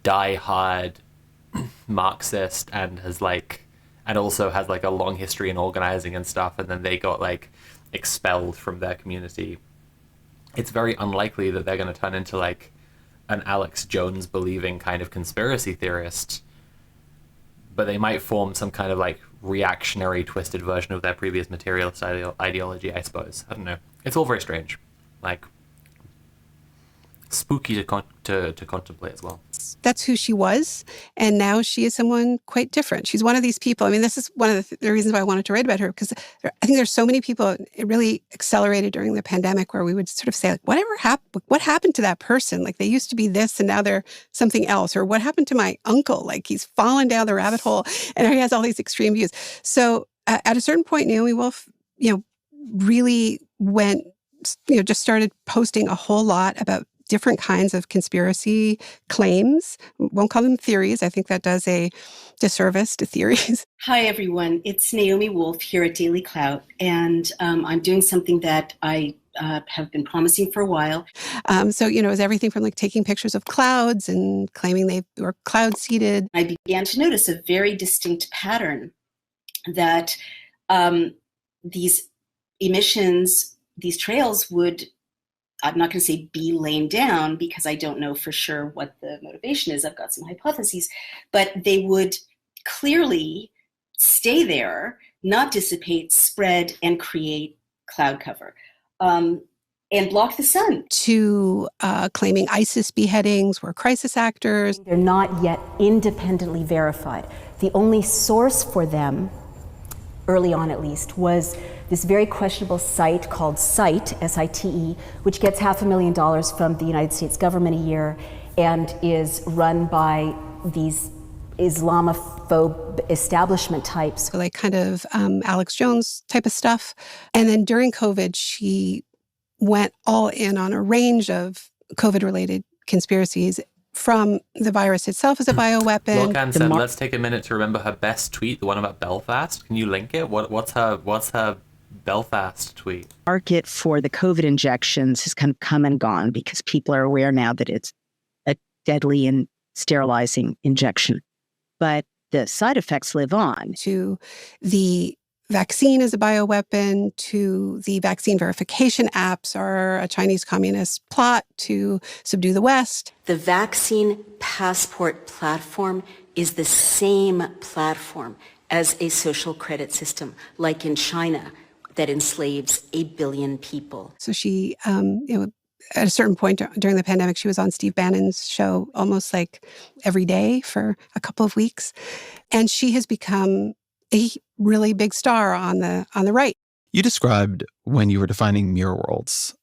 die-hard Marxist and also has like a long history in organizing and stuff, and then they got like expelled from their community, it's very unlikely that they're going to turn into like an Alex Jones believing kind of conspiracy theorist, but they might form some kind of like reactionary twisted version of their previous materialist ideology, I suppose. I don't know. It's all very strange. Like, spooky to contemplate as well. That's who she was, and now she is someone quite different. She's one of these people. I mean, this is one of the reasons why I wanted to write about her, because I think there's so many people. It really accelerated during the pandemic, where we would sort of say, like, whatever happened? What happened to that person? Like, they used to be this, and now they're something else. Or what happened to my uncle? Like, he's fallen down the rabbit hole, and he has all these extreme views. So at a certain point, Naomi Wolf, really went, just started posting a whole lot about different kinds of conspiracy claims. Won't call them theories. I think that does a disservice to theories. Hi, everyone. It's Naomi Wolf here at Daily Clout, and I'm doing something that I have been promising for a while. So, it was everything from like taking pictures of clouds and claiming they were cloud seeded. I began to notice a very distinct pattern that these emissions, these trails would, I'm not going to say be laid down, because I don't know for sure what the motivation is. I've got some hypotheses, but they would clearly stay there, not dissipate, spread, and create cloud cover, and block the sun. To claiming ISIS beheadings were crisis actors. They're not yet independently verified. The only source for them, early on at least, was this very questionable site called SITE, S-I-T-E, which gets $500,000 from the United States government a year and is run by these Islamophobe establishment types. So like kind of Alex Jones type of stuff. And then during COVID, she went all in on a range of COVID-related conspiracies from the virus itself as a bioweapon. Wilcan said, let's take a minute to remember her best tweet, the one about Belfast. Can you link it? What's her Belfast tweet? Market for the COVID injections has kind of come and gone because people are aware now that it's a deadly and sterilizing injection. But the side effects live on. To the vaccine as a bioweapon, to the vaccine verification apps are a Chinese communist plot to subdue the West. The vaccine passport platform is the same platform as a social credit system, like in China, that enslaves 8 billion people. So she, at a certain point during the pandemic, she was on Steve Bannon's show almost like every day for a couple of weeks. And she has become a really big star on the right. You described when you were defining mirror worlds,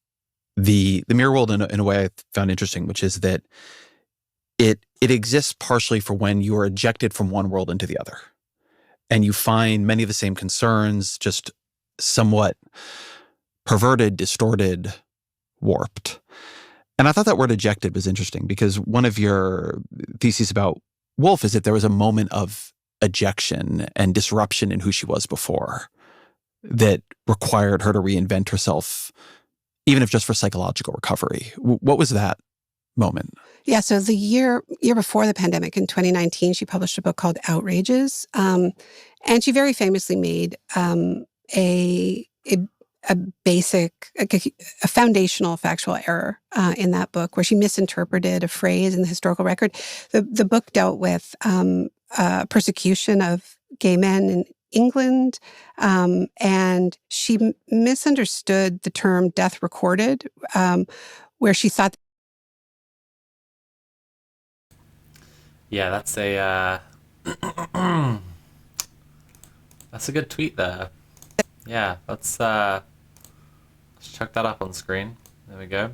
the mirror world in a way I found interesting, which is that it exists partially for when you are ejected from one world into the other. And you find many of the same concerns, just somewhat perverted, distorted, warped. And I thought that word ejected was interesting because one of your theses about Woolf is that there was a moment of ejection and disruption in who she was before that required her to reinvent herself, even if just for psychological recovery. What was that moment? Yeah, so the year before the pandemic, in 2019, she published a book called Outrages. And she very famously made a foundational factual error in that book where she misinterpreted a phrase in the historical record. The book dealt with persecution of gay men in England, and she misunderstood the term death recorded, where she thought... Yeah, that's a that's a good tweet there. Yeah, let's chuck that up on screen. There we go.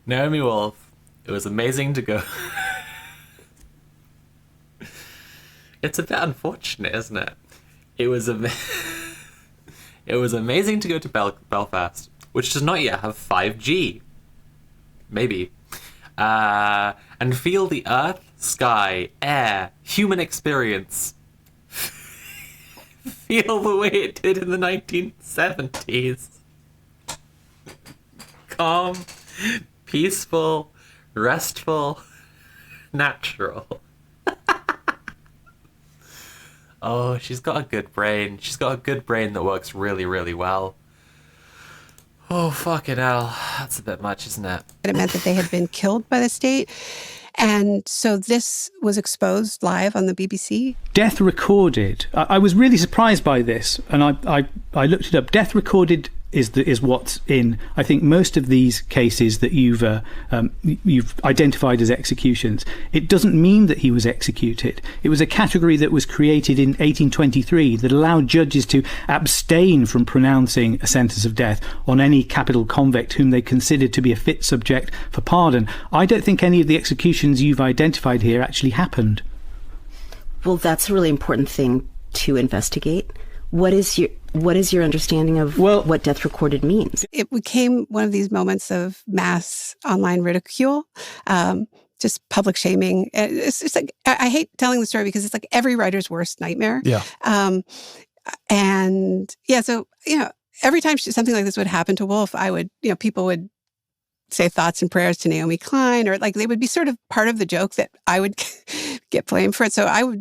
Naomi Wolf, it was amazing to go. It's a bit unfortunate, isn't it? It was it was amazing to go to Belfast, which does not yet have 5G. Maybe. And feel the earth, sky, air, human experience. Feel the way it did in the 1970s. Calm, peaceful, restful, natural. Oh, she's got a good brain. She's got a good brain that works really, really well. Oh, fucking hell. That's a bit much, isn't it? It meant that they had been killed by the state. And so this was exposed live on the BBC. Death recorded. I was really surprised by this, and I looked it up. Death recorded is what's in, I think, most of these cases that you've identified as executions. It doesn't mean that he was executed. It was a category that was created in 1823 that allowed judges to abstain from pronouncing a sentence of death on any capital convict whom they considered to be a fit subject for pardon. I don't think any of the executions you've identified here actually happened. Well, that's a really important thing to investigate. What is your understanding of what death recorded means? It became one of these moments of mass online ridicule, just public shaming. It's like, I hate telling the story because it's like every writer's worst nightmare. Yeah. And yeah, so, every time something like this would happen to Woolf, people would say thoughts and prayers to Naomi Klein, or like they would be sort of part of the joke that I would get blamed for it. So I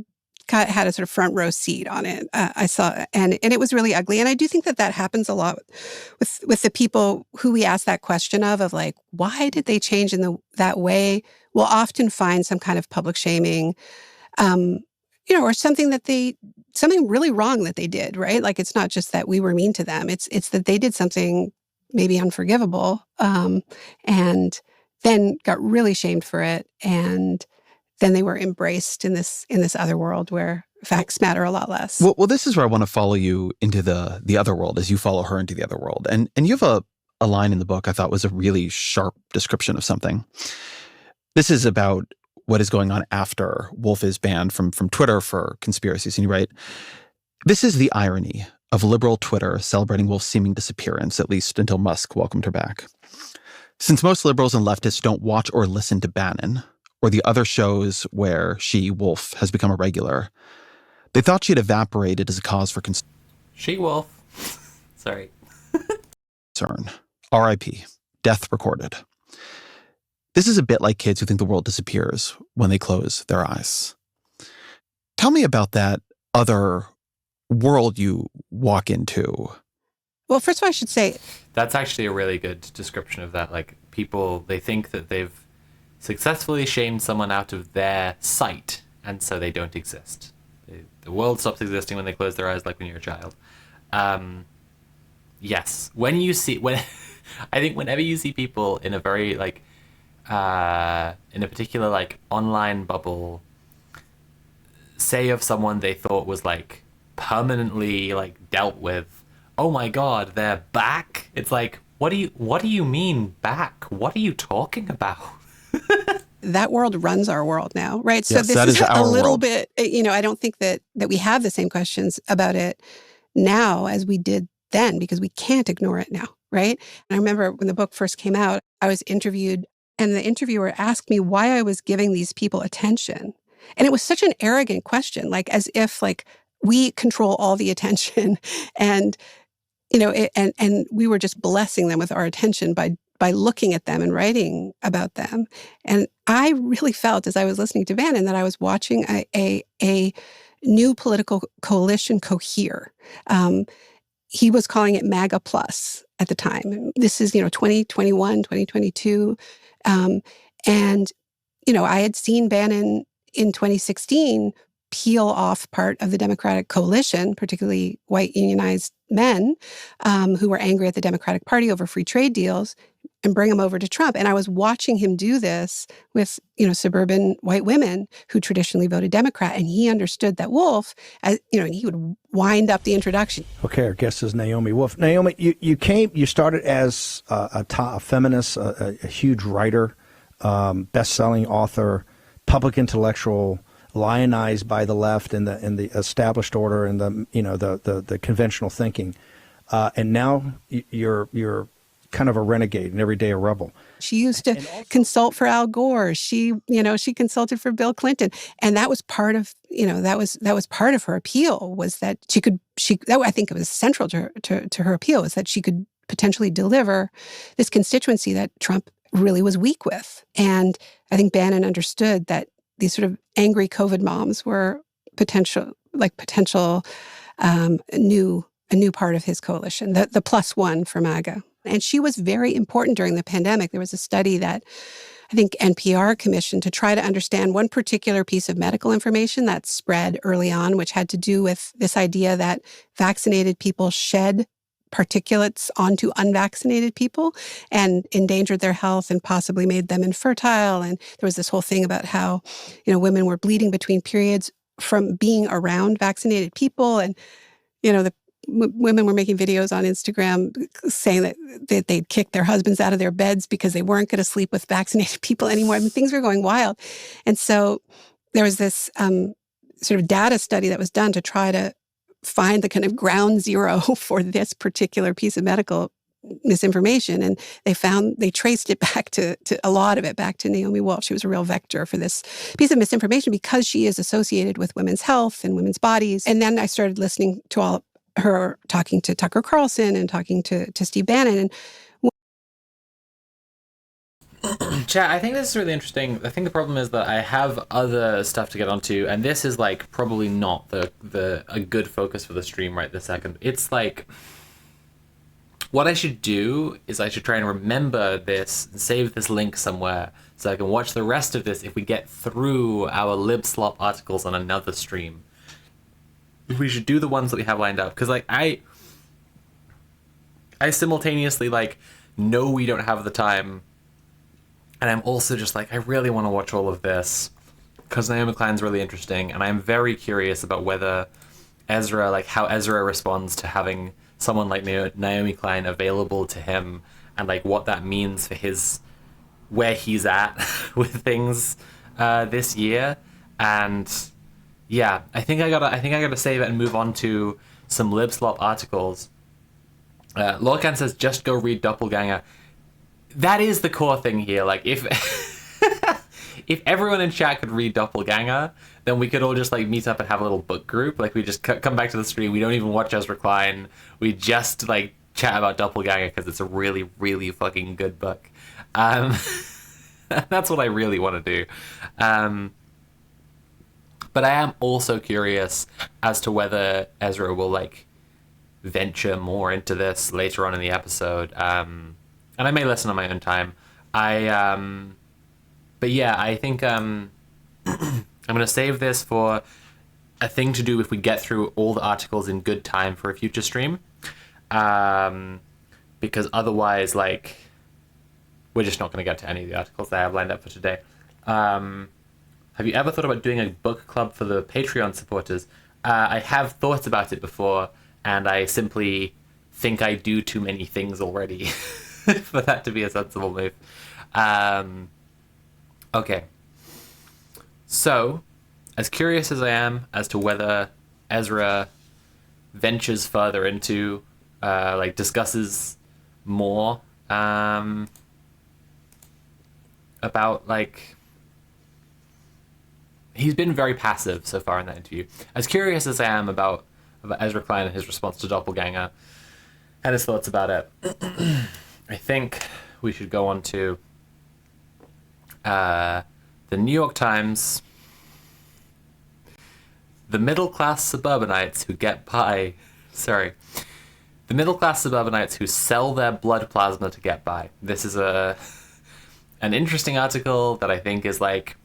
had a sort of front row seat on it. I saw, and it was really ugly. And I do think that happens a lot with the people who we ask that question of like, why did they change in that way? We'll often find some kind of public shaming, or something really wrong that they did, right? Like, it's not just that we were mean to them. It's that they did something maybe unforgivable, and then got really shamed for it. And then they were embraced in this other world where facts matter a lot less. Well, this is where I want to follow you into the other world as you follow her into the other world. And you have a line in the book I thought was a really sharp description of something. This is about what is going on after Woolf is banned from Twitter for conspiracies. And you write, "This is the irony of liberal Twitter celebrating Wolf's seeming disappearance, at least until Musk welcomed her back. Since most liberals and leftists don't watch or listen to Bannon, or the other shows where she, Wolf, has become a regular, they thought she had evaporated as a cause for She-Wolf. Sorry. concern. R.I.P. Death recorded. This is a bit like kids who think the world disappears when they close their eyes. Tell me about that other world you walk into. Well, first of all, I should say That's actually a really good description of that. Like, people, they think that they've successfully shamed someone out of their sight, and so they don't exist. The world stops existing when they close their eyes, like when you're a child. Yes. When I think whenever you see people in a very, like, in a particular, like, online bubble, say of someone they thought was, like, permanently, like, dealt with, oh my god, they're back? It's like, what do you mean back? What are you talking about? that world runs our world now, right? So Yes, this that is is a our little world. bit, I don't think that we have the same questions about it now as we did then, because we can't ignore it now, right? And I remember when the book first came out, I was interviewed and the interviewer asked me why I was giving these people attention. And it was such an arrogant question, like as if like we control all the attention and and we were just blessing them with our attention by looking at them and writing about them. And I really felt as I was listening to Bannon that I was watching a new political coalition cohere. He was calling it MAGA Plus at the time. This is, 2021, 2022. And, I had seen Bannon in 2016 peel off part of the Democratic coalition, particularly white unionized men who were angry at the Democratic Party over free trade deals, and bring them over to Trump. And I was watching him do this with, suburban white women who traditionally voted Democrat. And he understood that Wolf, and he would wind up the introduction. Okay, our guest is Naomi Wolf. Naomi, you started as a feminist, a huge writer, best-selling author, public intellectual, lionized by the left and the established order and the conventional thinking, and now you're kind of a renegade and everyday a rebel. She used to consult for Al Gore. She consulted for Bill Clinton, and that was part of that was part of her appeal, was that I think it was central to her appeal, was that she could potentially deliver this constituency that Trump really was weak with. And I think Bannon understood that these sort of angry COVID moms were potential a new part of his coalition, the plus one for MAGA. And she was very important during the pandemic. There was a study that I think NPR commissioned to try to understand one particular piece of medical information that spread early on, which had to do with this idea that vaccinated people shed particulates onto unvaccinated people and endangered their health and possibly made them infertile. And there was this whole thing about how, women were bleeding between periods from being around vaccinated people. And, women were making videos on Instagram saying that they'd kicked their husbands out of their beds because they weren't going to sleep with vaccinated people anymore. I mean, things were going wild. And so there was this sort of data study that was done to try to find the kind of ground zero for this particular piece of medical misinformation. And they traced it back to a lot of it back to Naomi Wolf. She was a real vector for this piece of misinformation because she is associated with women's health and women's bodies. And then I started listening to all her talking to Tucker Carlson and talking to Steve Bannon. And Chat, I think this is really interesting. I think the problem is that I have other stuff to get onto, and this is like probably not a good focus for the stream right this second. It's like, what I should do is I should try and remember this and save this link somewhere so I can watch the rest of this if we get through our LibSlop articles on another stream. We should do the ones that we have lined up, because like I simultaneously like know we don't have the time, and I'm also just like, I really want to watch all of this because Naomi Klein's really interesting, and I'm very curious about whether Ezra, like how Ezra responds to having someone like Naomi Klein available to him, and like what that means for where he's at with things this year. And yeah, I think I gotta save it and move on to some LibSlop articles. Lorcan says, just go read Doppelganger. That is the core thing here. Like, if if everyone in chat could read Doppelganger, then we could all just like meet up and have a little book group. Like, we just come back to the stream. We don't even watch Ezra Klein. We just like chat about Doppelganger because it's a really, really fucking good book. That's what I really want to do. But I am also curious as to whether Ezra will like venture more into this later on in the episode. And I may listen on my own time. But yeah, I think I'm gonna save this for a thing to do if we get through all the articles in good time for a future stream. Because otherwise, like, we're just not gonna get to any of the articles that I have lined up for today. Have you ever thought about doing a book club for the Patreon supporters? I have thought about it before, and I simply think I do too many things already for that to be a sensible move. Okay. So, as curious as I am as to whether Ezra ventures further into, like, discusses more about, like... He's been very passive so far in that interview. As curious as I am about Ezra Klein and his response to Doppelganger and his thoughts about it, I think we should go on to the New York Times. The middle-class suburbanites who get by... Sorry. The middle-class suburbanites who sell their blood plasma to get by. This is an interesting article that I think is like...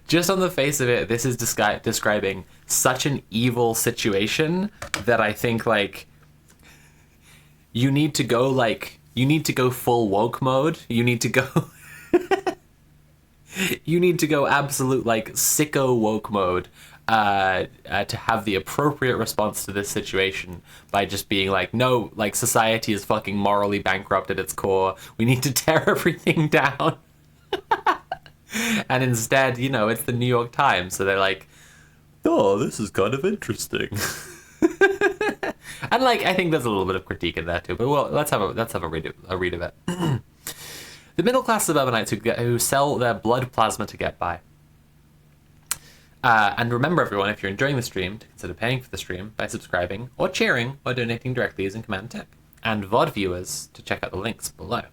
Just on the face of it, this is describing such an evil situation that I think, like, you need to go full woke mode. You need to go... you need to go absolute, like, sicko woke mode to have the appropriate response to this situation by just being like, no, like, society is fucking morally bankrupt at its core. We need to tear everything down. And instead, you know, it's the New York Times, so they're like, oh, this is kind of interesting. And, like, I think there's a little bit of critique in there too, but well, let's have a read of it. The middle-class suburbanites who sell their blood plasma to get by. And remember, everyone, if you're enjoying the stream, to consider paying for the stream by subscribing or cheering or donating directly using Command Tech. And VOD viewers to check out the links below.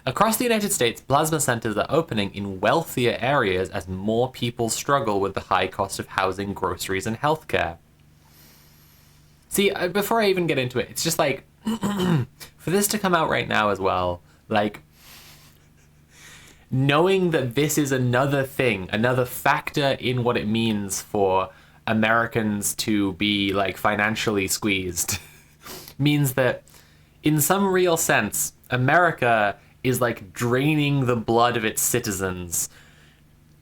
Across the United States, plasma centers are opening in wealthier areas as more people struggle with the high cost of housing, groceries, and healthcare. See, before I even get into it, it's just like, for this to come out right now as well, like, knowing that this is another thing, another factor in what it means for Americans to be, like, financially squeezed, means that, in some real sense, America is like draining the blood of its citizens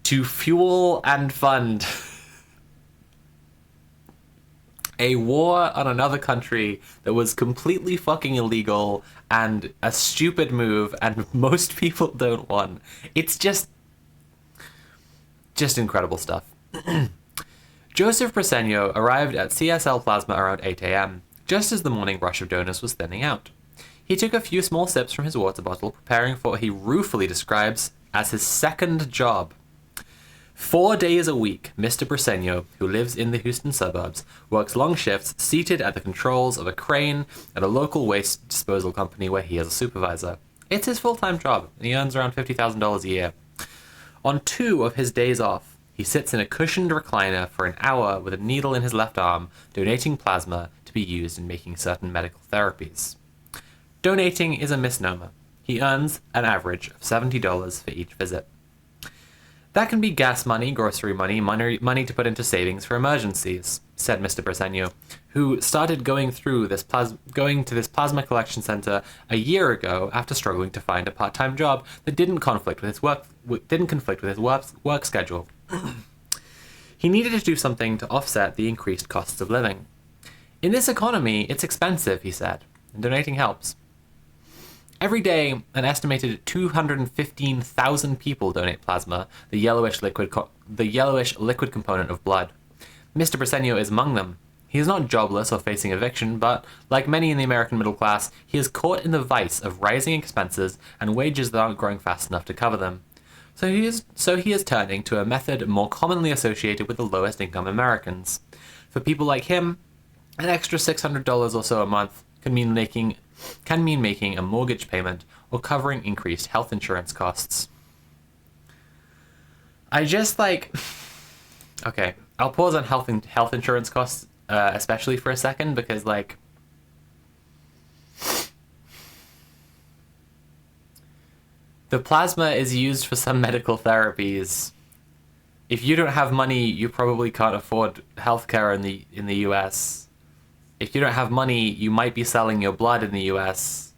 to fuel and fund a war on another country that was completely fucking illegal and a stupid move and most people don't want. It's just incredible stuff. Joseph Briseno arrived at CSL Plasma around 8 a.m., just as the morning rush of donors was thinning out. He took a few small sips from his water bottle, preparing for what he ruefully describes as his second job. 4 days a week, Mr. Briseno, who lives in the Houston suburbs, works long shifts seated at the controls of a crane at a local waste disposal company where he is a supervisor. It's his full-time job, and he earns around $50,000 a year. On 2 of his days off, he sits in a cushioned recliner for an hour with a needle in his left arm, donating plasma to be used in making certain medical therapies. Donating is a misnomer. He earns an average of $70 for each visit. That can be gas money, grocery money, money to put into savings for emergencies, said Mr. Briseno, who started going to this plasma collection center a year ago after struggling to find a part-time job that didn't conflict with his work schedule. He needed to do something to offset the increased costs of living. In this economy, it's expensive, he said, and donating helps. Every day, an estimated 215,000 people donate plasma, the yellowish liquid component of blood. Mr. Briceño is among them. He is not jobless or facing eviction, but, like many in the American middle class, he is caught in the vice of rising expenses and wages that aren't growing fast enough to cover them. So he is turning to a method more commonly associated with the lowest income Americans. For people like him, an extra $600 or so a month can mean making a mortgage payment or covering increased health insurance costs. Okay, I'll pause on health insurance costs, especially for a second, because the plasma is used for some medical therapies. If you don't have money, you probably can't afford healthcare in the US. If you don't have money, you might be selling your blood in the US.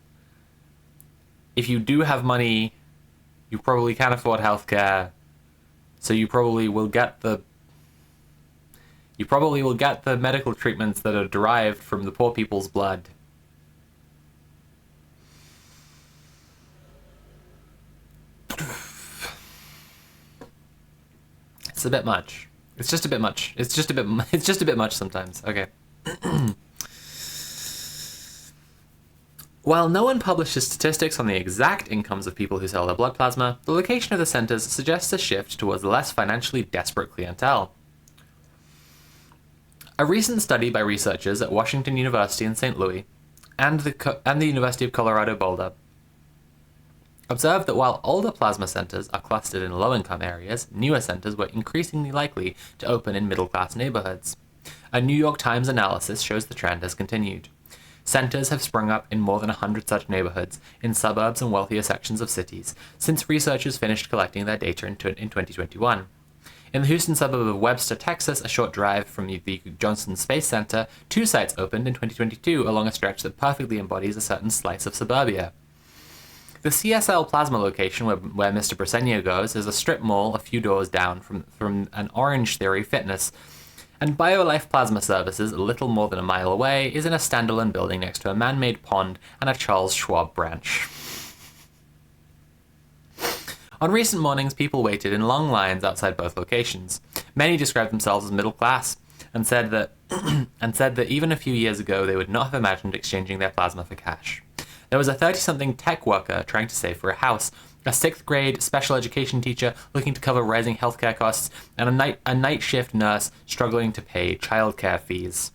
If you do have money, you probably can afford healthcare. So you probably will get the medical treatments that are derived from the poor people's blood. It's a bit much. It's just a bit much. It's just a bit much sometimes. Okay. While no one publishes statistics on the exact incomes of people who sell their blood plasma, the location of the centers suggests a shift towards the less financially desperate clientele. A recent study by researchers at Washington University in St. Louis and the University of Colorado Boulder observed that while older plasma centers are clustered in low-income areas, newer centers were increasingly likely to open in middle-class neighborhoods. A New York Times analysis shows the trend has continued. Centers have sprung up in more than 100 such neighborhoods in suburbs and wealthier sections of cities since researchers finished collecting their data in 2021. In the Houston suburb of Webster, Texas, a short drive from the Johnson Space Center, 2 sites opened in 2022 along a stretch that perfectly embodies a certain slice of suburbia. The CSL plasma location where Mr. Briceño goes is a strip mall a few doors down from an Orange Theory Fitness, and BioLife Plasma Services, a little more than a mile away, is in a standalone building next to a man-made pond and a Charles Schwab branch. On recent mornings, people waited in long lines outside both locations. Many described themselves as middle class and said that even a few years ago they would not have imagined exchanging their plasma for cash. There was a 30-something tech worker trying to save for a house, a 6th grade special education teacher looking to cover rising healthcare costs, and a night shift nurse struggling to pay childcare fees.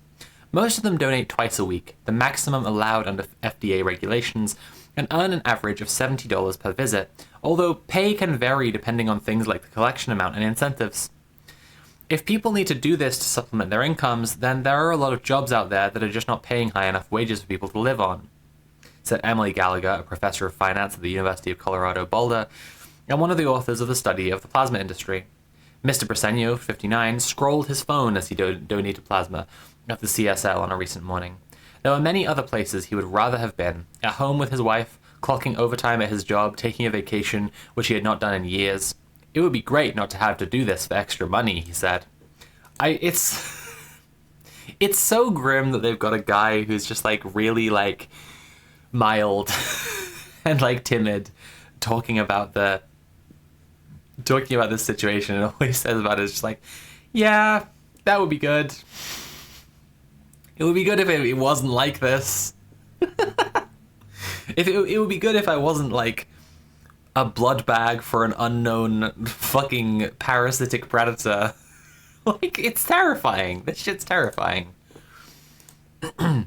Most of them donate twice a week, the maximum allowed under FDA regulations, and earn an average of $70 per visit, although pay can vary depending on things like the collection amount and incentives. If people need to do this to supplement their incomes, then there are a lot of jobs out there that are just not paying high enough wages for people to live on, said Emily Gallagher, a professor of finance at the University of Colorado Boulder, and one of the authors of the study of the plasma industry. Mr. Briceño, 59, scrolled his phone as he donated plasma at the CSL on a recent morning. There were many other places he would rather have been, at home with his wife, clocking overtime at his job, taking a vacation, which he had not done in years. It would be great not to have to do this for extra money, he said. It's so grim that they've got a guy who's just really mild and timid talking about this situation, and all he says about it is just yeah, that would be good. It would be good if it wasn't like this. It would be good if I wasn't a blood bag for an unknown fucking parasitic predator. It's terrifying. This shit's terrifying. The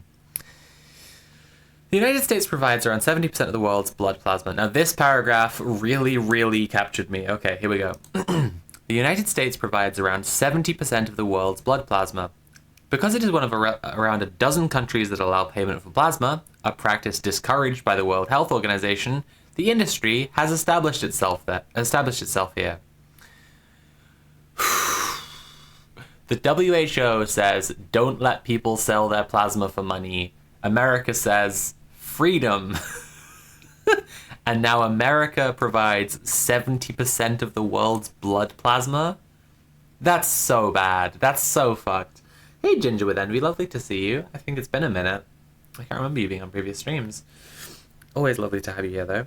United States provides around 70% of the world's blood plasma. Now, this paragraph really, really captured me. Okay, here we go. The United States provides around 70% of the world's blood plasma. Because it is one of around a dozen countries that allow payment for plasma, a practice discouraged by the World Health Organization, the industry has established itself here. The WHO says, don't let people sell their plasma for money. America says, freedom. And now America provides 70% of the world's blood plasma? That's so bad. That's so fucked. Hey, Ginger with Envy, lovely to see you. I think it's been a minute. I can't remember you being on previous streams. Always lovely to have you here, though.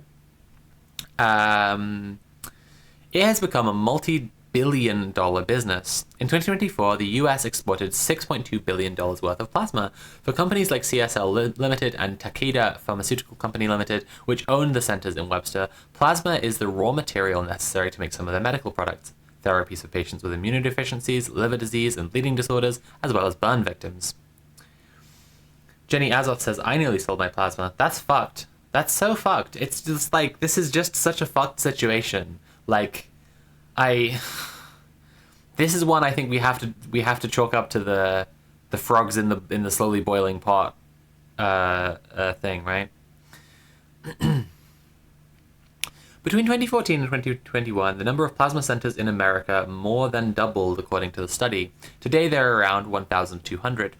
It has become a multi-billion-dollar business. In 2024, the US exported $6.2 billion worth of plasma for companies like CSL Limited and Takeda Pharmaceutical Company Limited, which own the centers in Webster. Plasma is the raw material necessary to make some of their medical products, therapies for patients with immunodeficiencies, liver disease, and bleeding disorders, as well as burn victims. Jenny Azoth says, I nearly sold my plasma. That's fucked. That's so fucked. It's just like, this is just such a fucked situation. Like, this is one I think we have to chalk up to the frogs in the slowly boiling pot thing, right? Between 2014 and 2021, the number of plasma centers in America more than doubled, according to the study. Today, there are around 1,200.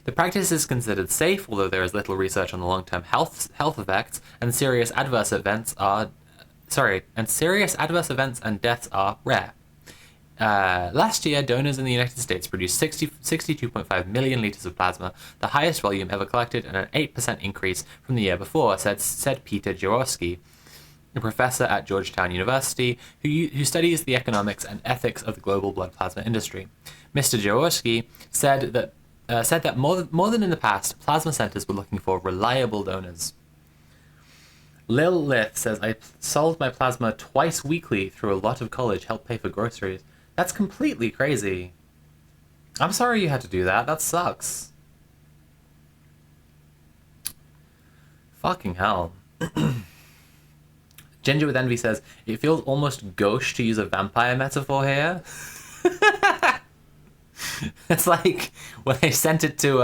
The practice is considered safe, although there is little research on the long-term health effects, and serious adverse events and deaths are rare. Last year, donors in the United States produced 62.5 million liters of plasma, the highest volume ever collected, and an 8% increase from the year before, said Peter Jaworski, a professor at Georgetown University who studies the economics and ethics of the global blood plasma industry. Mr. Jaworski said that more than in the past, plasma centers were looking for reliable donors. Lil Lith says, I sold my plasma twice weekly through a lot of college, helped pay for groceries. That's completely crazy. I'm sorry you had to do that. That sucks. Fucking hell. Ginger with Envy says, it feels almost gauche to use a vampire metaphor here. It's like when I sent it to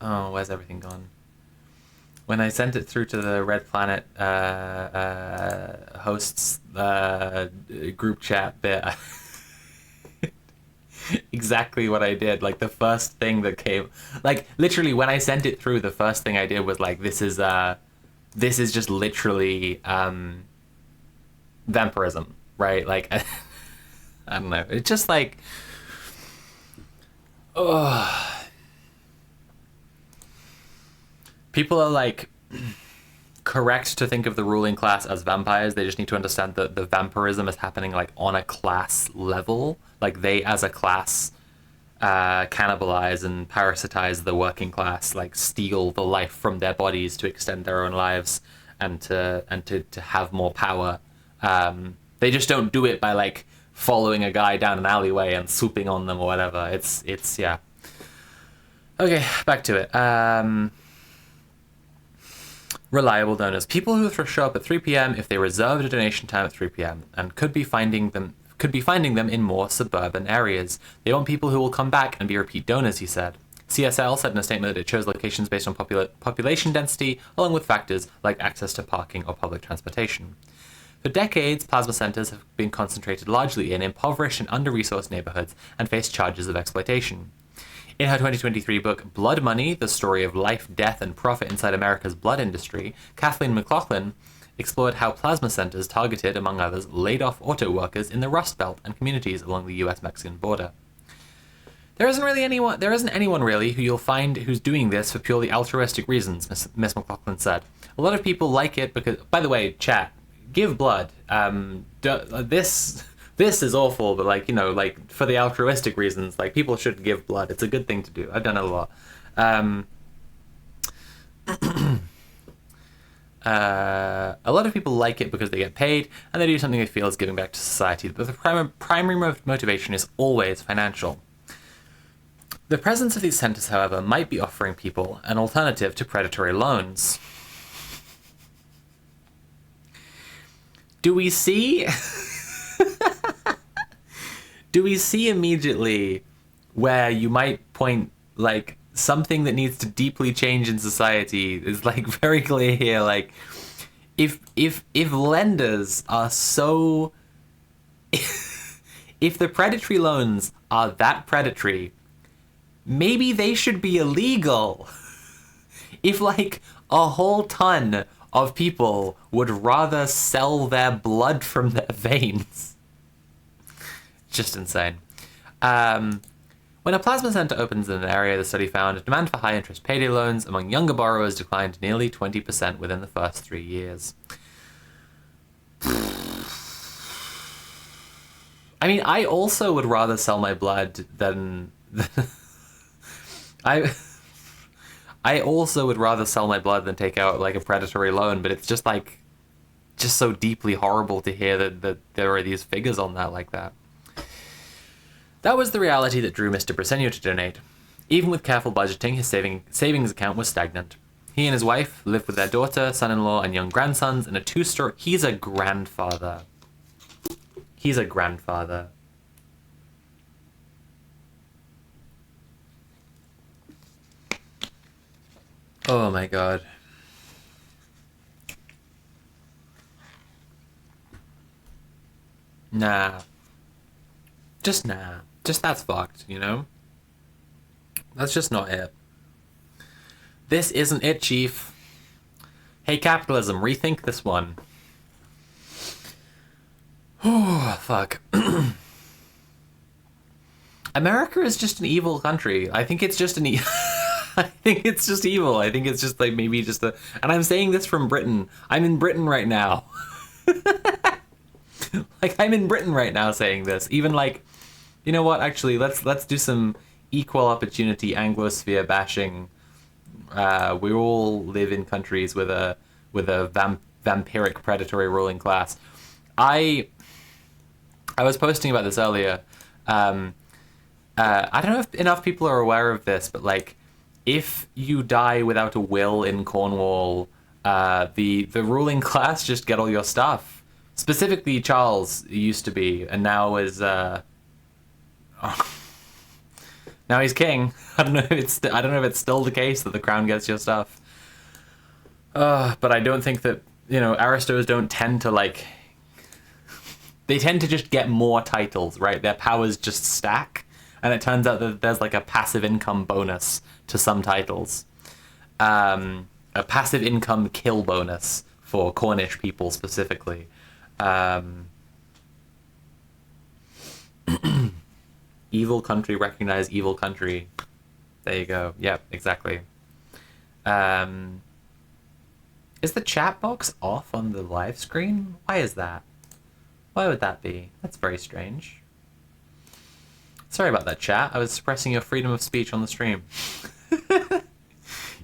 where's everything gone? When I sent it through to the Red Planet hosts group chat bit, exactly what I did. Like the first thing that came, like literally when I sent it through, the first thing I did was like, this is just literally vampirism. Right, like, I don't know. It's just like, people are like correct to think of the ruling class as vampires. They just need to understand that the vampirism is happening like on a class level. Like they, as a class, cannibalize and parasitize the working class, like steal the life from their bodies to extend their own lives and to have more power. They just don't do it by like following a guy down an alleyway and swooping on them or whatever. It's yeah. Okay, back to it. Reliable donors. People who show up at 3 p.m. if they reserved a donation time at 3 p.m. and could be finding them in more suburban areas. They want people who will come back and be repeat donors, he said. CSL said in a statement that it chose locations based on population density, along with factors like access to parking or public transportation. For decades, plasma centers have been concentrated largely in impoverished and under-resourced neighborhoods and face charges of exploitation. In her 2023 book, Blood Money, The Story of Life, Death, and Profit Inside America's Blood Industry, Kathleen McLaughlin explored how plasma centers targeted, among others, laid-off auto workers in the Rust Belt and communities along the US-Mexican border. There isn't anyone really who you'll find who's doing this for purely altruistic reasons, Miss McLaughlin said. A lot of people like it because, by the way, chat, give blood. This is awful, but like, you know, like for the altruistic reasons, like people should give blood. It's a good thing to do. I've done it a lot. A lot of people like it because they get paid and they do something they feel is giving back to society, but the primary motivation is always financial. The presence of these centers, however, might be offering people an alternative to predatory loans. Do we see immediately where you might point like something that needs to deeply change in society is like very clear here. Like if lenders are so if the predatory loans are that predatory, maybe they should be illegal. If like a whole ton of people would rather sell their blood from their veins. Just insane. When a plasma center opens in an area, the study found demand for high-interest payday loans among younger borrowers declined nearly 20% within the first 3 years. I mean, I also would rather sell my blood than... I also would rather sell my blood than take out, like, a predatory loan, but it's just, like, just so deeply horrible to hear that there are these figures on that like that. That was the reality that drew Mr. Briceño to donate. Even with careful budgeting, his savings account was stagnant. He and his wife lived with their daughter, son-in-law, and young grandsons in a two-story... He's a grandfather. He's a grandfather. Oh my god. Nah. Just nah. Just that's fucked, you know? That's just not it. This isn't it, Chief. Hey, capitalism, rethink this one. Oh, fuck. America is just an evil country. I think it's just an I think it's just evil. I think it's just like maybe just a... And I'm saying this from Britain. I'm in Britain right now. Like, I'm in Britain right now saying this. Even like, you know what? Actually, let's do some equal opportunity Anglosphere bashing. We all live in countries with a vampiric predatory ruling class. I was posting about this earlier. I don't know if enough people are aware of this, but like, if you die without a will in Cornwall, the ruling class just get all your stuff. Specifically, Charles used to be, and now is now he's king. I don't know if it's still the case that the crown gets your stuff. But I don't think that, you know, aristos don't tend to like. They tend to just get more titles, right? Their powers just stack, and it turns out that there's like a passive income bonus to some titles, a passive income kill bonus for Cornish people specifically. Evil country, recognize evil country. There you go. Yep, exactly. Is the chat box off on the live screen? Why is that? Why would that be? That's very strange. Sorry about that, chat. I was suppressing your freedom of speech on the stream.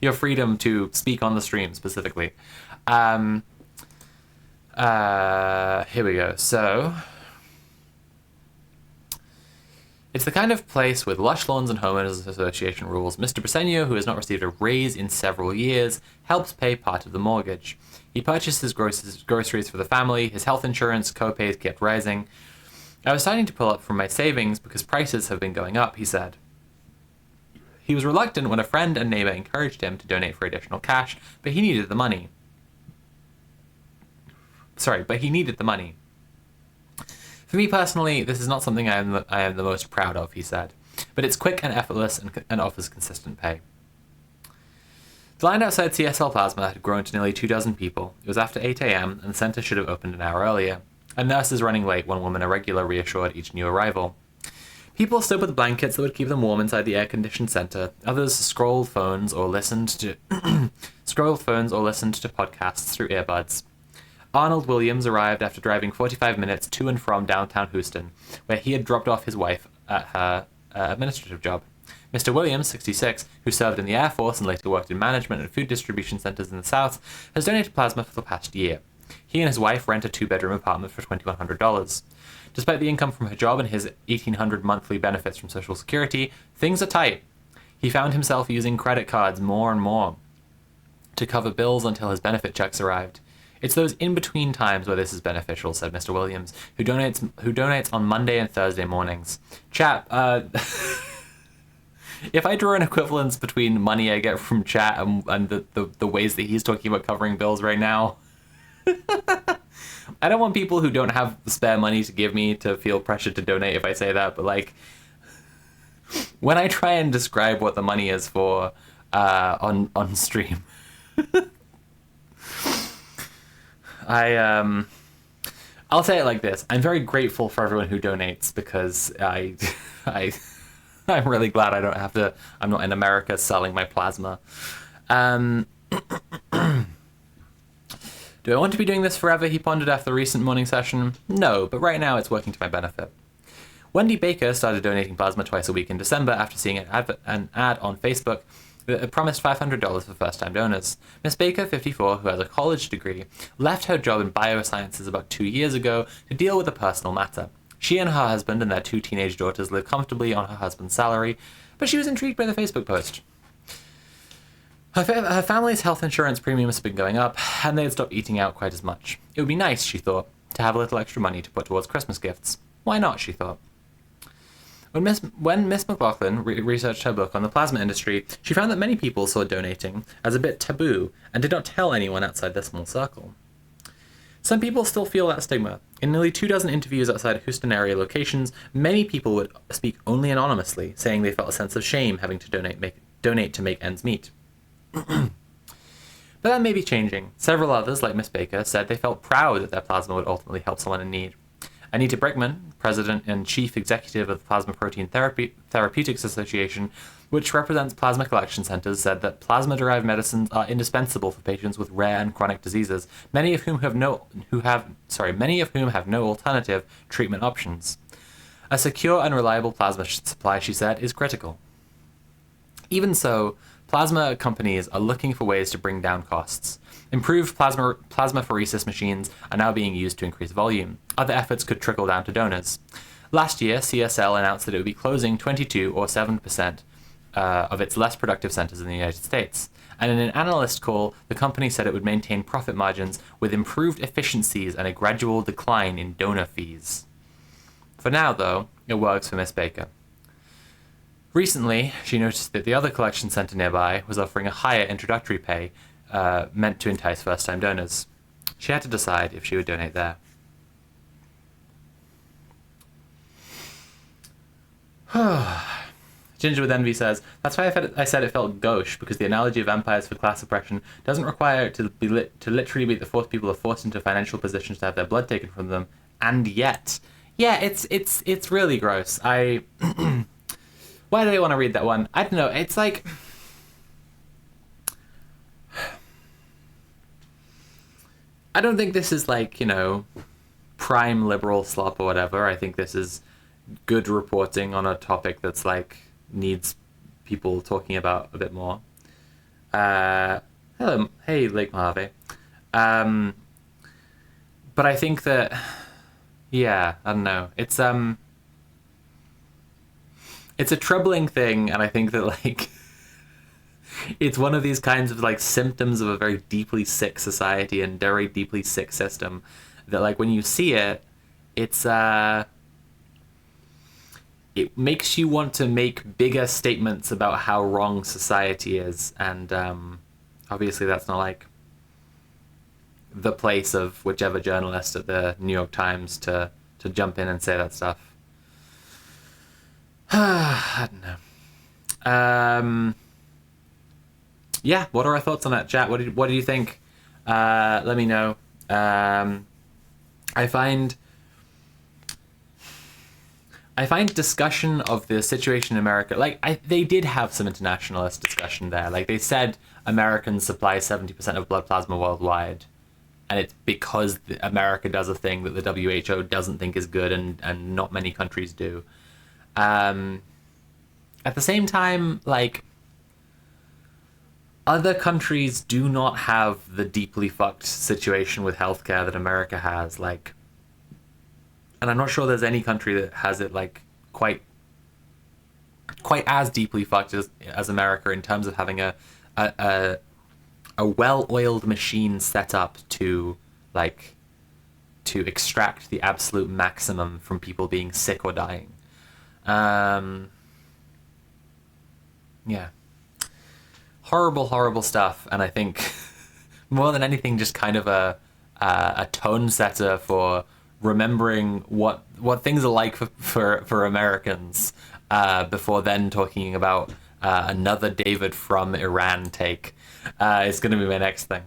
Your freedom to speak on the stream, specifically. Here we go. So, it's the kind of place with lush lawns and homeowners association rules. Mr. Briceño, who has not received a raise in several years, helps pay part of the mortgage. He purchases groceries for the family. His health insurance co-pays kept rising. I was starting to pull up from my savings because prices have been going up, he said. He was reluctant when a friend and neighbor encouraged him to donate for additional cash, but he needed the money. For me personally, this is not something I am the most proud of, he said, but it's quick and effortless and offers consistent pay. The line outside CSL Plasma had grown to nearly 24 people. It was after 8 a.m. and the center should have opened an hour earlier. A nurse is running late, one woman a regular reassured each new arrival. People stood with blankets that would keep them warm inside the air-conditioned center. Others scrolled phones or listened to podcasts through earbuds. Arnold Williams arrived after driving 45 minutes to and from downtown Houston, where he had dropped off his wife at her administrative job. Mr. Williams, 66, who served in the Air Force and later worked in management and food distribution centers in the South, has donated plasma for the past year. He and his wife rent a 2-bedroom apartment for $2,100. Despite the income from her job and his $1,800 monthly benefits from Social Security, things are tight. He found himself using credit cards more and more to cover bills until his benefit checks arrived. It's those in-between times where this is beneficial, said Mr. Williams, who donates on Monday and Thursday mornings. Chat, if I draw an equivalence between money I get from chat and the ways that he's talking about covering bills right now, I don't want people who don't have the spare money to give me to feel pressured to donate if I say that, but like, when I try and describe what the money is for on stream, I'll say it like this. I'm very grateful for everyone who donates because I I'm really glad I'm not in America selling my plasma. Do I want to be doing this forever? He pondered after the recent morning session. No, but right now it's working to my benefit. Wendy Baker started donating plasma twice a week in December after seeing an ad on Facebook that promised $500 for first-time donors. Miss Baker, 54, who has a college degree, left her job in biosciences about 2 years ago to deal with a personal matter. She and her husband and their 2 teenage daughters live comfortably on her husband's salary, but she was intrigued by the Facebook post. Her family's health insurance premiums have been going up, and they had stopped eating out quite as much. It would be nice, she thought, to have a little extra money to put towards Christmas gifts. Why not, she thought. When Miss McLaughlin researched her book on the plasma industry, she found that many people saw donating as a bit taboo and did not tell anyone outside their small circle. Some people still feel that stigma. In nearly 24 interviews outside Houston area locations, many people would speak only anonymously, saying they felt a sense of shame having to donate to make ends meet. But that may be changing. Several others, like Miss Baker, said they felt proud that their plasma would ultimately help someone in need. Anita Brickman, president and chief executive of the Plasma Protein Therapeutics Association, which represents plasma collection centers, said that plasma-derived medicines are indispensable for patients with rare and chronic diseases, many of whom have no alternative treatment options. A secure and reliable plasma supply, she said, is critical. Even so, plasma companies are looking for ways to bring down costs. Improved plasmapheresis machines are now being used to increase volume. Other efforts could trickle down to donors. Last year, CSL announced that it would be closing 22 or 7% of its less productive centers in the United States. And in an analyst call, the company said it would maintain profit margins with improved efficiencies and a gradual decline in donor fees. For now, though, it works for Miss Baker. Recently, she noticed that the other collection center nearby was offering a higher introductory pay meant to entice first-time donors. She had to decide if she would donate there. Ginger with Envy says, that's why I said it felt gauche, because the analogy of vampires for class oppression doesn't require it to literally be the forced people are forced into financial positions to have their blood taken from them, and yet. Yeah, it's really gross. Why do they want to read that one? I don't know, it's like... I don't think this is like, prime liberal slop or whatever. I think this is good reporting on a topic that's like needs people talking about a bit more. Hello, hey Lake Mojave. But I think that, I don't know. It's a troubling thing, and I think that like it's one of these kinds of like symptoms of a very deeply sick society and very deeply sick system that like when you see it, it makes you want to make bigger statements about how wrong society is, and obviously that's not like the place of whichever journalist at the New York Times to jump in and say that stuff. I don't know. Yeah, what are our thoughts on that, chat? What do you think? Let me know. I find discussion of the situation in America, like they did have some internationalist discussion there. Like they said Americans supply 70% of blood plasma worldwide, and it's because America does a thing that the WHO doesn't think is good, and not many countries do. At the same time, like, other countries do not have the deeply fucked situation with healthcare that America has, like, and I'm not sure there's any country that has it like quite as deeply fucked as America in terms of having a well-oiled machine set up to extract the absolute maximum from people being sick or dying. Yeah. Horrible stuff, and I think more than anything just kind of a tone setter for remembering what things are like for Americans before then talking about another David from Iran take is going to be my next thing.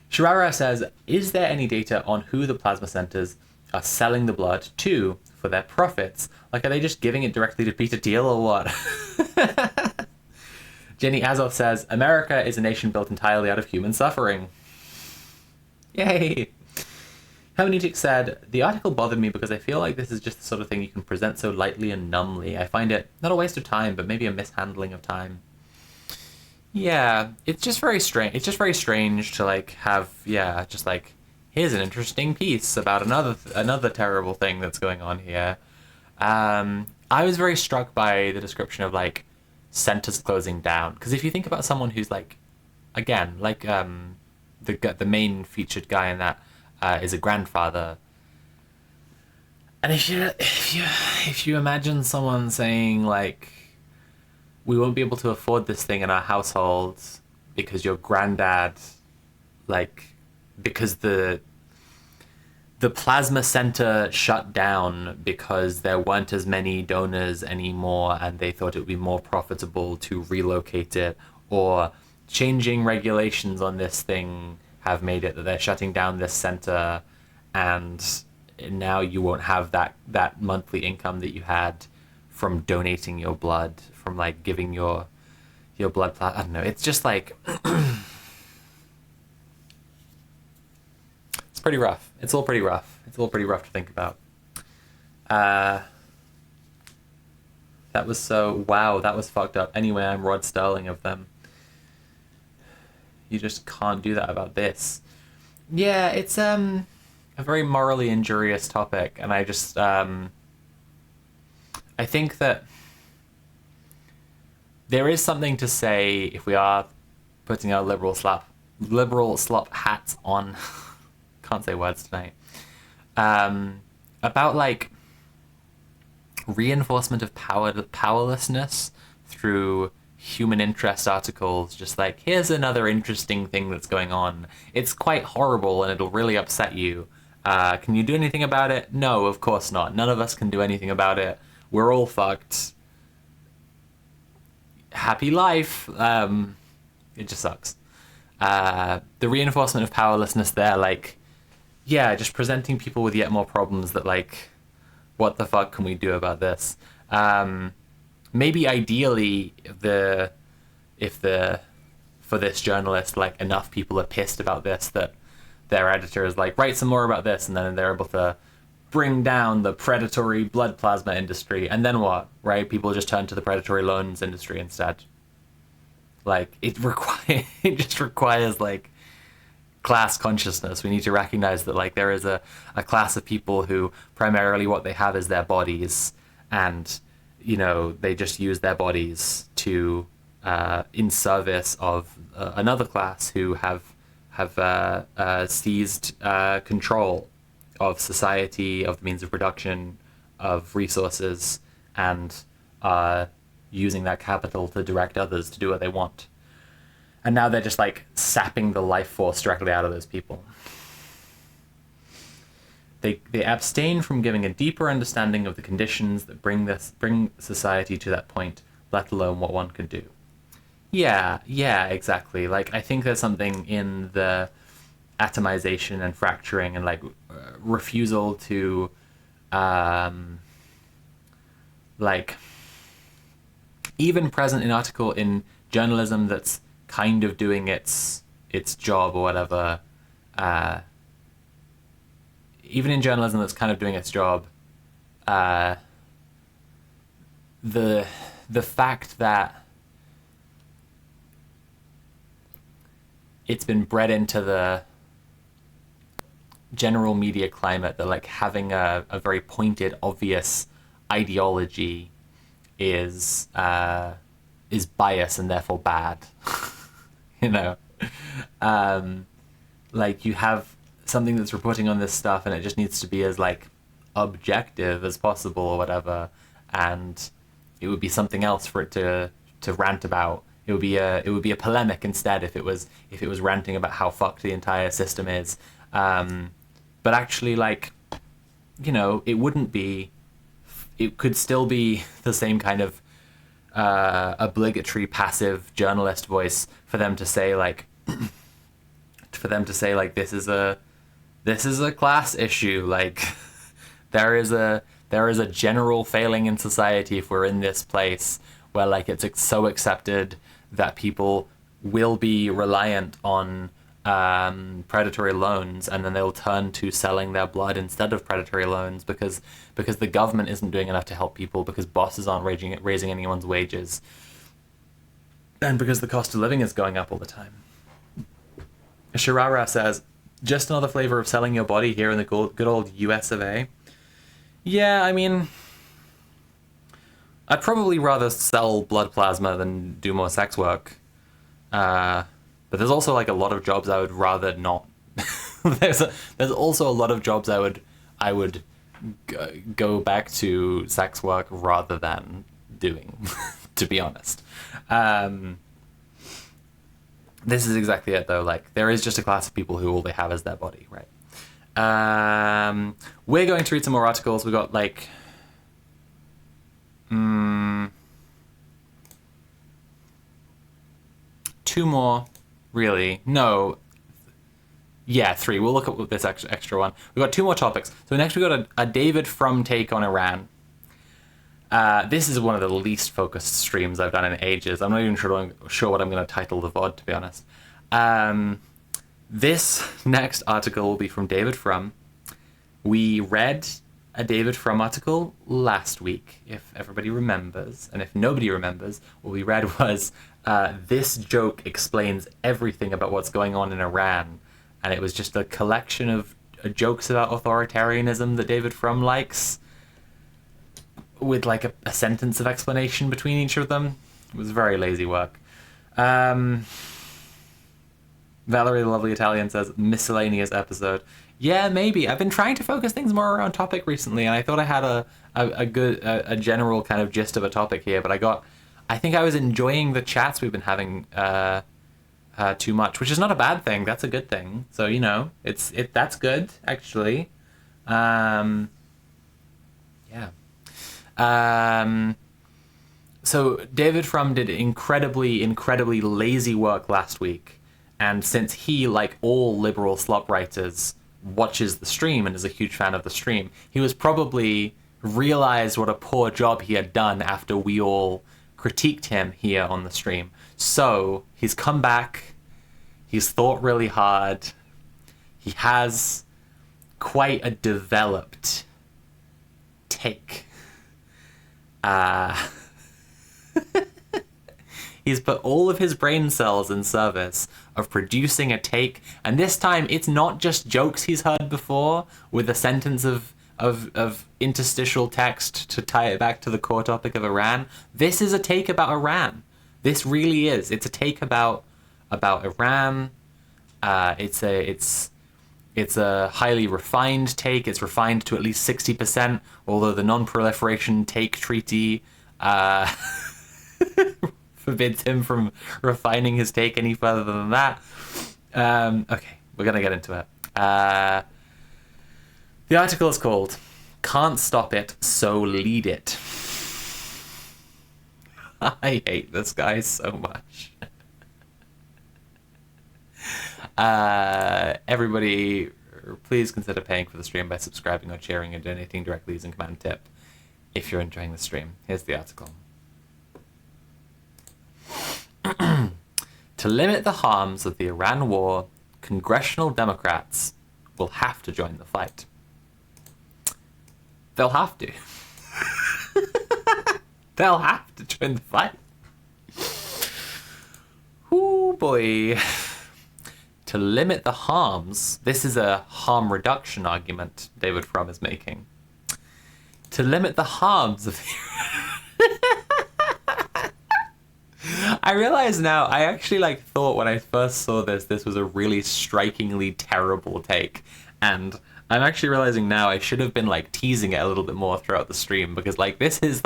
Shirara says, is there any data on who the plasma centers are selling the blood to for their profits. Like, are they just giving it directly to Peter Thiel or what? Jenny Azoth says, America is a nation built entirely out of human suffering. Yay! Hermeneutic said, the article bothered me because I feel like this is just the sort of thing you can present so lightly and numbly. I find it not a waste of time, but maybe a mishandling of time. Yeah, it's just very strange. It's just very strange to like have, just like, here's an interesting piece about another terrible thing that's going on here. I was very struck by the description of like centers closing down, because if you think about someone who's like, again, like the main featured guy in that is a grandfather, and if you imagine someone saying like, we won't be able to afford this thing in our household because your granddad, like, because the plasma center shut down because there weren't as many donors anymore and they thought it would be more profitable to relocate it, or changing regulations on this thing have made it that they're shutting down this center, and now you won't have that monthly income that you had from donating your blood, from like giving your blood plasma. I don't know, it's just like it's pretty rough. It's all pretty rough. It's all pretty rough to think about. That was fucked up. Anyway, I'm Rod Sterling of them. You just can't do that about this. Yeah, it's a very morally injurious topic, and I just I think that there is something to say, if we are putting our liberal slop hats on, can't say words tonight, about like reinforcement of powerlessness through human interest articles, just like, here's another interesting thing that's going on. It's quite horrible and it'll really upset you. Can you do anything about it? No, of course not. None of us can do anything about it. We're all fucked. Happy life. It just sucks. The reinforcement of powerlessness there, like, yeah, just presenting people with yet more problems that, like, what the fuck can we do about this? Maybe ideally, if for this journalist, like, enough people are pissed about this that their editor is like, write some more about this, and then they're able to bring down the predatory blood plasma industry, and then what, right? People just turn to the predatory loans industry instead. Like, it just requires, like, class consciousness. We need to recognize that, like, there is a class of people who primarily what they have is their bodies, and, you know, they just use their bodies to in service of another class who have seized control of society, of the means of production, of resources, and using that capital to direct others to do what they want. And now they're just like sapping the life force directly out of those people. They abstain from giving a deeper understanding of the conditions that bring society to that point, let alone what one could do. Yeah, exactly. Like, I think there's something in the atomization and fracturing and like refusal to like even present in article in journalism that's kind of doing its job or whatever, even in journalism that's kind of doing its job, the fact that it's been bred into the general media climate that like having a very pointed, obvious ideology is bias and therefore bad. You know, like you have something that's reporting on this stuff and it just needs to be as like objective as possible or whatever, and it would be something else for it to rant about. It would be a polemic instead if it was ranting about how fucked the entire system is. But actually, like, you know, it wouldn't be. It could still be the same kind of obligatory passive journalist voice for them to say like, this is a class issue. Like, There is a general failing in society if we're in this place where like it's so accepted that people will be reliant on predatory loans, and then they'll turn to selling their blood instead of predatory loans because the government isn't doing enough to help people, because bosses aren't raising anyone's wages, and because the cost of living is going up all the time. Shirara says, just another flavor of selling your body here in the good old US of A. Yeah, I mean, I'd probably rather sell blood plasma than do more sex work. But there's also like a lot of jobs I would rather not. there's also a lot of jobs I would go back to sex work rather than doing, to be honest. This is exactly it though. Like, there is just a class of people who all they have is their body, right? We're going to read some more articles. We got like two more, really. No. Yeah, three. We'll look at this extra one. We've got two more topics. So next we got a David Frum take on Iran. This is one of the least focused streams I've done in ages. I'm not even sure what I'm going to title the VOD, to be honest. This next article will be from David Frum. We read a David Frum article last week, if everybody remembers. And if nobody remembers, what we read was, this joke explains everything about what's going on in Iran. And it was just a collection of jokes about authoritarianism that David Frum likes, with like a sentence of explanation between each of them. It was very lazy work. Valerie the Lovely Italian says, miscellaneous episode. Yeah, maybe. I've been trying to focus things more around topic recently, and I thought I had a good general kind of gist of a topic here, but I think I was enjoying the chats we've been having too much, which is not a bad thing. That's a good thing. So, you know, that's good, actually. Yeah. So David Frum did incredibly lazy work last week. And since he, like all liberal slop writers, watches the stream and is a huge fan of the stream, he was probably realized what a poor job he had done after we all critiqued him here on the stream. So he's come back. He's thought really hard. He has quite a developed take. He's put all of his brain cells in service of producing a take, and this time it's not just jokes he's heard before with a sentence of interstitial text to tie it back to the core topic of Iran. This is a take about Iran. This really is. It's a take about Iran. It's a highly refined take. It's refined to at least 60%, although the Non-Proliferation Take Treaty forbids him from refining his take any further than that. Okay, we're going to get into it. The article is called Can't Stop It, So Lead It. I hate this guy so much. Everybody, please consider paying for the stream by subscribing or sharing or donating directly using Command Tip if you're enjoying the stream. Here's the article. To limit the harms of the Iran war, congressional Democrats will have to join the fight. They'll have to. They'll have to join the fight. Ooh, boy. To limit the harms, this is a harm reduction argument David Frum is making. To limit the harms of I realize now, I actually thought when I first saw this was a really strikingly terrible take. And I'm actually realizing now I should have been teasing it a little bit more throughout the stream, because this is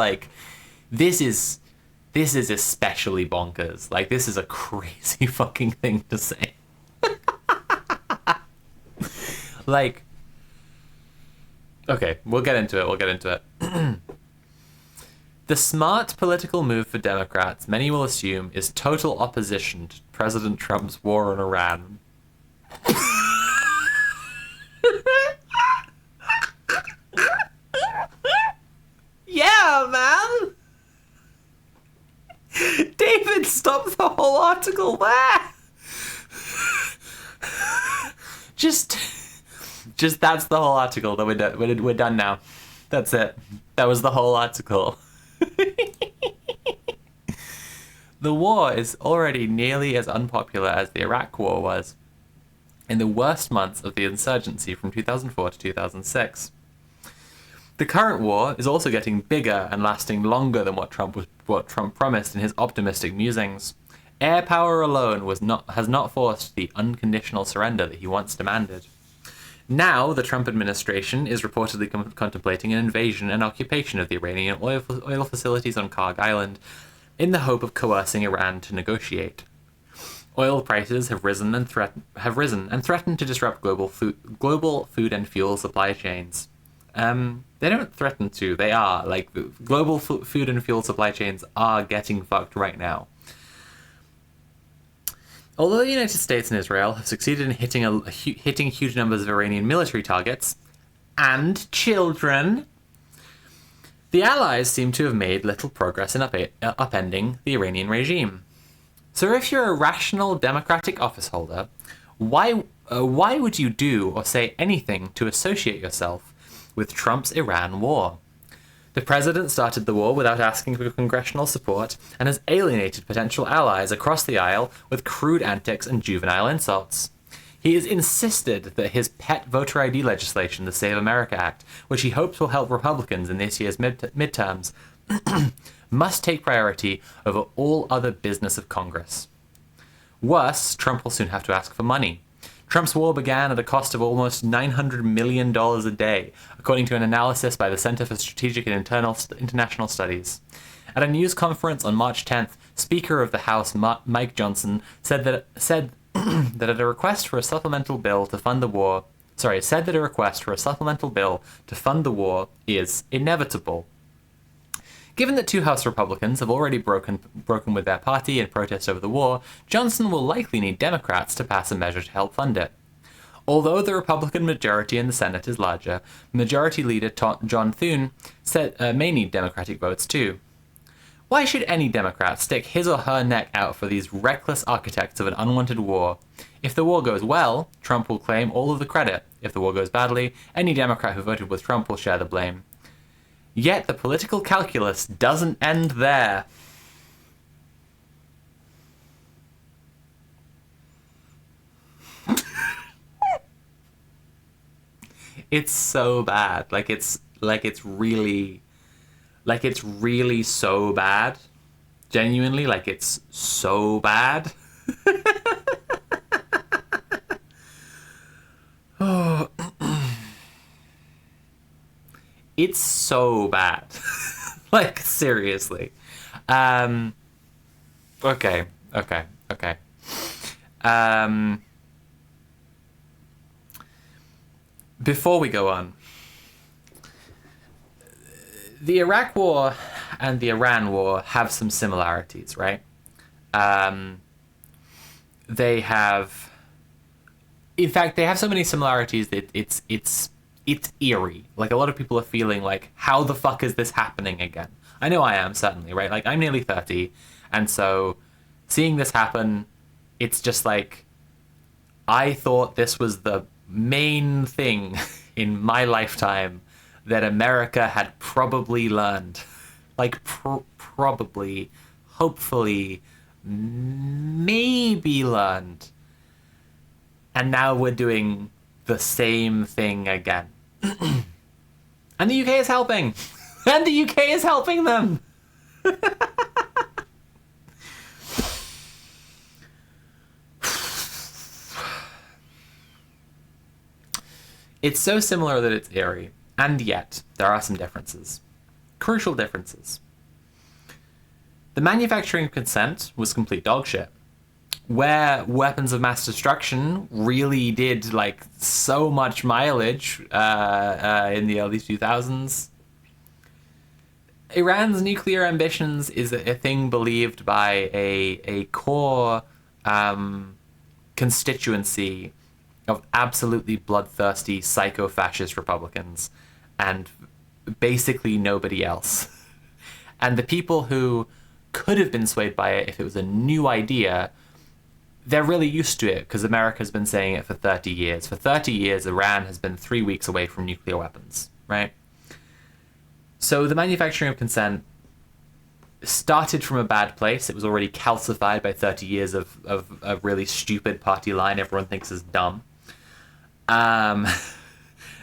especially bonkers. This is a crazy fucking thing to say. Okay, we'll get into it. The smart political move for Democrats, many will assume, is total opposition to President Trump's war on Iran. up the whole article there. Just that's the whole article. That we're done now. That's it. That was the whole article. The war is already nearly as unpopular as the Iraq War was in the worst months of the insurgency from 2004 to 2006. The current war is also getting bigger and lasting longer than what Trump promised in his optimistic musings. Air power alone has not forced the unconditional surrender that he once demanded. Now, the Trump administration is reportedly contemplating an invasion and occupation of the Iranian oil facilities on Karg Island in the hope of coercing Iran to negotiate. Oil prices have risen and threaten to disrupt global food and fuel supply chains. They don't threaten to. They are. Like, the global food and fuel supply chains are getting fucked right now. Although the United States and Israel have succeeded in hitting huge numbers of Iranian military targets and children, the Allies seem to have made little progress in upending the Iranian regime. So if you're a rational democratic officeholder, why would you do or say anything to associate yourself with Trump's Iran war? The president started the war without asking for congressional support and has alienated potential allies across the aisle with crude antics and juvenile insults. He has insisted that his pet voter ID legislation, the Save America Act, which he hopes will help Republicans in this year's midterms, must take priority over all other business of Congress. Worse, Trump will soon have to ask for money. Trump's war began at a cost of almost $900 million a day, according to an analysis by the Center for Strategic and International Studies. At a news conference on March 10th, Speaker of the House Mike Johnson said that a request for a supplemental bill to fund the war is inevitable. Given that two House Republicans have already broken with their party in protest over the war, Johnson will likely need Democrats to pass a measure to help fund it. Although the Republican majority in the Senate is larger, Majority Leader John Thune may need Democratic votes too. Why should any Democrat stick his or her neck out for these reckless architects of an unwanted war? If the war goes well, Trump will claim all of the credit. If the war goes badly, any Democrat who voted with Trump will share the blame. Yet the political calculus doesn't end there. It's so bad. It's really so bad. Genuinely, it's so bad. Oh. It's so bad. Seriously. Okay. Before we go on, the Iraq War and the Iran War have some similarities, right? They have... In fact, they have so many similarities that it's eerie. A lot of people are feeling how the fuck is this happening again? I know I am, certainly, right? I'm nearly 30, and so seeing this happen, it's just I thought this was the main thing in my lifetime that America had probably learned. Probably, hopefully, maybe learned. And now we're doing the same thing again. And the UK is helping. And the UK is helping them. It's so similar that it's eerie. And yet, there are some differences. Crucial differences. The manufacturing of consent was complete dog shit. Where weapons of mass destruction really did so much mileage in the early 2000s, Iran's nuclear ambitions is a thing believed by a core constituency of absolutely bloodthirsty psycho-fascist Republicans and basically nobody else. And the people who could have been swayed by it if it was a new idea. They're really used to it because America's been saying it for 30 years. For 30 years, Iran has been 3 weeks away from nuclear weapons, right? So the manufacturing of consent started from a bad place. It was already calcified by 30 years of a really stupid party line everyone thinks is dumb.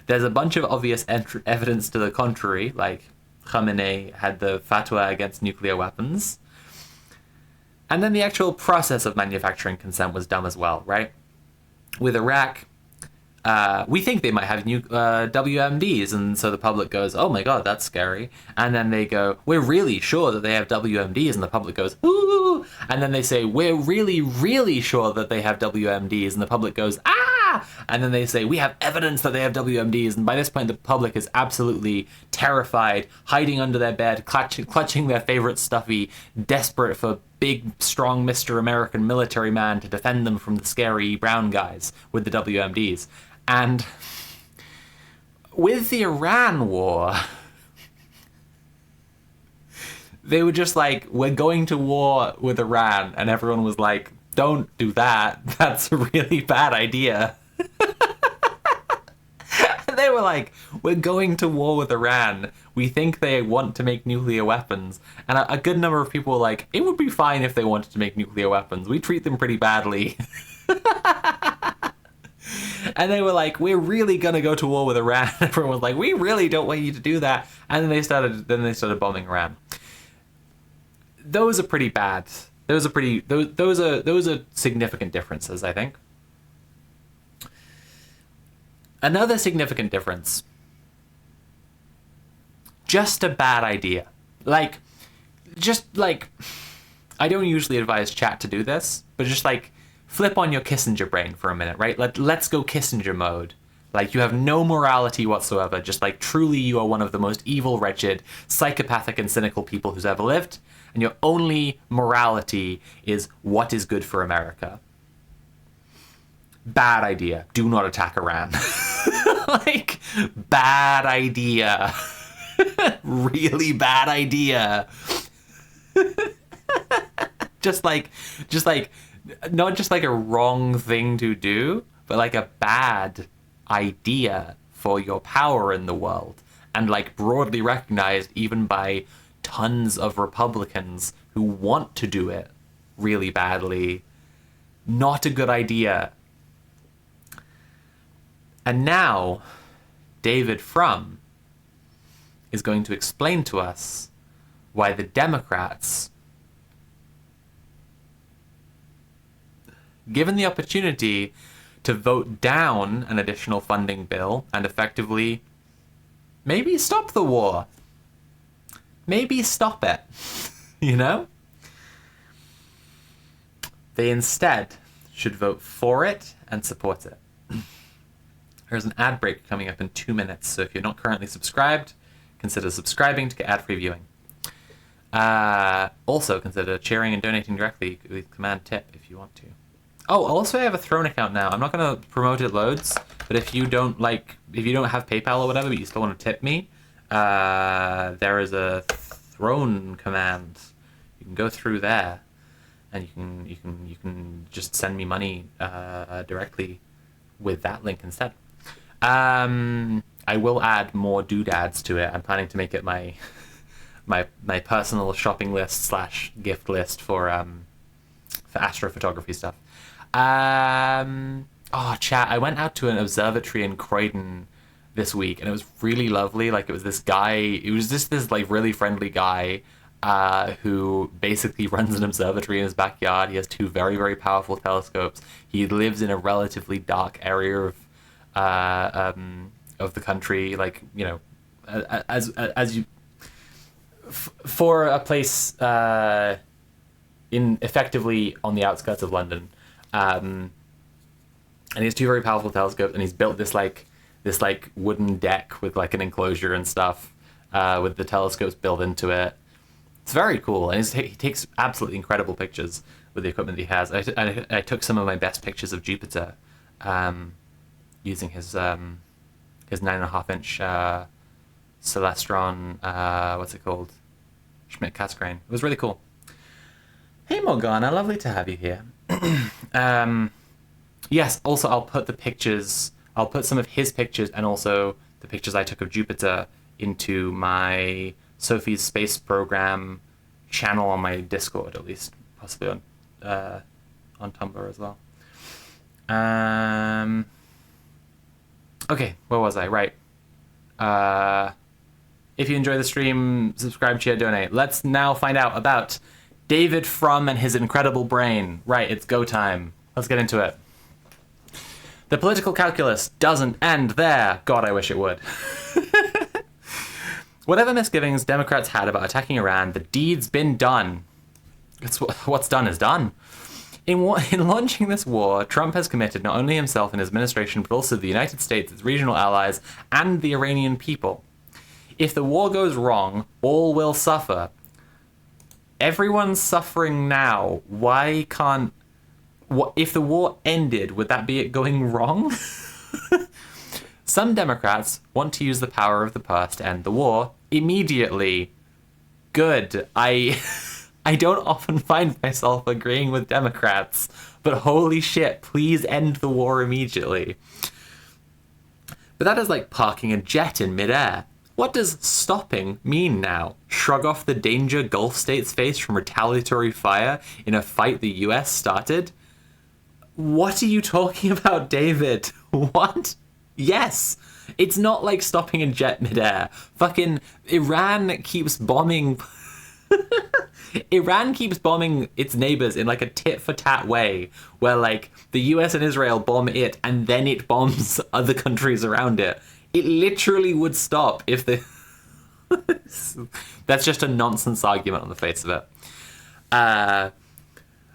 There's a bunch of obvious evidence to the contrary, like Khamenei had the fatwa against nuclear weapons. And then the actual process of manufacturing consent was dumb as well, right? With Iraq, we think they might have new WMDs, and so the public goes, oh my god, that's scary. And then they go, we're really sure that they have WMDs, and the public goes, ooh. And then they say, we're really, really sure that they have WMDs, and the public goes, ah. And then they say, we have evidence that they have WMDs, and by this point the public is absolutely terrified, hiding under their bed, clutching their favorite stuffy, desperate for big, strong Mr. American military man to defend them from the scary brown guys with the WMDs. And with the Iran war, they were just like, we're going to war with Iran, and everyone was like, don't do that. That's a really bad idea. They were like, we're going to war with Iran. We think they want to make nuclear weapons. And a good number of people were like, it would be fine if they wanted to make nuclear weapons. We treat them pretty badly. And they were like, we're really going to go to war with Iran. Everyone was like, we really don't want you to do that. And then they started bombing Iran. Those are pretty bad. Those are significant differences, I think. Another significant difference. Just a bad idea. I don't usually advise chat to do this, but just like flip on your Kissinger brain for a minute, right? Let's go Kissinger mode. Like, you have no morality whatsoever. Just like, truly you are one of the most evil, wretched, psychopathic, and cynical people who's ever lived. And your only morality is what is good for America. Bad idea. Do not attack Iran. Like, bad idea. Really bad idea. just like, not just like a wrong thing to do, but like a bad idea for your power in the world. And like broadly recognized even by tons of Republicans who want to do it really badly. Not a good idea. And now, David Frum is going to explain to us why the Democrats, given the opportunity to vote down an additional funding bill and effectively maybe stop the war, maybe stop it, you know? They instead should vote for it and support it. There's an ad break coming up in 2 minutes, so if you're not currently subscribed, consider subscribing to get ad-free viewing. Also, consider cheering and donating directly with Command Tip if you want to. Oh, also I have a Throne account now. I'm not going to promote it loads, but if you don't have PayPal or whatever, but you still want to tip me, there is a Throne command. You can go through there, and you can just send me money directly with that link instead. I will add more doodads to it. I'm planning to make it my personal shopping list / gift list for astrophotography stuff. Chat, I went out to an observatory in Croydon this week, and it was really lovely. Like, it was this like really friendly guy who basically runs an observatory in his backyard. He has 2 very, very powerful telescopes. He lives in a relatively dark area of the country, like, you know, as you for a place in effectively on the outskirts of London, and he has 2 very powerful telescopes, and he's built this wooden deck with like an enclosure and stuff, with the telescopes built into it. It's very cool, and he takes absolutely incredible pictures with the equipment he has. I took some of my best pictures of Jupiter, using his 9.5-inch Celestron, what's it called? Schmidt Cassegrain. It was really cool. Hey Morgana, lovely to have you here. Yes, also I'll put some of his pictures and also the pictures I took of Jupiter into my Sophie's Space Program channel on my Discord, at least, possibly on Tumblr as well. Okay, where was I? Right. If you enjoy the stream, subscribe, share, donate. Let's now find out about David Frum and his incredible brain. Right, it's go time. Let's get into it. The political calculus doesn't end there. God, I wish it would. Whatever misgivings Democrats had about attacking Iran, the deed's been done. What's done is done. In launching this war, Trump has committed not only himself and his administration, but also the United States, its regional allies, and the Iranian people. If the war goes wrong, all will suffer. Everyone's suffering now. Why can't... If the war ended, would that be it going wrong? Some Democrats want to use the power of the purse to end the war immediately. Good. I don't often find myself agreeing with Democrats, but holy shit, please end the war immediately. But that is like parking a jet in midair. What does stopping mean now? Shrug off the danger Gulf states face from retaliatory fire in a fight the US started? What are you talking about, David? What? Yes. It's not like stopping a jet midair. Fucking Iran keeps bombing... Iran keeps bombing its neighbors in like a tit-for-tat way, where like the US and Israel bomb it and then it bombs other countries around it. It literally would stop if the... That's just a nonsense argument on the face of it.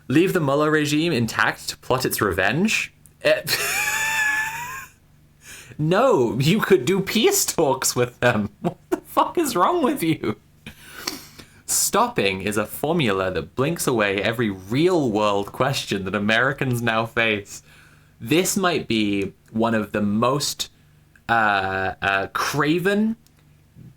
Leave the Mullah regime intact to plot its revenge? No, you could do peace talks with them. What the fuck is wrong with you? Stopping is a formula that blinks away every real-world question that Americans now face. This might be one of the most craven,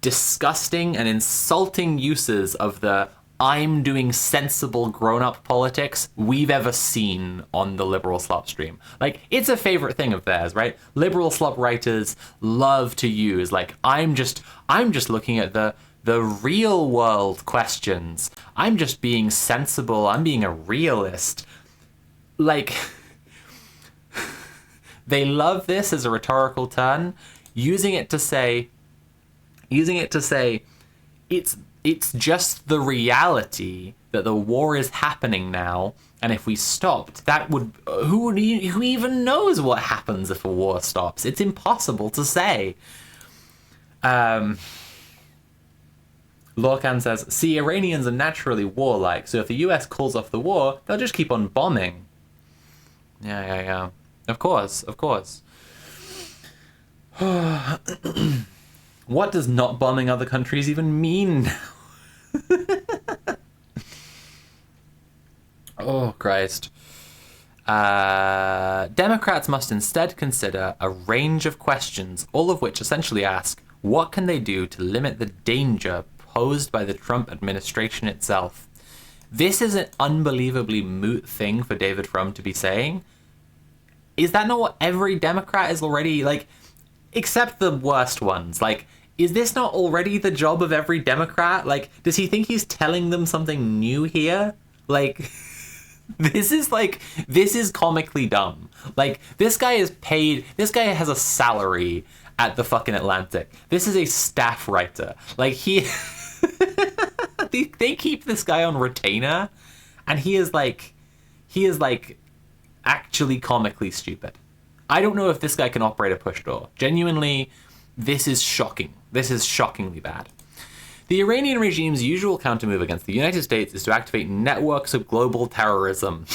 disgusting, and insulting uses of the I'm doing sensible grown-up politics we've ever seen on the Liberal Slop stream. Like, it's a favorite thing of theirs, right? Liberal Slop writers love to use, like, I'm just looking at the real world questions. I'm just being sensible. I'm being a realist. Like, they love this as a rhetorical turn, using it to say it's just the reality that the war is happening now, and if we stopped, that would... Who even knows what happens if a war stops? It's impossible to say. Lorcan says, see, Iranians are naturally warlike, so if the US calls off the war, they'll just keep on bombing. Yeah. Of course. What does not bombing other countries even mean now? Oh, Christ. Democrats must instead consider a range of questions, all of which essentially ask, what can they do to limit the danger posed by the Trump administration itself? This is an unbelievably moot thing for David Frum to be saying. Is that not what every Democrat is already, like, except the worst ones? Like, is this not already the job of every Democrat? Like, does he think he's telling them something new here? Like, this is comically dumb. Like, this guy has a salary at the fucking Atlantic. This is a staff writer. Like, they keep this guy on retainer, and he is actually comically stupid. I don't know if this guy can operate a push door. Genuinely, this is shocking. This is shockingly bad. The Iranian regime's usual countermove against the United States is to activate networks of global terrorism.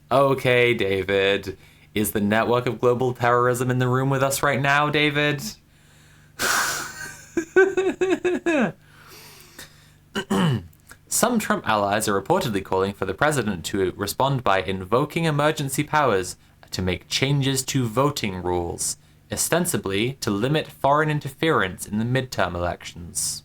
Okay, David. Is the network of global terrorism in the room with us right now, David? Some Trump allies are reportedly calling for the president to respond by invoking emergency powers to make changes to voting rules, ostensibly to limit foreign interference in the midterm elections.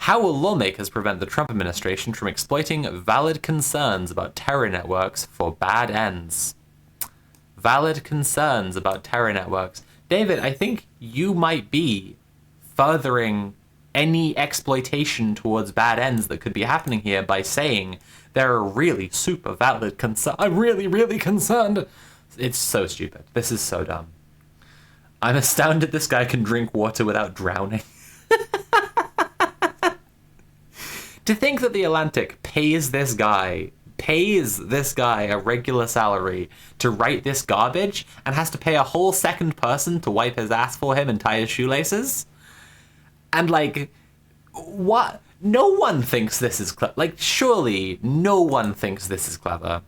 How will lawmakers prevent the Trump administration from exploiting valid concerns about terror networks for bad ends? Valid concerns about terror networks. David, I think you might be furthering any exploitation towards bad ends that could be happening here by saying there are really super valid concerns. I'm really, really concerned. It's so stupid. This is so dumb. I'm astounded this guy can drink water without drowning. To think that The Atlantic pays this guy a regular salary to write this garbage and has to pay a whole second person to wipe his ass for him and tie his shoelaces? And, like, what? No one thinks this is clever. Like, surely no one thinks this is clever.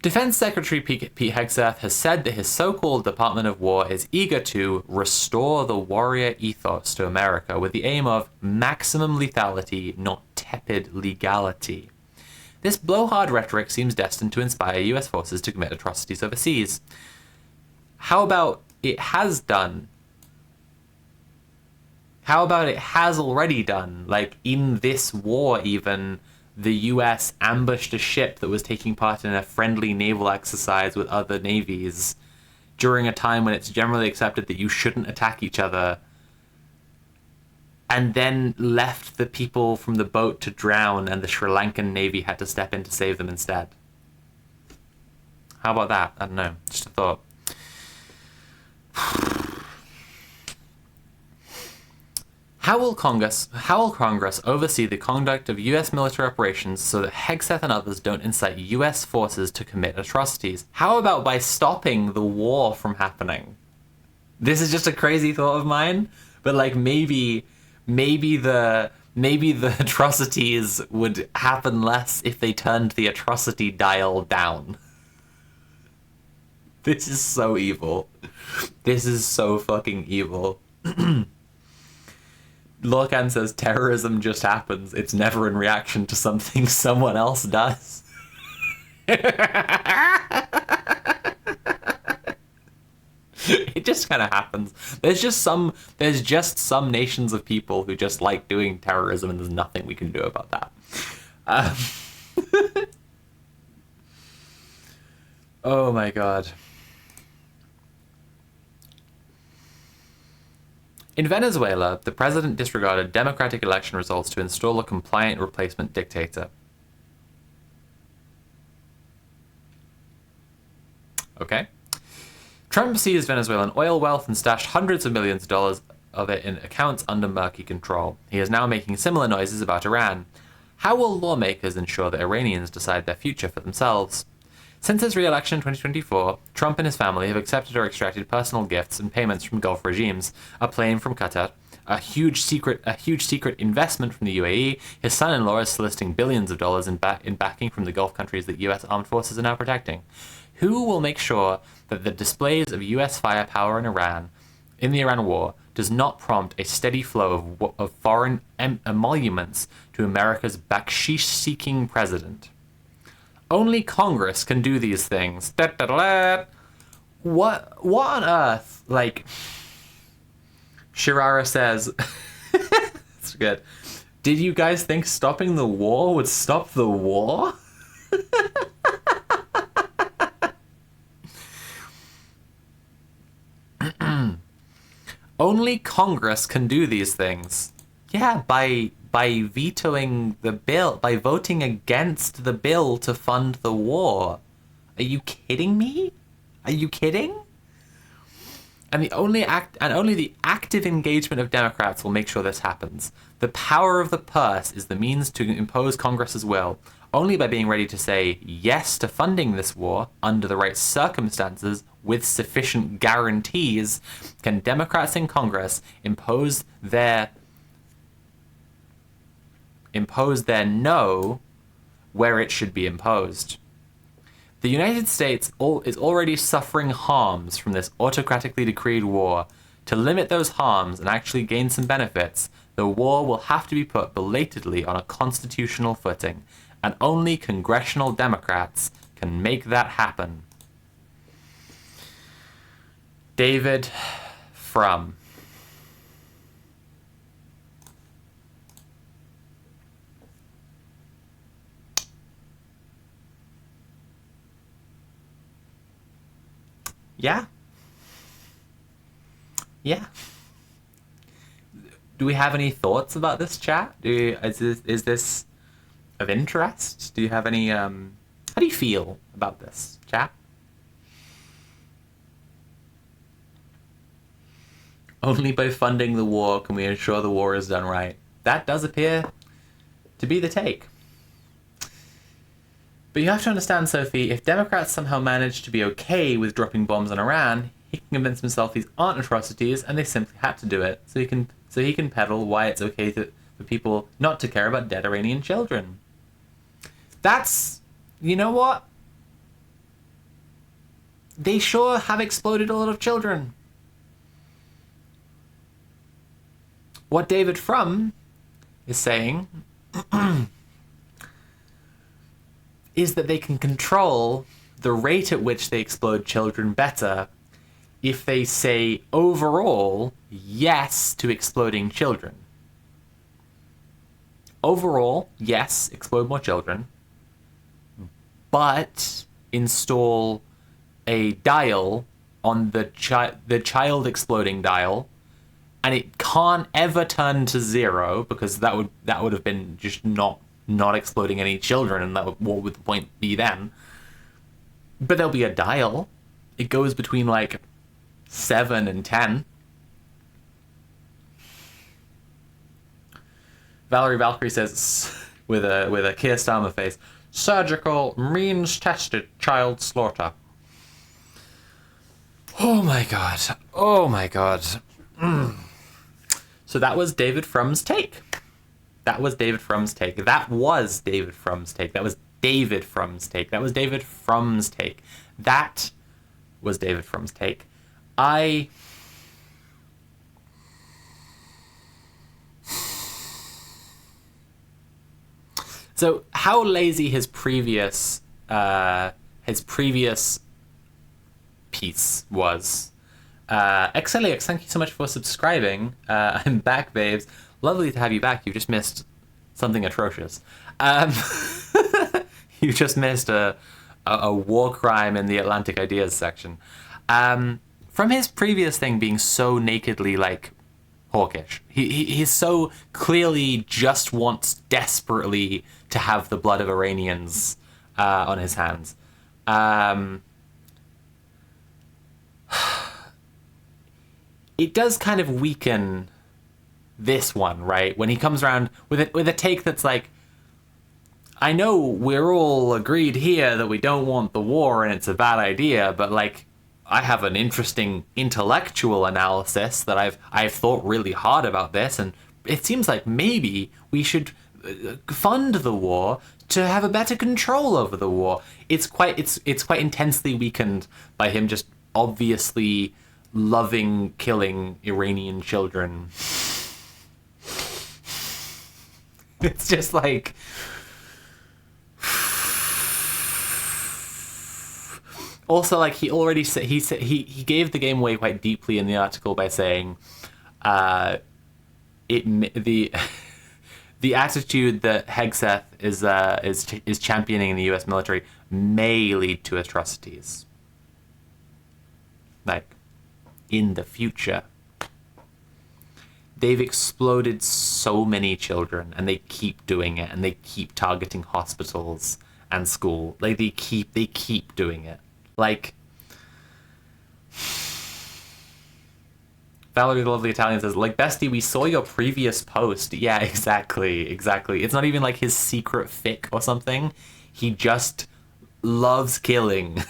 Defense Secretary Pete Hegseth has said that his so-called Department of War is eager to restore the warrior ethos to America with the aim of maximum lethality, not tepid legality. This blowhard rhetoric seems destined to inspire US forces to commit atrocities overseas. How about it has done? How about it has already done? Like, in this war even, the US ambushed a ship that was taking part in a friendly naval exercise with other navies during a time when it's generally accepted that you shouldn't attack each other, and then left the people from the boat to drown, and the Sri Lankan Navy had to step in to save them instead. How about that? I don't know. Just a thought. How will Congress oversee the conduct of U.S. military operations so that Hegseth and others don't incite U.S. forces to commit atrocities? How about by stopping the war from happening? This is just a crazy thought of mine, but like maybe the atrocities would happen less if they turned the atrocity dial down. This is so evil. This is so fucking evil. Lorcan says terrorism just happens. It's never in reaction to something someone else does. It just kind of happens. There's just some nations of people who just like doing terrorism, and there's nothing we can do about that. Oh my god. In Venezuela, the president disregarded democratic election results to install a compliant replacement dictator. Okay. Trump seized Venezuelan oil wealth and stashed hundreds of millions of dollars of it in accounts under murky control. He is now making similar noises about Iran. How will lawmakers ensure that Iranians decide their future for themselves? Since his re-election in 2024, Trump and his family have accepted or extracted personal gifts and payments from Gulf regimes, a plane from Qatar, a huge secret investment from the UAE. His son-in-law is soliciting billions of dollars in backing from the Gulf countries that U.S. armed forces are now protecting. Who will make sure that the displays of U.S. firepower in the Iran war does not prompt a steady flow of foreign emoluments to America's bakshish-seeking president? Only Congress can do these things. What on earth? Like, Shirara says, it's good. Did you guys think stopping the war would stop the war? Only Congress can do these things. Yeah, by vetoing the bill, by voting against the bill to fund the war. Are you kidding me? Are you kidding? And only the active engagement of Democrats will make sure this happens. The power of the purse is the means to impose Congress's will. Only by being ready to say yes to funding this war under the right circumstances with sufficient guarantees can Democrats in Congress impose their no where it should be imposed. The United States is already suffering harms from this autocratically decreed war. To limit those harms and actually gain some benefits, the war will have to be put belatedly on a constitutional footing, and only congressional Democrats can make that happen. David Frum. Yeah. Yeah. Do we have any thoughts about this, chat? Is this of interest? Do you have any, how do you feel about this, chat? Only by funding the war can we ensure the war is done right. That does appear to be the take. But you have to understand, Sophie, if Democrats somehow manage to be okay with dropping bombs on Iran, he can convince himself these aren't atrocities and they simply had to do it. So he can peddle why it's okay for people not to care about dead Iranian children. That's, you know what? They sure have exploded a lot of children. What David Frum is saying is that they can control the rate at which they explode children better if they say overall yes to exploding children. Overall, yes, explode more children, but install a dial on the child exploding dial, and it can't ever turn to 0 because that would have been just not exploding any children, and what would the point be then? But there'll be a dial. It goes between like 7 and 10. Valkyrie says with a Keir Starmer face, surgical means tested child slaughter. Oh my god. Oh my god. So that was David Frum's take. That was David Frum's take. That was David Frum's take. That was David Frum's take. That was David Frum's take. That was David Frum's take. So how lazy his previous piece was. XLX, thank you so much for subscribing. I'm back, babes. Lovely to have you back. You just missed something atrocious. You just missed a war crime in the Atlantic Ideas section. From his previous thing being so nakedly, like, hawkish. He's so clearly just wants desperately to have the blood of Iranians on his hands. It does kind of weaken this one, right? When he comes around with a take that's like, I know we're all agreed here that we don't want the war and it's a bad idea, but like, I have an interesting intellectual analysis that I've thought really hard about this, and it seems like maybe we should fund the war to have a better control over the war. It's quite intensely weakened by him just obviously loving killing Iranian children. It's just like, also, like, he already said, he gave the game away quite deeply in the article by saying, the attitude that Hegseth is championing in the U.S. military may lead to atrocities, like, in the future. They've exploded so many children, and they keep doing it, and they keep targeting hospitals and school. Like, they keep doing it. Like, Valerie the Lovely Italian says, like, bestie, we saw your previous post. Yeah, exactly. It's not even like his secret fic or something. He just loves killing.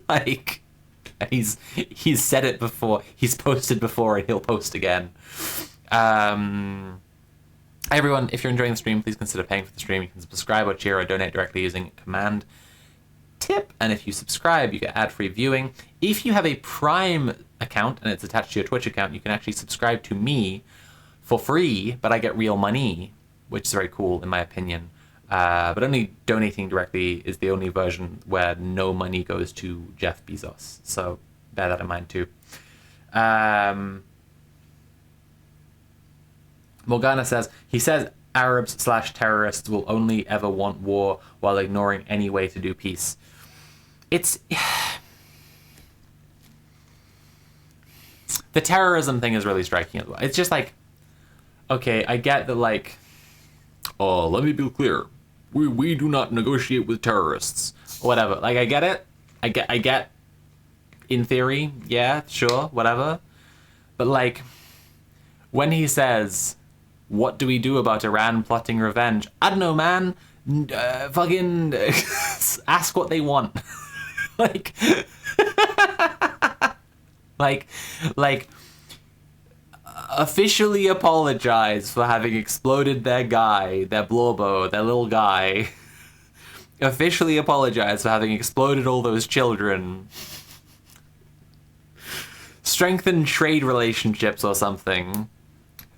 Like, he's said it before. He's posted before, and he'll post again. Everyone, if you're enjoying the stream, please consider paying for the stream. You can subscribe or cheer or donate directly using Command Tip, and if you subscribe, you get ad-free viewing. If you have a Prime account and it's attached to your Twitch account, you can actually subscribe to me for free, but I get real money, which is very cool in my opinion. But only donating directly is the only version where no money goes to Jeff Bezos. So bear that in mind too. Morgana says, he says Arabs/terrorists will only ever want war while ignoring any way to do peace. It's The terrorism thing is really striking as well. It's just like, okay, I get that, like, oh, let me be clear. We do not negotiate with terrorists. Whatever. Like, I get it. I get, in theory, yeah, sure, whatever. But, like, when he says, what do we do about Iran plotting revenge? I don't know, man. Fucking ask what they want. like, like, officially apologize for having exploded their guy, their Blorbo, their little guy. Officially apologize for having exploded all those children. Strengthen trade relationships or something.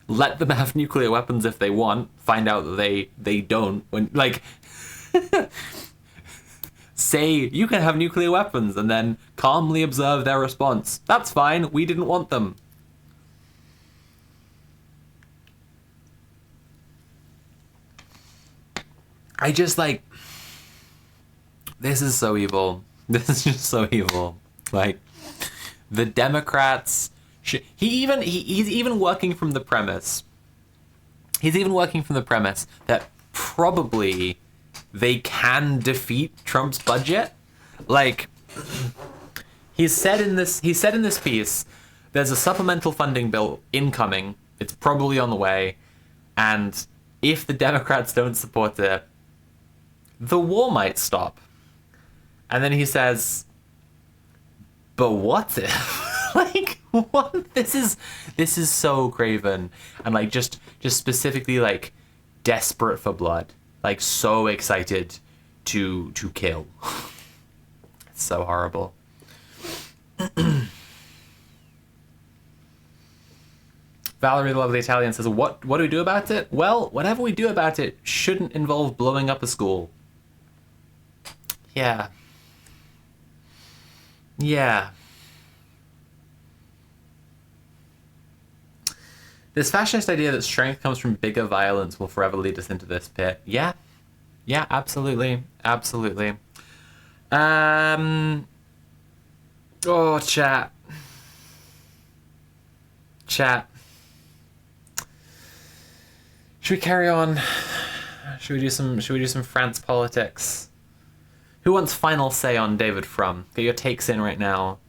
Let them have nuclear weapons if they want. Find out that they don't. When, like, say you can have nuclear weapons and then calmly observe their response. That's fine. We didn't want them. I just, like, this is so evil. This is just so evil. Like, the Democrats, he's even working from the premise. He's even working from the premise that probably they can defeat Trump's budget. Like, he said in this piece, there's a supplemental funding bill incoming. It's probably on the way, and if the Democrats don't support it, the war might stop. And then he says, but what if? Like, what? This is so craven. And, like, just specifically, like, desperate for blood. Like, so excited to kill. It's so horrible. Valerie the Lovely Italian says, what do we do about it? Well, whatever we do about it shouldn't involve blowing up a school. Yeah. Yeah. This fascist idea that strength comes from bigger violence will forever lead us into this pit. Yeah. Yeah, absolutely. Absolutely. Oh, chat. Chat. Should we carry on? Should we do some France politics? Who wants final say on David Frum? Get your takes in right now.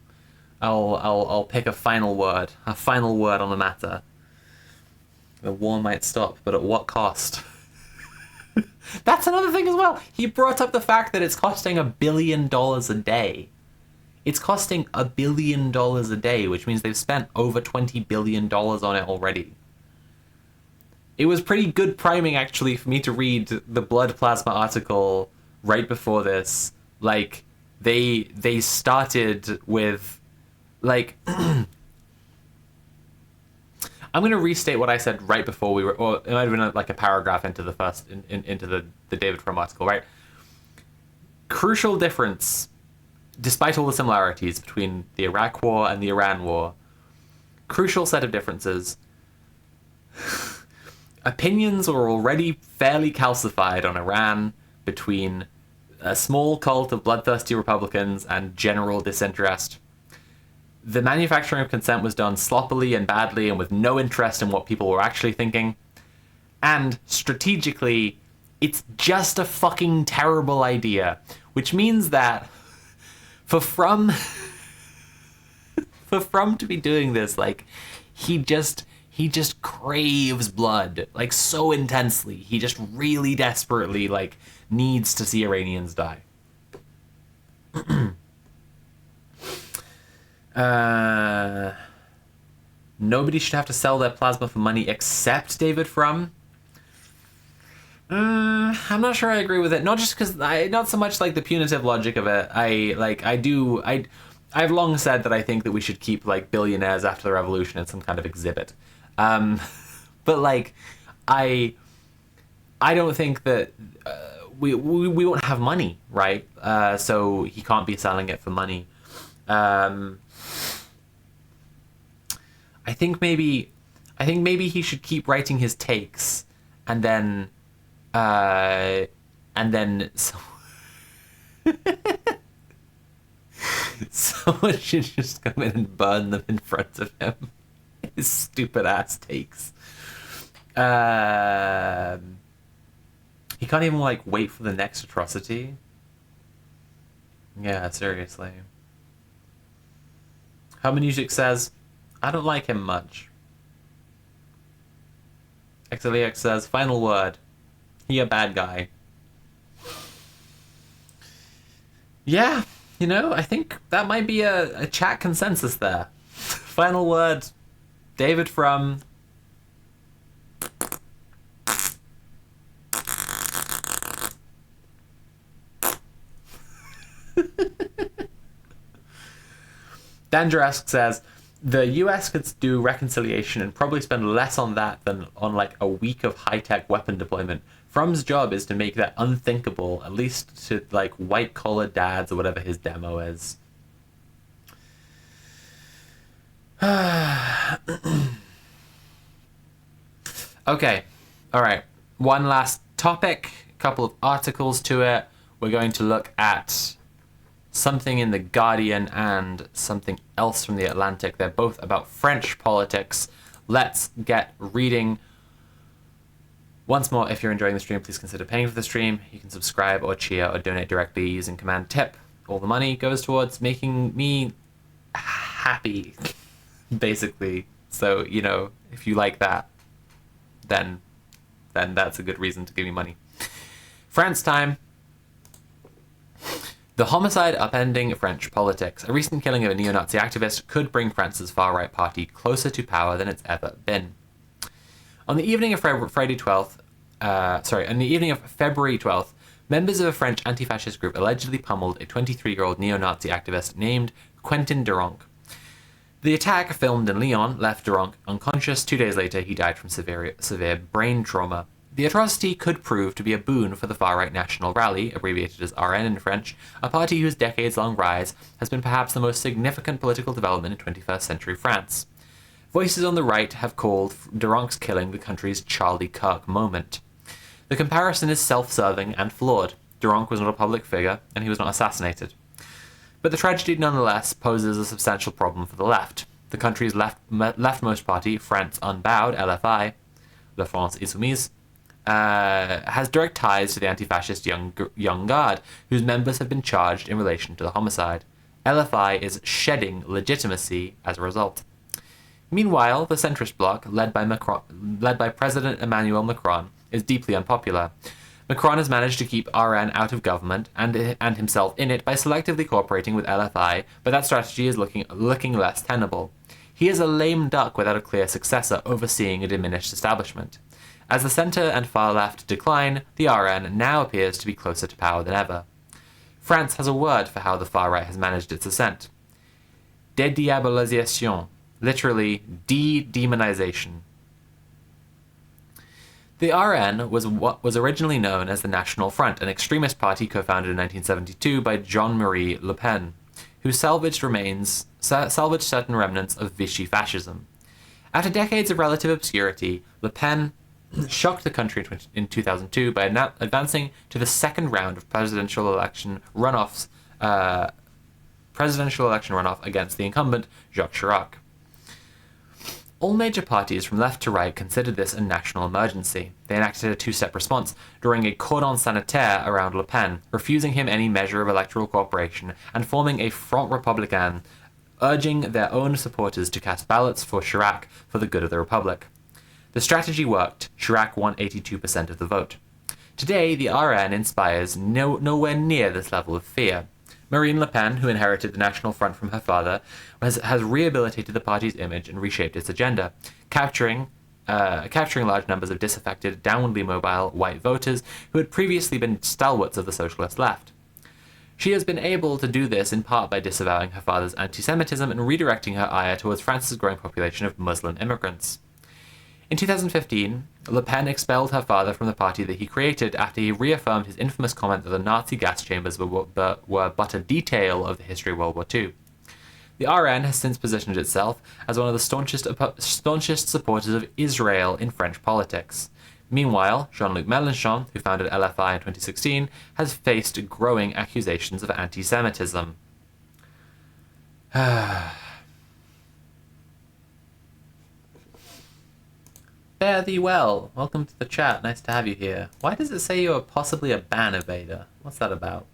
I'll pick a final word on the matter. The war might stop, but at what cost? That's another thing as well. He brought up the fact that it's costing $1 billion a day. It's costing $1 billion a day, which means they've spent over $20 billion on it already. It was pretty good priming, actually, for me to read the blood plasma article right before this. Like, they started with, like, I'm going to restate what I said right before we were, or it might have been like a paragraph into the first, into the David Frum article, right? Crucial difference, despite all the similarities between the Iraq War and the Iran War, crucial set of differences. Opinions were already fairly calcified on Iran between a small cult of bloodthirsty Republicans and general disinterest. The manufacturing of consent was done sloppily and badly and with no interest in what people were actually thinking. And strategically, it's just a fucking terrible idea. Which means that for Frum to be doing this, like, he just craves blood, like, so intensely. He just really desperately, like, needs to see Iranians die. Nobody should have to sell their plasma for money except David Frum. I'm not sure I agree with it. Not just because not so much like the punitive logic of it. I've long said that I think that we should keep, like, billionaires after the revolution in some kind of exhibit. But, like, I don't think that we won't have money, right? So he can't be selling it for money. I think maybe he should keep writing his takes, and then someone should just come in and burn them in front of him. His stupid ass takes. He can't even like wait for the next atrocity. Yeah, seriously. Hermeneutic says, I don't like him much. Xeliax says, final word. He a bad guy. Yeah, you know, I think that might be a chat consensus there. Final word, David Frum. Dangeresk says, the US could do reconciliation and probably spend less on that than on like a week of high-tech weapon deployment. Frum's job is to make that unthinkable, at least to like white-collar dads or whatever his demo is. Okay, all right. One last topic, a couple of articles to it. We're going to look at something in The Guardian and something else from The Atlantic. They're both about French politics. Let's get reading. Once more, if you're enjoying the stream, please consider paying for the stream. You can subscribe or cheer or donate directly using command tip. All the money goes towards making me happy, basically. So, you know, if you like that, then that's a good reason to give me money. France time. The homicide upending French politics. A recent killing of a neo-Nazi activist could bring France's far-right party closer to power than it's ever been. On the evening of February 12th, members of a French anti-fascist group allegedly pummeled a 23-year-old neo-Nazi activist named Quentin Duronc. The attack, filmed in Lyon, left Duronc unconscious. 2 days later, he died from severe brain trauma. The atrocity could prove to be a boon for the far-right National Rally, abbreviated as RN in French, a party whose decades-long rise has been perhaps the most significant political development in 21st century France. Voices on the right have called Duronc's killing the country's Charlie Kirk moment. The comparison is self-serving and flawed. Duronc was not a public figure, and he was not assassinated. But the tragedy nonetheless poses a substantial problem for the left. The country's leftmost party, France Unbowed, LFI, La France Insoumise, has direct ties to the anti-fascist Young Guard, whose members have been charged in relation to the homicide. LFI is shedding legitimacy as a result. Meanwhile, the centrist bloc, led by President Emmanuel Macron, is deeply unpopular. Macron has managed to keep RN out of government and himself in it by selectively cooperating with LFI, but that strategy is looking less tenable. He is a lame duck without a clear successor overseeing a diminished establishment. As the centre and far left decline, the RN now appears to be closer to power than ever. France has a word for how the far right has managed its ascent. Dédiabolisation, literally de-demonization. The RN was what was originally known as the National Front, an extremist party co-founded in 1972 by Jean-Marie Le Pen, who salvaged certain remnants of Vichy fascism. After decades of relative obscurity, Le Pen shocked the country in 2002 by advancing to the second round of presidential election runoff against the incumbent Jacques Chirac. All major parties from left to right considered this a national emergency. They enacted a two-step response, drawing a cordon sanitaire around Le Pen, refusing him any measure of electoral cooperation, and forming a Front Républicain, urging their own supporters to cast ballots for Chirac for the good of the Republic. The strategy worked. Chirac won 82% of the vote. Today, the RN inspires nowhere near this level of fear. Marine Le Pen, who inherited the National Front from her father, has rehabilitated the party's image and reshaped its agenda, capturing large numbers of disaffected, downwardly mobile white voters who had previously been stalwarts of the socialist left. She has been able to do this in part by disavowing her father's anti-Semitism and redirecting her ire towards France's growing population of Muslim immigrants. In 2015, Le Pen expelled her father from the party that he created after he reaffirmed his infamous comment that the Nazi gas chambers were but a detail of the history of World War II. The RN has since positioned itself as one of the staunchest supporters of Israel in French politics. Meanwhile, Jean-Luc Mélenchon, who founded LFI in 2016, has faced growing accusations of anti-Semitism. Fare thee well. Welcome to the chat. Nice to have you here. Why does it say you're possibly a ban evader? What's that about?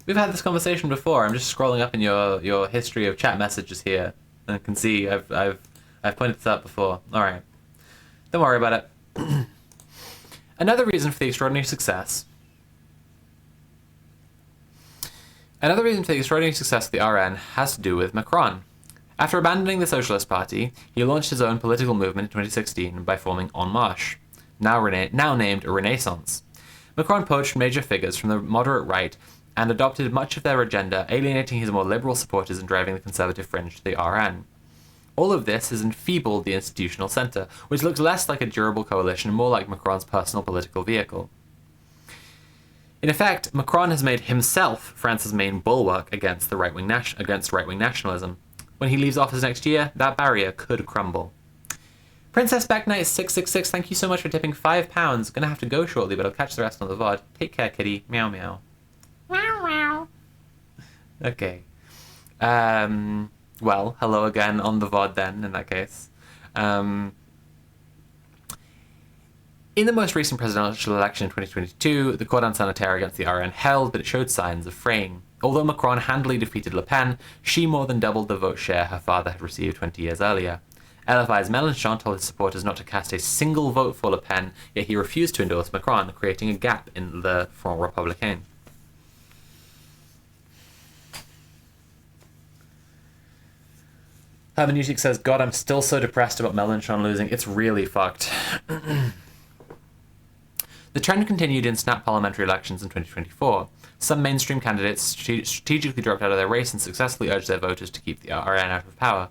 We've had this conversation before. I'm just scrolling up in your history of chat messages here, and I can see I've pointed this out before. All right, don't worry about it. Another reason for the extraordinary success of the RN has to do with Macron. After abandoning the Socialist Party, he launched his own political movement in 2016 by forming En Marche, now named Renaissance. Macron poached major figures from the moderate right and adopted much of their agenda, alienating his more liberal supporters and driving the conservative fringe to the RN. All of this has enfeebled the institutional centre, which looks less like a durable coalition and more like Macron's personal political vehicle. In effect, Macron has made himself France's main bulwark against right-wing nationalism. When he leaves office next year, that barrier could crumble. Princess Backknight 666, thank you so much for tipping £5. Gonna have to go shortly, but I'll catch the rest on the VOD. Take care, kitty. Meow meow. Meow meow. Okay. Well, hello again on the VOD then, in that case. In the most recent presidential election in 2022, the cordon sanitaire against the RN held, but it showed signs of fraying. Although Macron handily defeated Le Pen, she more than doubled the vote share her father had received 20 years earlier. LFI's Mélenchon told his supporters not to cast a single vote for Le Pen, yet he refused to endorse Macron, creating a gap in the Front Républicain. Hermeneutic says, God, I'm still so depressed about Mélenchon losing. It's really fucked. The trend continued in snap parliamentary elections in 2024. Some mainstream candidates strategically dropped out of their race and successfully urged their voters to keep the RN out of power.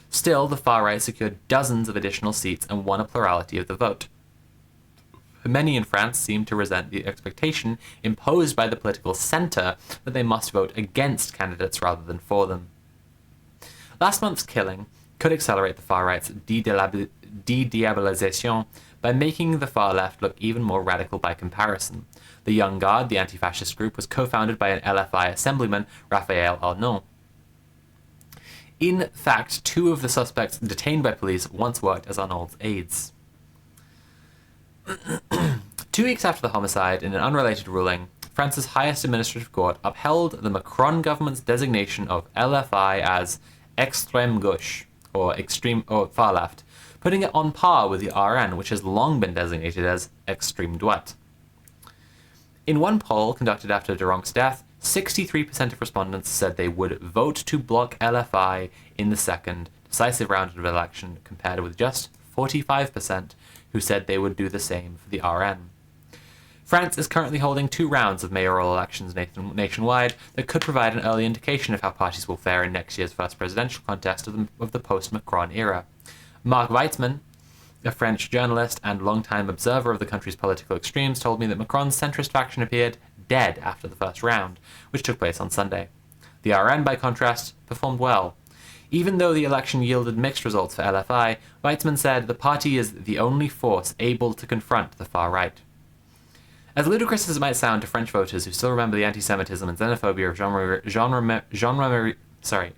Still, the far right secured dozens of additional seats and won a plurality of the vote. Many in France seem to resent the expectation imposed by the political centre that they must vote against candidates rather than for them. Last month's killing could accelerate the far right's de-diabolisation by making the far left look even more radical by comparison. The Young Guard, the anti-fascist group, was co-founded by an LFI assemblyman, Raphael Arnaud. In fact, two of the suspects detained by police once worked as Arnaud's aides. 2 weeks after the homicide, in an unrelated ruling, France's highest administrative court upheld the Macron government's designation of LFI as extrême gauche, or far left, putting it on par with the RN, which has long been designated as extreme droite. In one poll conducted after Duronc's death, 63% of respondents said they would vote to block LFI in the second decisive round of the election, compared with just 45% who said they would do the same for the RN. France is currently holding 2 rounds of mayoral elections nationwide that could provide an early indication of how parties will fare in next year's first presidential contest of the post-Macron era. Marc Weitzman, a French journalist and longtime observer of the country's political extremes, told me that Macron's centrist faction appeared dead after the first round, which took place on Sunday. The RN, by contrast, performed well. Even though the election yielded mixed results for LFI, Weitzman said the party is the only force able to confront the far right. As ludicrous as it might sound to French voters who still remember the anti-Semitism and xenophobia of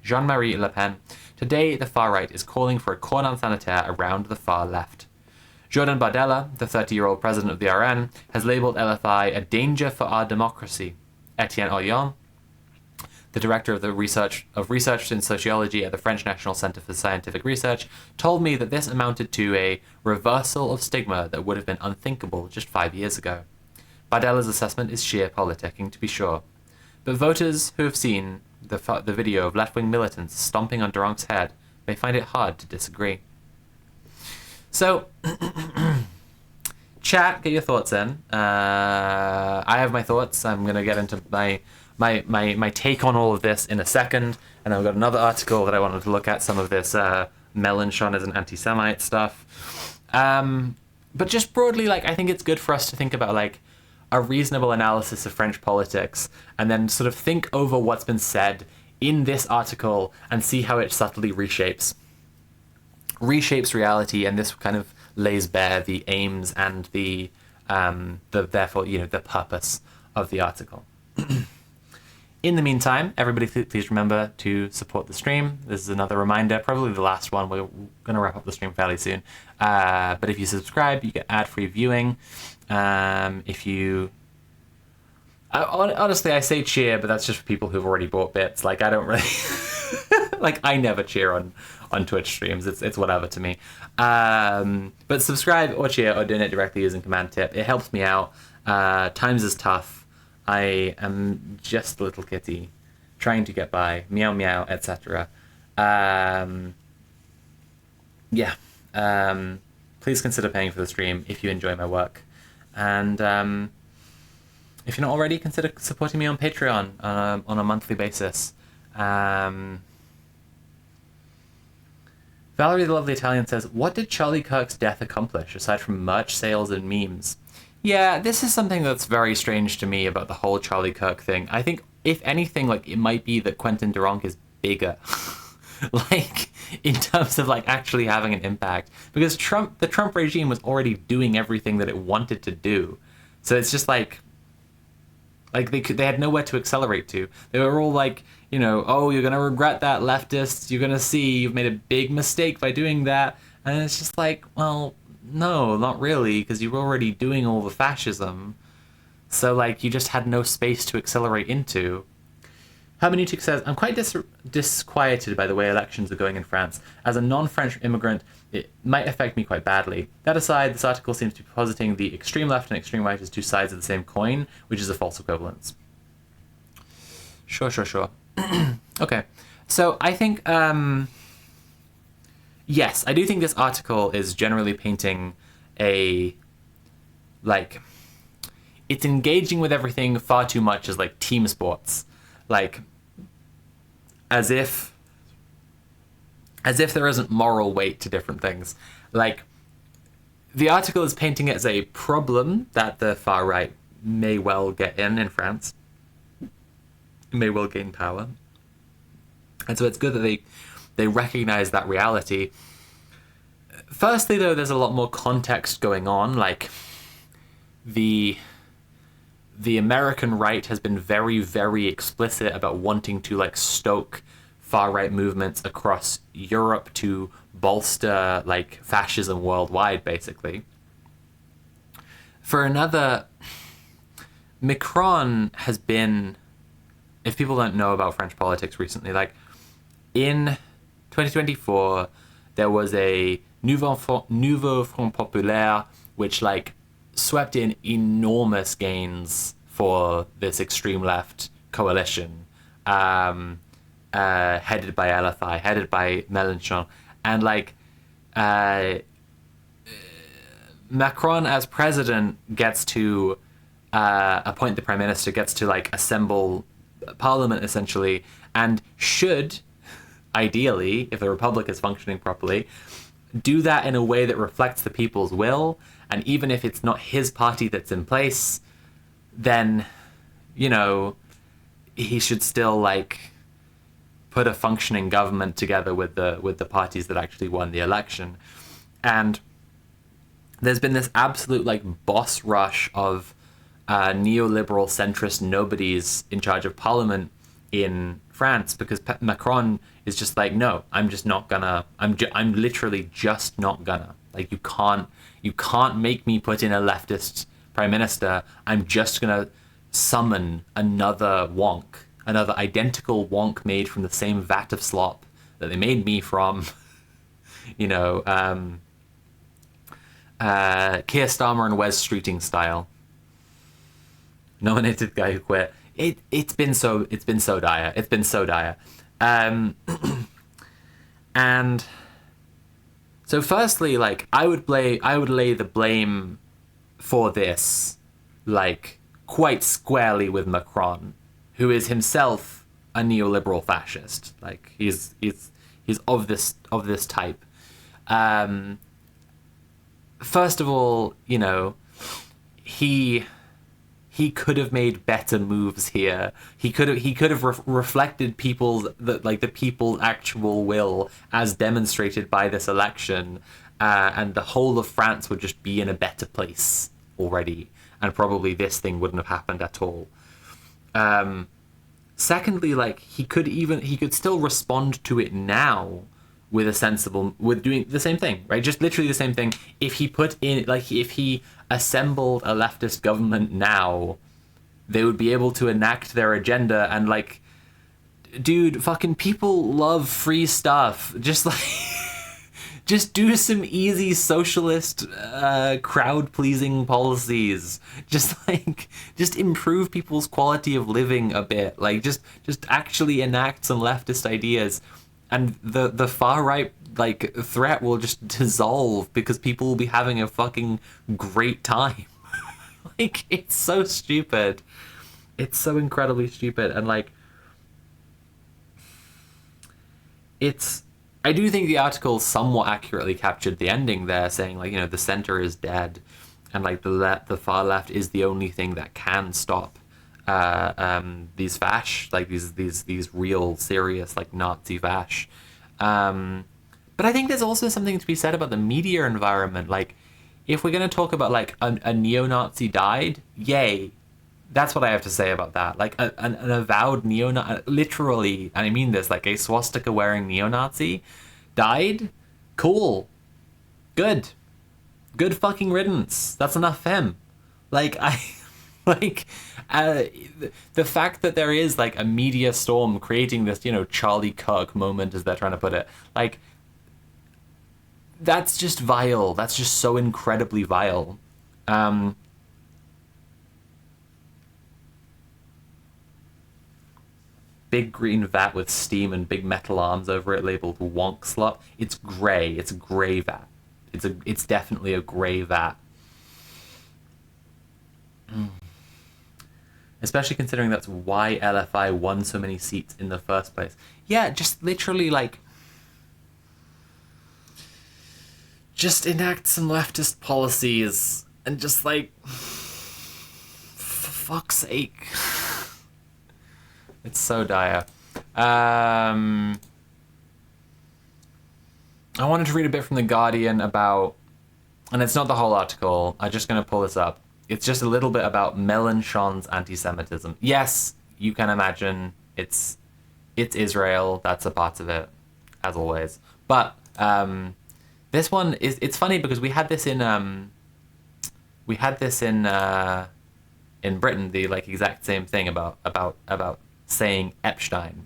Jean-Marie Le Pen, today the far right is calling for a cordon sanitaire around the far left. Jordan Bardella, the 30-year-old president of the RN, has labelled LFI a danger for our democracy. Etienne Oyon, the director of research in sociology at the French National Centre for Scientific Research, told me that this amounted to a reversal of stigma that would have been unthinkable just 5 years ago. Bardella's assessment is sheer politicking, to be sure. But voters who have seen the video of left-wing militants stomping on Duronc's head may find it hard to disagree. So, chat, get your thoughts in. I have my thoughts. I'm going to get into my take on all of this in a second. And I've got another article that I wanted to look at, some of this Mélenchon as an anti-Semite stuff. But just broadly, I think it's good for us to think about, a reasonable analysis of French politics and then sort of think over what's been said in this article and see how it subtly reshapes reality, and this kind of lays bare the aims and the purpose of the article. In the meantime, everybody please remember to support the stream. This is another reminder, probably the last one. We're going to wrap up the stream fairly soon. But if you subscribe, you get ad-free viewing. If you... honestly, I say cheer, but that's just for people who've already bought bits. Like, I don't really... like, I never cheer on Twitch streams. It's whatever to me. But subscribe or cheer or donate directly using command tip. It helps me out. Times is tough. I am just a little kitty trying to get by, meow meow, etc. Please consider paying for the stream if you enjoy my work. And if you're not already, consider supporting me on Patreon on a monthly basis. Valerie the Lovely Italian says, what did Charlie Kirk's death accomplish aside from merch sales and memes? Yeah, this is something that's very strange to me about the whole Charlie Kirk thing. I think, if anything, like, it might be that Quentin Duronc is bigger. Like, in terms of, like, actually having an impact. Because the Trump regime was already doing everything that it wanted to do. So it's just like they had nowhere to accelerate to. They were all like, you know, oh, you're going to regret that, leftists. You're going to see you've made a big mistake by doing that. And it's just like, well... no, not really, because you were already doing all the fascism. So, like, you just had no space to accelerate into. Hermeneutic says, I'm quite disquieted by the way elections are going in France. As a non-French immigrant, it might affect me quite badly. That aside, this article seems to be positing the extreme left and extreme right as two sides of the same coin, which is a false equivalence. Sure. Okay. So, I think... yes, I do think this article is generally painting a, like, it's engaging with everything far too much as, like, team sports. Like, as if there isn't moral weight to different things. Like, the article is painting it as a problem that the far right may well get in France. May well gain power. And so it's good that they recognize that reality. Firstly, though, there's a lot more context going on. Like, the American right has been very, very explicit about wanting to, like, stoke far-right movements across Europe to bolster, like, fascism worldwide, basically. For another, Macron has been, if people don't know about French politics recently, like, in 2024, there was a Nouveau Front Populaire, which, like, swept in enormous gains for this extreme left coalition, headed by LFI, headed by Mélenchon. And, like, Macron as president gets to appoint the prime minister, gets to, like, assemble parliament, essentially, and should... ideally, if the republic is functioning properly, do that in a way that reflects the people's will. And even if it's not his party that's in place, then, you know, he should still, like, put a functioning government together with the parties that actually won the election. And there's been this absolute, like, boss rush of neoliberal centrist nobodies in charge of parliament in France, because Macron is just like, no, I'm just not gonna, I'm literally just not gonna, like, you can't make me put in a leftist prime minister. I'm just gonna summon another wonk, another identical wonk made from the same vat of slop that they made me from, you know, Keir Starmer and Wes Streeting style. Nominated guy who quit. It's been so dire. It's been so dire. And so firstly, like, I would lay the blame for this, like, quite squarely with Macron, who is himself a neoliberal fascist. Like, he's of this type. First of all, you know, he could have made better moves here. He could have reflected the people's actual will as demonstrated by this election, and the whole of France would just be in a better place already, and probably this thing wouldn't have happened at all. Secondly, like, he could still respond to it now with doing the same thing, right? Just literally the same thing. If he assembled a leftist government now, they would be able to enact their agenda. And like, dude, fucking people love free stuff. Just like, just do some easy socialist, crowd-pleasing policies. Just improve people's quality of living a bit. Like, just actually enact some leftist ideas. And the far-right, like, threat will just dissolve because people will be having a fucking great time. Like, it's so stupid. It's so incredibly stupid. And, like, I do think the article somewhat accurately captured the ending there, saying, like, you know, the center is dead, and, like, the far left is the only thing that can stop these fash, like, these real serious, like, Nazi fash. But I think there's also something to be said about the media environment. Like, if we're going to talk about, like, a neo-Nazi died, yay. That's what I have to say about that. Like, an avowed neo-Nazi, literally, and I mean this, like, a swastika-wearing neo-Nazi died? Cool. Good fucking riddance. That's enough for him. Like, the fact that there is, like, a media storm creating this, you know, Charlie Kirk moment, as they're trying to put it, like, that's just vile. That's just so incredibly vile. Big green vat with steam and big metal arms over it labeled Wonk Slop. It's grey. It's a grey vat. It's definitely a grey vat. Especially considering that's why LFI won so many seats in the first place. Yeah, just literally, like, just enact some leftist policies and just, like, for fuck's sake. It's so dire. I wanted to read a bit from The Guardian about, and it's not the whole article, I'm just going to pull this up. It's just a little bit about Mélenchon's anti-Semitism. Yes, you can imagine it's Israel, that's a part of it, as always. But this one it's funny because we had this in Britain, the, like, exact same thing about saying Epstein.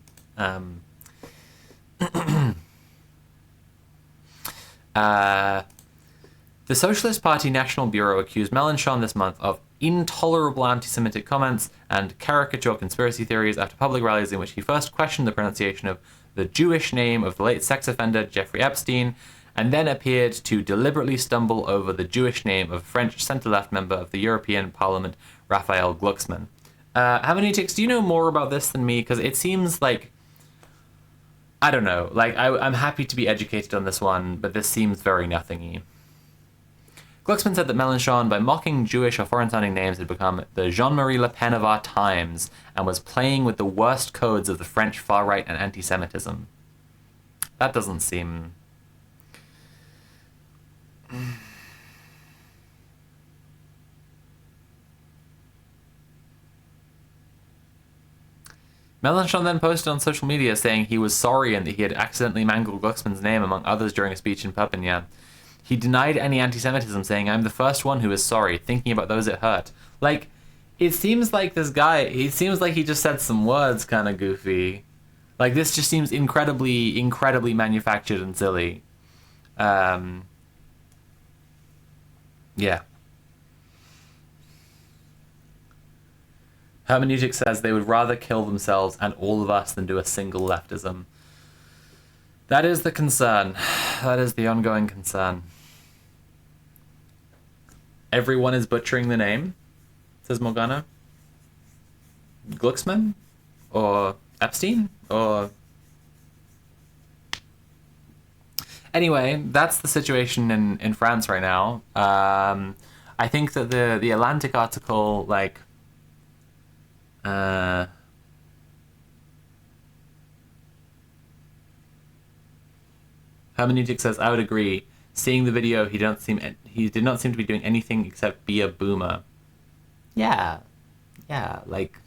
The Socialist Party National Bureau accused Mélenchon this month of intolerable anti-Semitic comments and caricature conspiracy theories after public rallies in which he first questioned the pronunciation of the Jewish name of the late sex offender Jeffrey Epstein, and then appeared to deliberately stumble over the Jewish name of French centre-left member of the European Parliament, Raphael Glucksmann. Hermeneutics, do you know more about this than me? Because it seems like, I don't know, like, I'm happy to be educated on this one, but this seems very nothingy. Glucksmann said that Mélenchon, by mocking Jewish or foreign-sounding names, had become the Jean-Marie Le Pen of our times and was playing with the worst codes of the French far-right and anti-Semitism. That doesn't seem... Mélenchon then posted on social media saying he was sorry and that he had accidentally mangled Glucksmann's name, among others, during a speech in Perpignan. He denied any anti-Semitism, saying, "I'm the first one who is sorry, thinking about those it hurt." Like, it seems like this guy, he seems like he just said some words kind of goofy. Like, this just seems incredibly, incredibly manufactured and silly. Yeah. Hermeneutic says they would rather kill themselves and all of us than do a single leftism. That is the concern. That is the ongoing concern. Everyone is butchering the name, says Morgana. Glucksmann? Or Epstein? Or... Anyway, that's the situation in France right now. I think that the Atlantic article, like... Hermeneutic says, I would agree. Seeing the video, he did not seem to be doing anything except be a boomer. Yeah, like,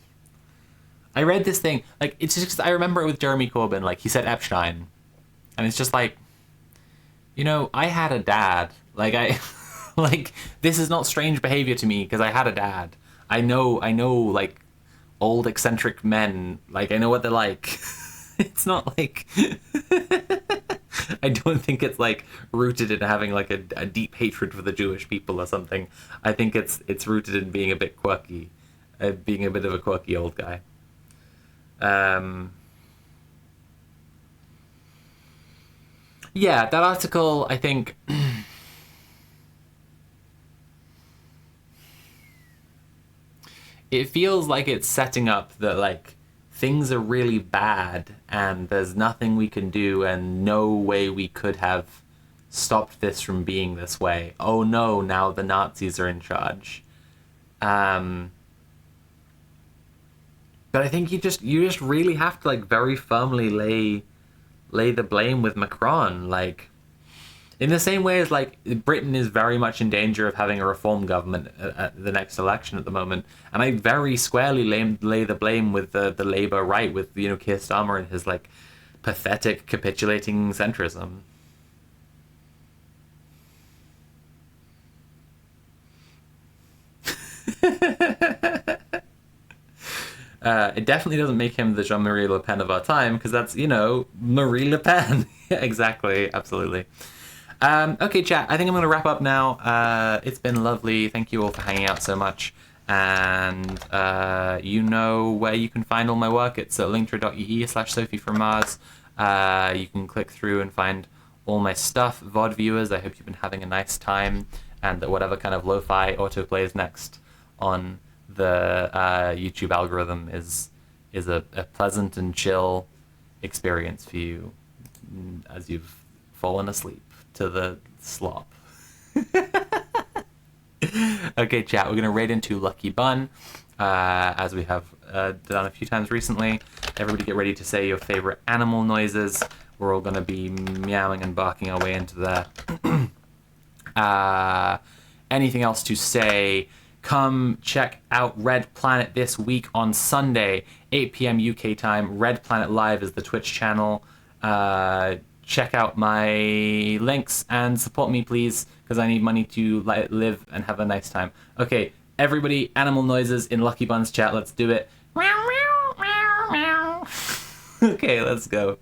I read this thing, like, it's just, I remember it with Jeremy Corbyn, like, he said Epstein, and it's just like, you know, I had a dad, like, like, this is not strange behavior to me, because I had a dad. I know, like, old eccentric men, like, I know what they're like. It's not like, I don't think it's, like, rooted in having, like, a deep hatred for the Jewish people or something. I think it's rooted in being a bit quirky, being a bit of a quirky old guy. Yeah, that article, I think, it feels like it's setting up that, like, things are really bad and there's nothing we can do and no way we could have stopped this from being this way. Oh no, now the Nazis are in charge. But I think you just really have to, like, very firmly lay the blame with Macron, like, in the same way as, like, Britain is very much in danger of having a reform government at the next election at the moment, and I very squarely lay the blame with the Labour right, with, you know, Keir Starmer and his, like, pathetic capitulating centrism. It definitely doesn't make him the Jean-Marie Le Pen of our time, because that's, you know, Marie Le Pen. Exactly, absolutely. Okay, chat, I think I'm going to wrap up now. It's been lovely. Thank you all for hanging out so much. And you know where you can find all my work. It's at linktree.ee/Sophie from Mars. You can click through and find all my stuff. VOD viewers, I hope you've been having a nice time, and that whatever kind of lo-fi autoplays next on the YouTube algorithm is a pleasant and chill experience for you as you've fallen asleep to the slop. Okay, chat, we're going to raid into Lucky Bun, as we have done a few times recently. Everybody get ready to say your favorite animal noises. We're all going to be meowing and barking our way into there. Anything else to say? Come check out Red Planet this week on Sunday, 8 p.m. UK time. Red Planet Live is the Twitch channel. Check out my links and support me, please, because I need money to live and have a nice time. Okay, everybody, animal noises in Lucky Bun's chat. Let's do it. Meow, meow, meow, meow. Okay, let's go.